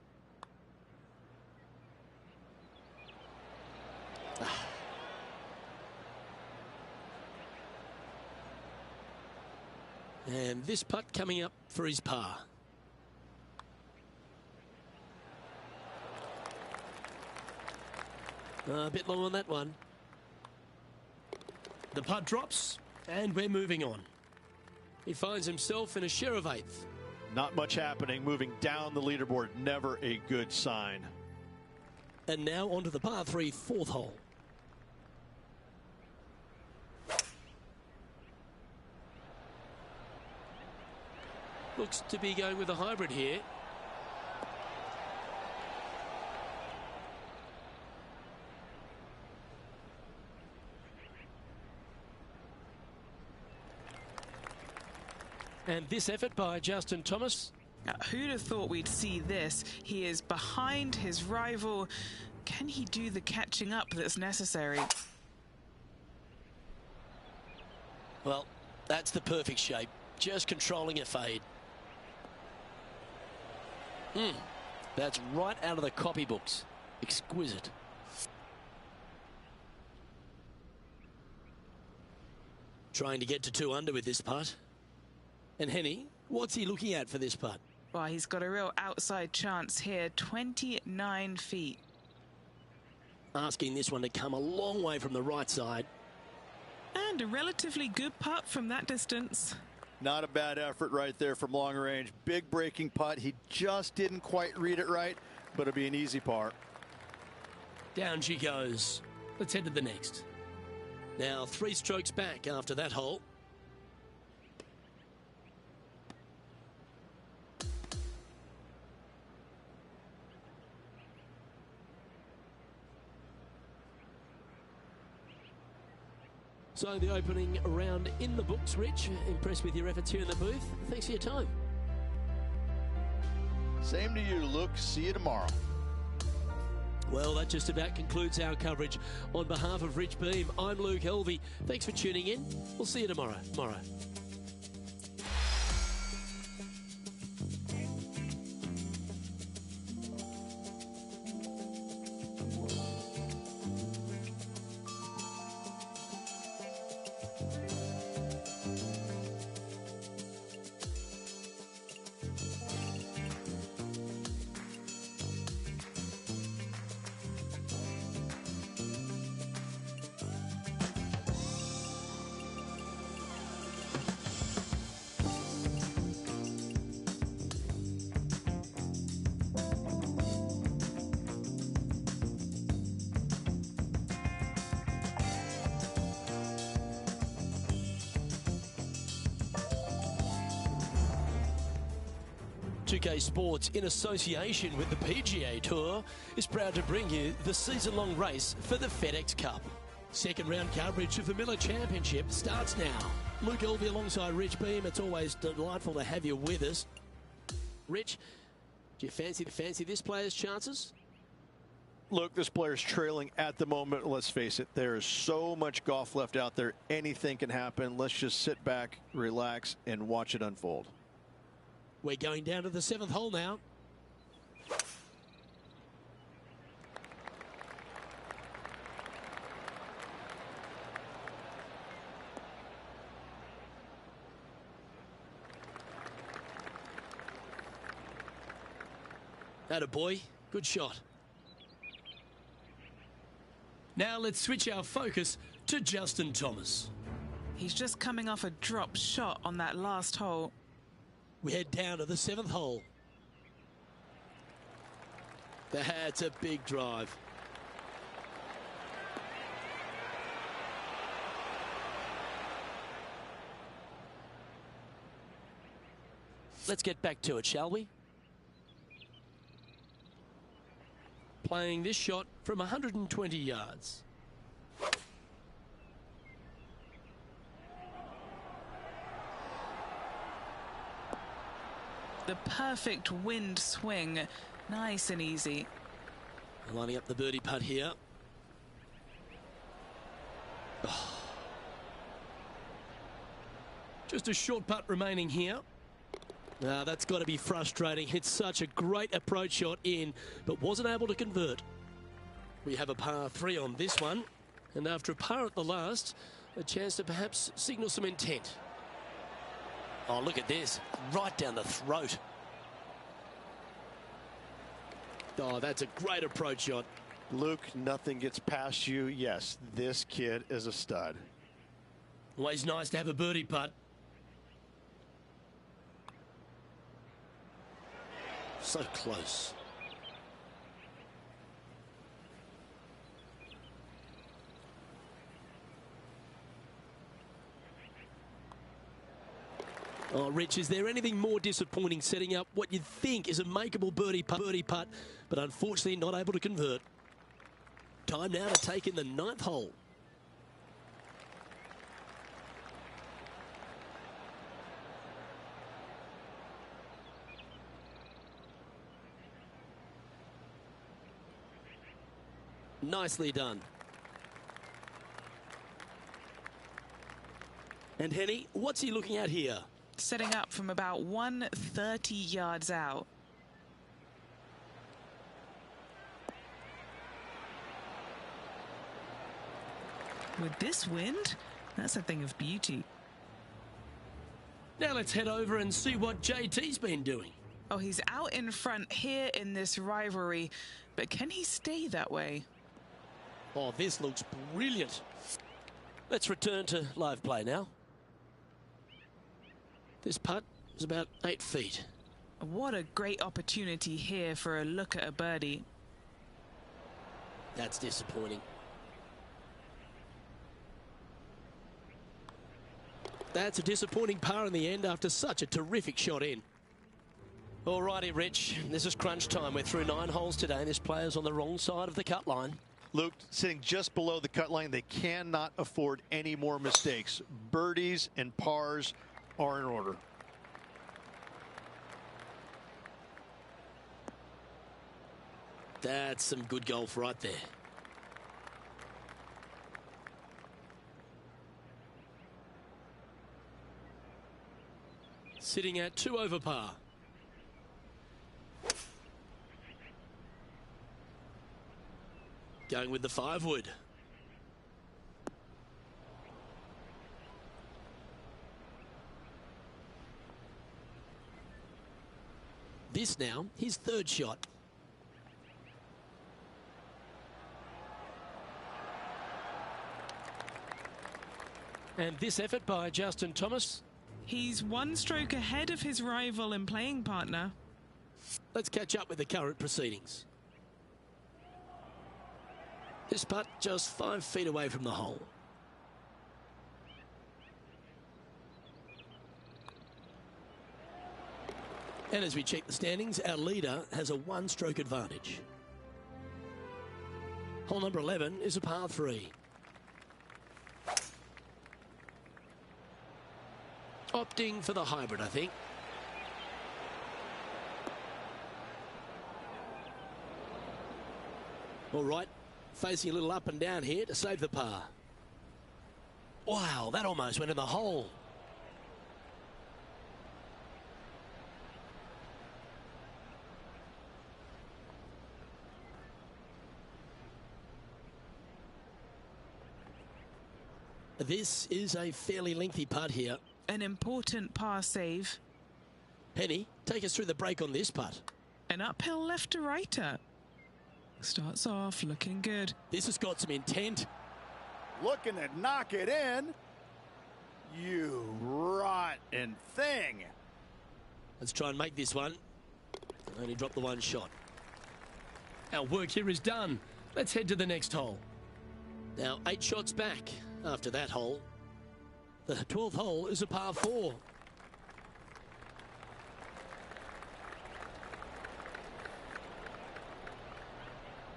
And this putt coming up for his par. A bit long on that one. The putt drops, and we're moving on. He finds himself in a share of 8th. Not much happening, moving down the leaderboard, never a good sign. And now onto the par 3 4th hole. Looks to be going with a hybrid here. And this effort by Justin Thomas. Who'd have thought we'd see this? He is behind his rival. Can he do the catching up that's necessary? Well, that's the perfect shape. Just controlling a fade. That's right out of the copybooks. Exquisite. Trying to get to 2 under with this putt. And Henny, what's he looking at for this putt? Well, he's got a real outside chance here. 29 feet. Asking this one to come a long way from the right side. And a relatively good putt from that distance. Not a bad effort right there from long range. Big breaking putt. He just didn't quite read it right, but it'll be an easy par. Down she goes. Let's head to the next. Now 3 strokes back after that hole. So the opening round in the books, Rich. Impressed with your efforts here in the booth. Thanks for your time. Same to you, Luke. See you tomorrow. Well, that just about concludes our coverage. On behalf of Rich Beam, I'm Luke Helvey. Thanks for tuning in. We'll see you tomorrow. PGA Sports, in association with the PGA Tour, is proud to bring you the season-long race for the FedEx Cup. Second round coverage of the Miller Championship starts now. Luke Helvey alongside Rich Beam. It's always delightful to have you with us. Rich, do you fancy this player's chances? Look, this player's trailing at the moment. Let's face it, there is so much golf left out there. Anything can happen. Let's just sit back, relax, and watch it unfold. We're going down to the 7th hole now. Attaboy, good shot. Now let's switch our focus to Justin Thomas. He's just coming off a drop shot on that last hole. We head down to the 7th hole. That's a big drive. Let's get back to it, shall we? Playing this shot from 120 yards. The perfect wind swing. Nice and easy. Lining up the birdie putt here. Oh. Just a short putt remaining here. Now that's got to be frustrating. Hit such a great approach shot in, but wasn't able to convert. We have a par 3 on this one, and after a par at the last, a chance to perhaps signal some intent. Oh, look at this. Right down the throat. Oh, that's a great approach shot. Luke, nothing gets past you. Yes, this kid is a stud. Always nice to have a birdie putt. So close. Oh, Rich, is there anything more disappointing setting up what you'd think is a makeable birdie putt, but unfortunately not able to convert? Time now to take in the 9th hole. Nicely done. And Henny, what's he looking at here? Setting up from about 130 yards out. With this wind, that's a thing of beauty. Now let's head over and see what JT's been doing. Oh, he's out in front here in this rivalry, but can he stay that way? Oh, this looks brilliant. Let's return to live play now. This putt is about 8 feet. What a great opportunity here for a look at a birdie. That's disappointing. That's a disappointing par in the end after such a terrific shot in. Alrighty, Rich, this is crunch time. We're through 9 holes today. This player's on the wrong side of the cut line. Luke, sitting just below the cut line, they cannot afford any more mistakes. Birdies and pars are in order. That's some good golf right there. Sitting at 2 over par. Going with the 5 wood. This now, his 3rd shot. And this effort by Justin Thomas. He's 1 stroke ahead of his rival and playing partner. Let's catch up with the current proceedings. This putt just 5 feet away from the hole. And as we check the standings, our leader has a 1-stroke advantage. Hole number 11 is a par 3. Opting for the hybrid, I think. All right, facing a little up and down here to save the par. Wow, that almost went in the hole. This is a fairly lengthy putt here. An important par save. Penny, take us through the break on this putt. An uphill left to righter. Starts off looking good. This has got some intent. Looking to knock it in. You rotten thing. Let's try and make this one. Only dropped the 1 shot. Our work here is done. Let's head to the next hole. Now 8 shots back after that hole. The 12th hole is a par 4.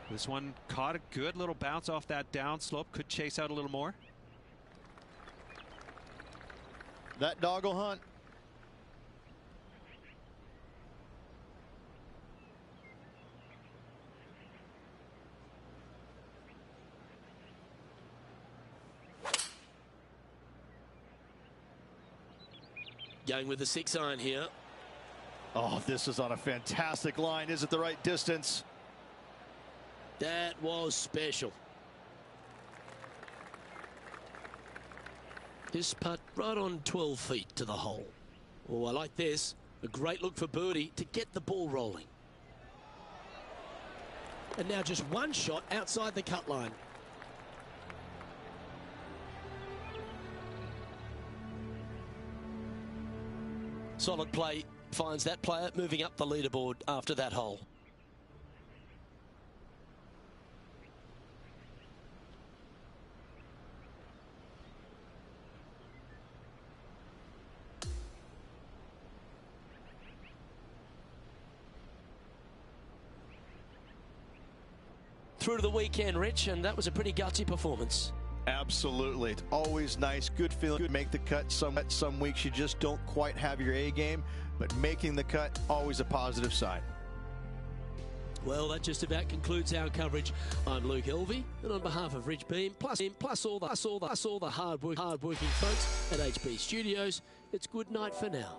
This one caught a good little bounce off that downslope. Could chase out a little more. That dog will hunt. Going with the 6-iron here. Oh, this is on a fantastic line. Is it the right distance? That was special. This putt right on 12 feet to the hole. Oh, I like this. A great look for birdie to get the ball rolling. And now just 1 shot outside the cut line. Solid play finds that player moving up the leaderboard after that hole. Through to the weekend, Rich, and that was a pretty gutsy performance. Absolutely. It's always nice. Good feeling. Good make the cut. Some weeks you just don't quite have your A game, but making the cut, always a positive sign. Well, that just about concludes our coverage. I'm Luke Elvey, and on behalf of Rich Beam, plus all the hard-working folks at HP Studios, it's good night for now.